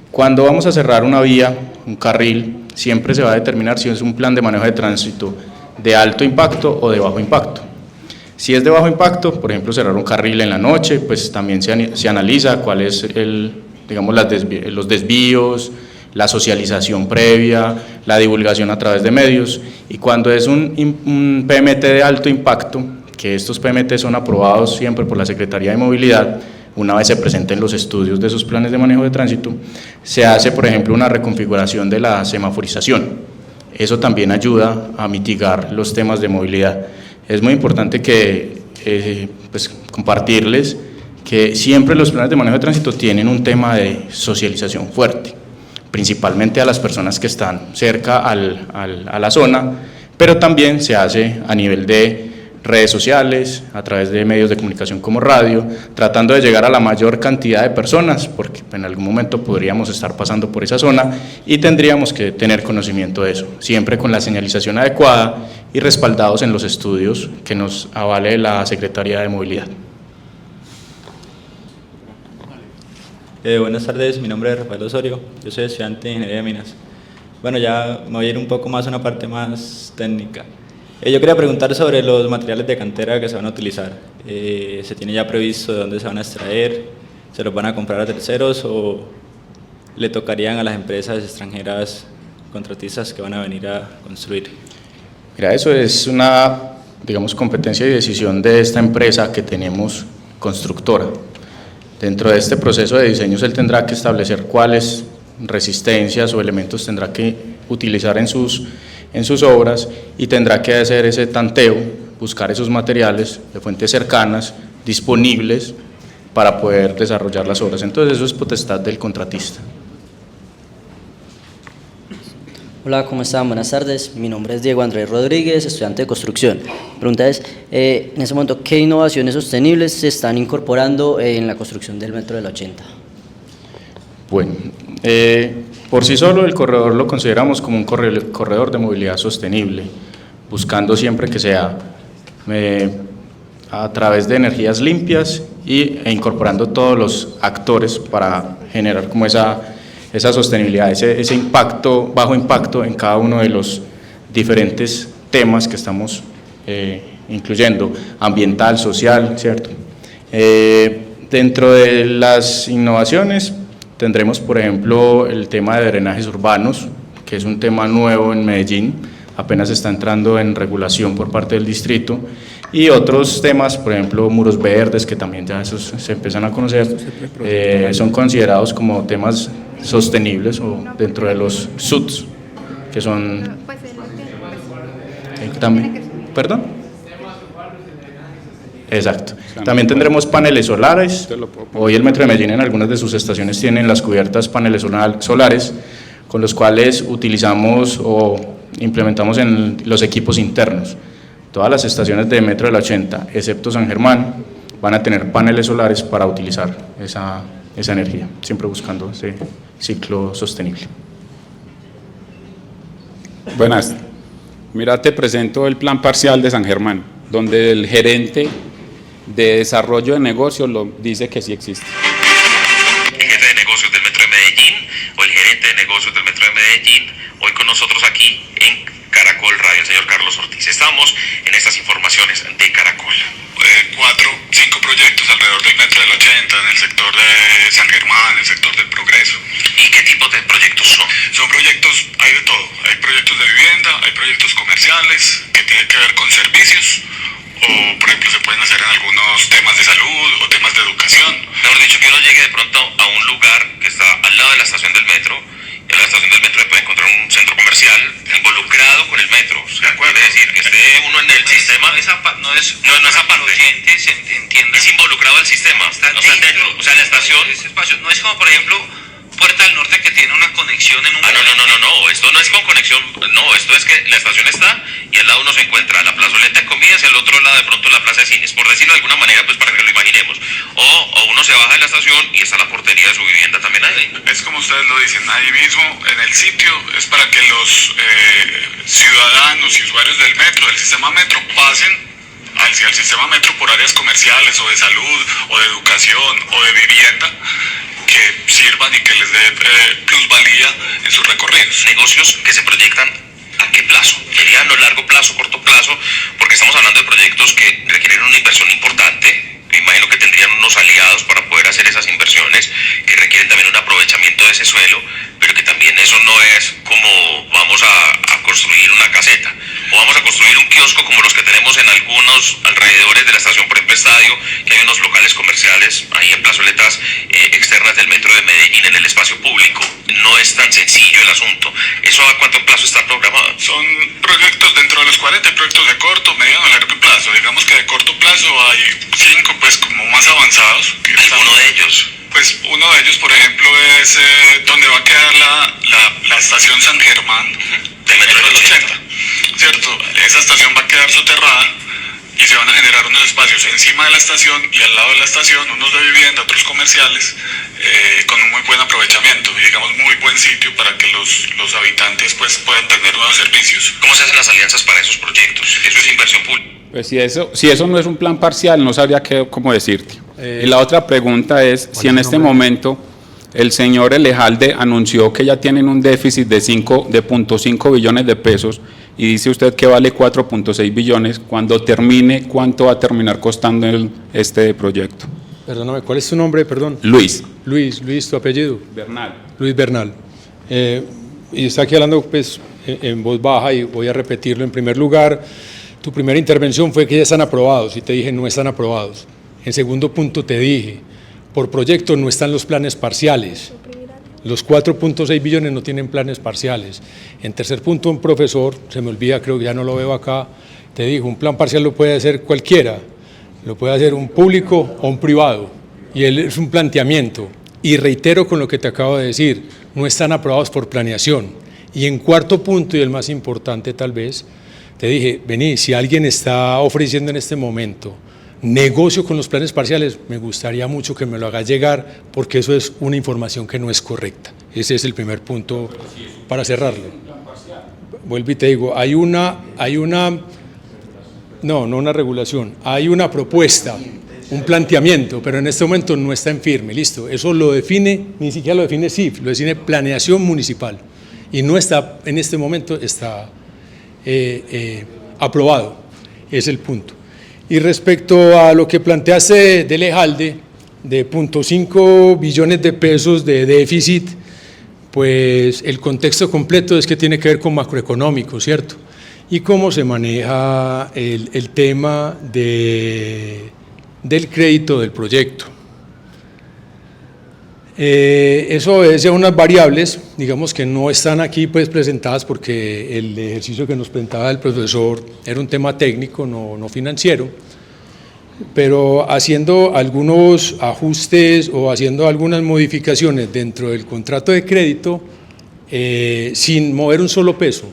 Cuando vamos a cerrar una vía, un carril, siempre se va a determinar si es un plan de manejo de tránsito de alto impacto o de bajo impacto. Si es de bajo impacto, por ejemplo, cerrar un carril en la noche, pues también se analiza cuál es los desvíos, la socialización previa, la divulgación a través de medios. Y cuando es un PMT de alto impacto, que estos PMT son aprobados siempre por la Secretaría de Movilidad, una vez se presenten los estudios de esos planes de manejo de tránsito, se hace, por ejemplo, una reconfiguración de la semaforización. Eso también ayuda a mitigar los temas de movilidad. Es muy importante compartirles que siempre los planes de manejo de tránsito tienen un tema de socialización fuerte, principalmente a las personas que están cerca a la zona, pero también se hace a nivel de redes sociales, a través de medios de comunicación como radio, tratando de llegar a la mayor cantidad de personas, porque en algún momento podríamos estar pasando por esa zona y tendríamos que tener conocimiento de eso, siempre con la señalización adecuada y respaldados en los estudios que nos avale la Secretaría de Movilidad. Buenas tardes, mi nombre es Rafael Osorio, yo soy estudiante de Ingeniería de Minas. Bueno, ya me voy a ir un poco más a una parte más técnica. Yo quería preguntar sobre los materiales de cantera que se van a utilizar. ¿Se tiene ya previsto de dónde se van a extraer? ¿Se los van a comprar a terceros o le tocarían a las empresas extranjeras contratistas que van a venir a construir? Mira, eso es una digamos, competencia y decisión de esta empresa que tenemos constructora. Dentro de este proceso de diseños él tendrá que establecer cuáles resistencias o elementos tendrá que utilizar en sus obras y tendrá que hacer ese tanteo, buscar esos materiales de fuentes cercanas, disponibles para poder desarrollar las obras. Entonces eso es potestad del contratista. Hola, ¿cómo están? Buenas tardes. Mi nombre es Diego Andrés Rodríguez, estudiante de construcción. La pregunta es, en ese momento, ¿qué innovaciones sostenibles se están incorporando en la construcción del metro del 80? Bueno, por sí solo el corredor lo consideramos como un corredor de movilidad sostenible, buscando siempre que sea a través de energías limpias e incorporando todos los actores para generar como esa sostenibilidad, ese impacto, bajo impacto en cada uno de los diferentes temas que estamos incluyendo, ambiental, social, ¿cierto? Dentro de las innovaciones tendremos, por ejemplo, el tema de drenajes urbanos, que es un tema nuevo en Medellín, apenas está entrando en regulación por parte del distrito, y otros temas, por ejemplo, muros verdes, que también ya esos se empiezan a conocer, son considerados como temas sostenibles o dentro de los SUTs, que son también, ¿perdón? Exacto. También tendremos paneles solares. Hoy el Metro de Medellín en algunas de sus estaciones tienen las cubiertas paneles solares, con los cuales utilizamos o implementamos en los equipos internos. Todas las estaciones de Metro del 80, excepto San Germán, van a tener paneles solares para utilizar esa energía, siempre buscando ese ciclo sostenible. Buenas. Mira, te presento el plan parcial de San Germán, donde el gerente de desarrollo de negocios lo dice que sí existe. El jefe de negocios del Metro de Medellín o el gerente de negocios del Metro de Medellín, hoy con nosotros aquí en Caracol Radio, el señor Carlos Ortiz. Estamos en estas informaciones de Caracol. 4-5 proyectos alrededor del Metro del 80, en el sector de San Germán, en el sector del Progreso. ¿Y qué tipo de proyectos son? Son proyectos, hay de todo. Hay proyectos de vivienda, hay proyectos comerciales que tienen que ver con servicios, o por ejemplo se pueden hacer en algunos temas de salud o temas de educación. Mejor dicho, que uno llegue de pronto a un lugar que está al lado de la estación del metro, y a la estación del metro le puede encontrar un centro comercial involucrado con el metro. ¿De acuerdo? Es decir, que esté uno en el sistema. No es esa parte. Es involucrado al sistema. No está dentro. O sea, la estación. No es como, por ejemplo, Puerta del Norte que tiene una conexión en un... No. Esto no es con conexión. No, esto es que la estación está y al lado uno se encuentra la plazoleta de comidas y al otro lado de pronto la plaza de cines, por decirlo de alguna manera, pues para que lo imaginemos. O uno se baja de la estación y está la portería de su vivienda también ahí. Es como ustedes lo dicen, ahí mismo en el sitio es para que los ciudadanos y usuarios del metro, del sistema metro, pasen hacia el sistema metro por áreas comerciales o de salud o de educación o de vivienda, que sirvan y que les dé plusvalía en sus recorridos. Negocios que se proyectan ¿a qué plazo? ¿Mediano, largo plazo, corto plazo? Porque estamos hablando de proyectos que requieren una inversión importante. Me imagino que tendrían unos aliados para poder hacer esas inversiones, que requieren también un aprovechamiento de ese suelo, pero que también eso no es como vamos a construir una caseta, o vamos a construir un kiosco como los que tenemos en algunos alrededores de la estación, por ejemplo, Estadio, que hay unos locales comerciales ahí en plazoletas externas del Metro de Medellín, en el espacio público. No es tan sencillo el asunto. ¿Eso a cuánto plazo está programado? Son proyectos dentro de los 40, proyectos de corto, mediano y largo plazo. Digamos que de corto plazo hay 5 pues como más avanzados. ¿Alguno de ellos? Pues uno de ellos, por ejemplo, es donde va a quedar la estación San Germán del Metro del 80. ¿Cierto? Esa estación va a quedar soterrada y se van a generar unos espacios encima de la estación y al lado de la estación, unos de vivienda, otros comerciales, con un muy buen aprovechamiento y digamos muy buen sitio para que los habitantes pues puedan tener nuevos servicios. ¿Cómo se hacen las alianzas para esos proyectos? Eso es inversión pública. Pues si eso no es un plan parcial, no sabría cómo decirte. Y la otra pregunta es si en este momento el señor Elejalde anunció que ya tienen un déficit de 0.5 billones de pesos y dice usted que vale 4.6 billones. Cuando termine, ¿cuánto va a terminar costando este proyecto? Perdóname, ¿cuál es tu nombre? Perdón. Luis. Luis, ¿tu apellido? Bernal. Luis Bernal. Y está aquí hablando pues en voz baja y voy a repetirlo. En primer lugar, Tu primera intervención fue que ya están aprobados y te dije no están aprobados. En segundo punto te dije, por proyecto no están los planes parciales. Los 4.6 billones no tienen planes parciales. En tercer punto, un profesor, se me olvida, creo que ya no lo veo acá, te dijo, un plan parcial lo puede hacer cualquiera, lo puede hacer un público o un privado. Y él es un planteamiento. Y reitero con lo que te acabo de decir, no están aprobados por planeación. Y en cuarto punto, y el más importante tal vez, te dije, vení, si alguien está ofreciendo en este momento negocio con los planes parciales, me gustaría mucho que me lo haga llegar, porque eso es una información que no es correcta. Ese es el primer punto para cerrarlo. Vuelvo y te digo, hay una regulación, hay una propuesta, un planteamiento, pero en este momento no está en firme, listo. Eso lo define, ni siquiera lo define CIF, lo define Planeación Municipal, y no está, en este momento está aprobado, es el punto. Y respecto a lo que planteaste de Lejalde, de 0.5 billones de pesos de déficit, pues el contexto completo es que tiene que ver con macroeconómico, ¿cierto? Y cómo se maneja el tema del crédito del proyecto. Eso obedece a unas variables, digamos que no están aquí pues presentadas porque el ejercicio que nos presentaba el profesor era un tema técnico, no financiero, pero haciendo algunos ajustes o haciendo algunas modificaciones dentro del contrato de crédito sin mover un solo peso.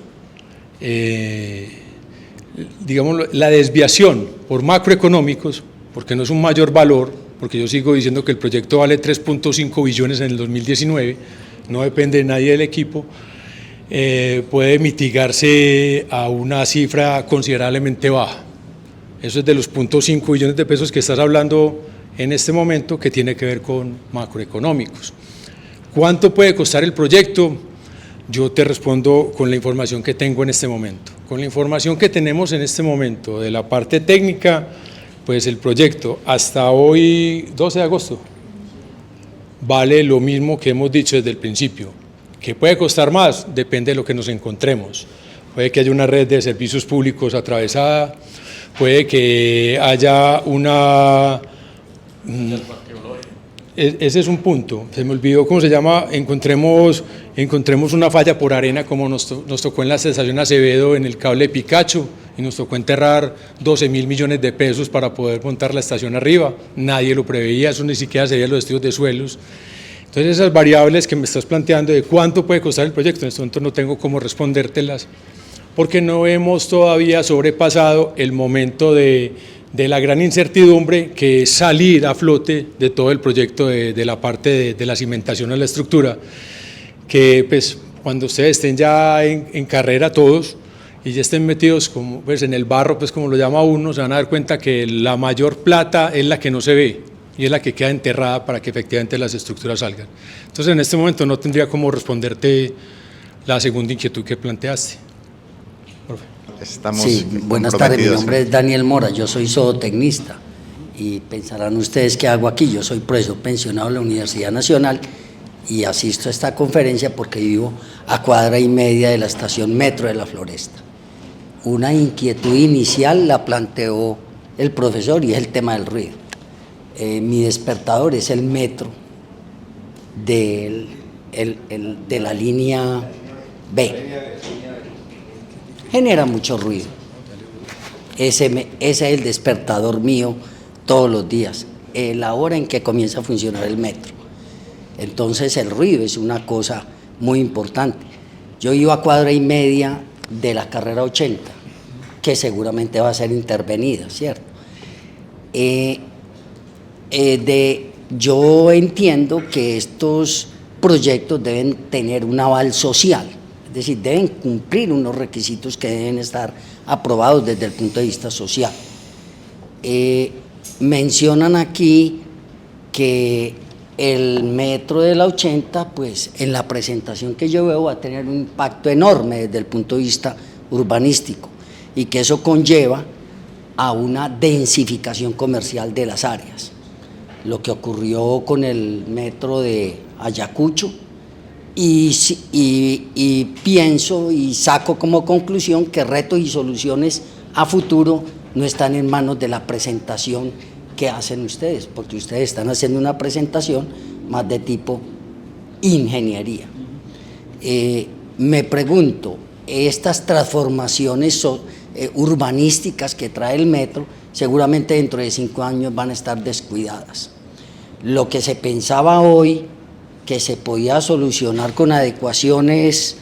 Digamos, la desviación por macroeconómicos, porque no es un mayor valor, porque yo sigo diciendo que el proyecto vale 3.5 billones en el 2019, no depende de nadie del equipo, puede mitigarse a una cifra considerablemente baja. Eso es de los 0.5 billones de pesos que estás hablando en este momento, que tiene que ver con macroeconómicos. ¿Cuánto puede costar el proyecto? Yo te respondo con la información que tengo en este momento. Con la información que tenemos en este momento de la parte técnica, pues el proyecto hasta hoy, 12 de agosto, vale lo mismo que hemos dicho desde el principio. ¿Que puede costar más? Depende de lo que nos encontremos. Puede que haya una red de servicios públicos atravesada, puede que haya una... Ese es un punto, se me olvidó cómo se llama, encontremos una falla por arena como nos tocó en la estación Acevedo en el cable de Picacho, y nos tocó enterrar 12.000 millones de pesos para poder montar la estación arriba. Nadie lo preveía, eso ni siquiera se veía los estudios de suelos. Entonces esas variables que me estás planteando de cuánto puede costar el proyecto, en este momento no tengo cómo respondértelas, porque no hemos todavía sobrepasado el momento de la gran incertidumbre que es salir a flote de todo el proyecto de la parte de la cimentación a la estructura, que pues cuando ustedes estén ya en carrera todos, y ya estén metidos como, pues, en el barro, pues como lo llama uno, se van a dar cuenta que la mayor plata es la que no se ve y es la que queda enterrada para que efectivamente las estructuras salgan. Entonces en este momento no tendría cómo responderte la segunda inquietud que planteaste. Sí, buenas tardes, mi nombre es Daniel Mora, yo soy zootecnista y pensarán ustedes qué hago aquí. Yo soy profesor pensionado de la Universidad Nacional y asisto a esta conferencia porque vivo a cuadra y media de la estación Metro de la Floresta. Una inquietud inicial la planteó el profesor y es el tema del ruido. Mi despertador es el metro de la línea B. Genera mucho ruido. Ese es el despertador mío todos los días, la hora en que comienza a funcionar el metro. Entonces el ruido es una cosa muy importante. Yo iba a cuadra y media de la carrera 80, que seguramente va a ser intervenida, ¿cierto? Yo entiendo que estos proyectos deben tener un aval social, es decir, deben cumplir unos requisitos que deben estar aprobados desde el punto de vista social. Mencionan aquí que el metro de la 80, pues en la presentación que yo veo va a tener un impacto enorme desde el punto de vista urbanístico y que eso conlleva a una densificación comercial de las áreas. Lo que ocurrió con el metro de Ayacucho y pienso y saco como conclusión que retos y soluciones a futuro no están en manos de la presentación que hacen ustedes, porque ustedes están haciendo una presentación más de tipo ingeniería. Me pregunto, estas transformaciones urbanísticas que trae el metro, seguramente dentro de 5 años van a estar descuidadas. Lo que se pensaba hoy que se podía solucionar con adecuaciones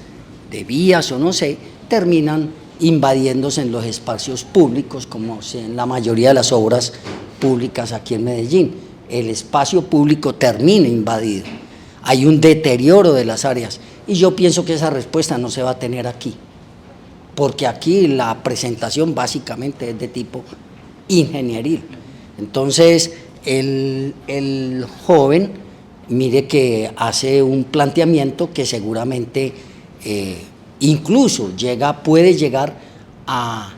de vías o no sé, terminan invadiéndose en los espacios públicos, como en la mayoría de las obras públicas aquí en Medellín. El espacio público termina invadido, hay un deterioro de las áreas, y yo pienso que esa respuesta no se va a tener aquí, porque aquí la presentación básicamente es de tipo ingenieril. Entonces, el joven, mire que hace un planteamiento que seguramente incluso puede llegar a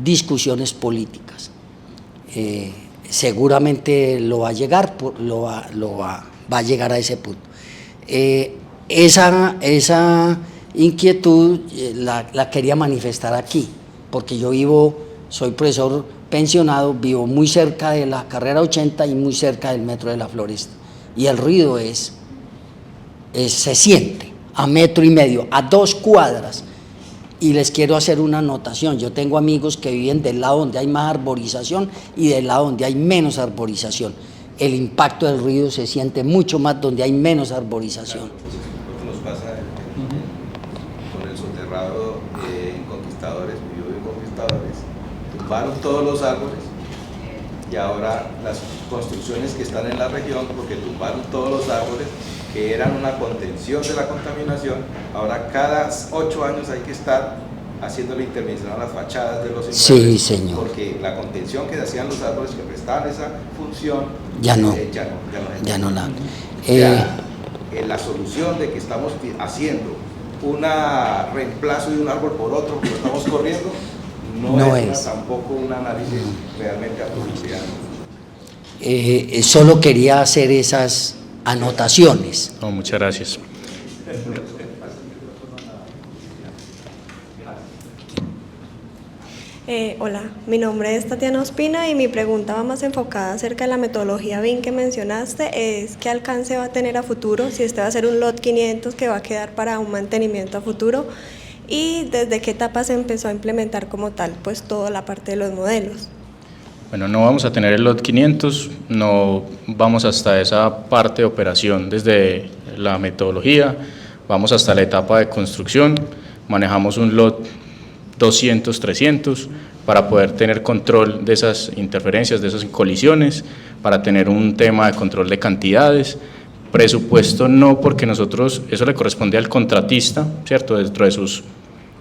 discusiones políticas. Seguramente lo va a llegar, va a llegar a ese punto. Esa inquietud la quería manifestar aquí, porque yo soy profesor pensionado, vivo muy cerca de la carrera 80 y muy cerca del metro de la Floresta, y el ruido se siente a 1,5 metros, a 2 cuadras, y les quiero hacer una anotación. Yo tengo amigos que viven del lado donde hay más arborización y del lado donde hay menos arborización. El impacto del ruido se siente mucho más donde hay menos arborización. Nos pasa con el soterrado en Conquistadores, yo vivo en Conquistadores, tumbaron todos los árboles y ahora las construcciones que están en la región, porque tumbaron todos los árboles que eran una contención de la contaminación, ahora cada 8 años hay que estar haciendo la intervención a las fachadas de los inmuebles, sí, señor, porque la contención que hacían los árboles que prestaban esa función ya no la la solución de que estamos haciendo un reemplazo de un árbol por otro que lo estamos corriendo no es tampoco un análisis realmente apropiado. Solo quería hacer esas anotaciones. No, muchas gracias. Hola, mi nombre es Tatiana Ospina y mi pregunta va más enfocada acerca de la metodología BIM que mencionaste, es qué alcance va a tener a futuro, si este va a ser un LOT 500 que va a quedar para un mantenimiento a futuro, y desde qué etapa se empezó a implementar como tal pues toda la parte de los modelos. Bueno, no vamos a tener el LOT 500, no vamos hasta esa parte de operación desde la metodología, vamos hasta la etapa de construcción, manejamos un LOT 200, 300 para poder tener control de esas interferencias, de esas colisiones, para tener un tema de control de cantidades. Presupuesto no, porque nosotros, eso le corresponde al contratista, ¿cierto?, dentro de sus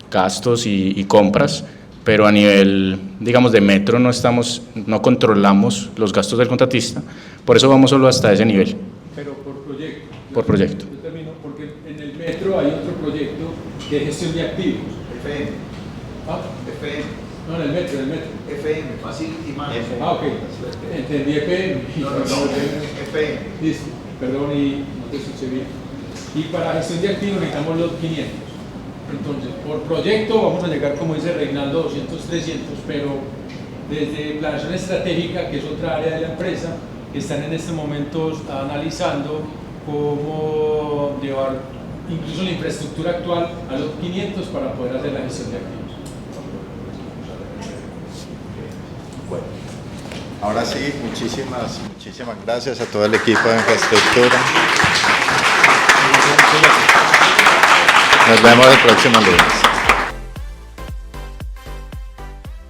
gastos y compras, pero a nivel, digamos, de metro no controlamos los gastos del contratista, por eso vamos solo hasta ese nivel. Pero por proyecto. Por proyecto. Yo termino porque en el metro hay otro proyecto de gestión de activos. FM. ¿Ah? FM. No, en el metro. FM, Facility Management. Ah, ok. Entendí FM. No, FM. Listo, perdón y no te escuché bien. Y para gestión de activos necesitamos los 500. Entonces, por proyecto vamos a llegar, como dice Reinaldo, 200, 300, pero desde planeación estratégica, que es otra área de la empresa, están en este momento analizando cómo llevar incluso la infraestructura actual a los 500 para poder hacer la gestión de activos. Bueno, ahora sí, muchísimas gracias a todo el equipo de infraestructura. Nos vemos el próximo lunes.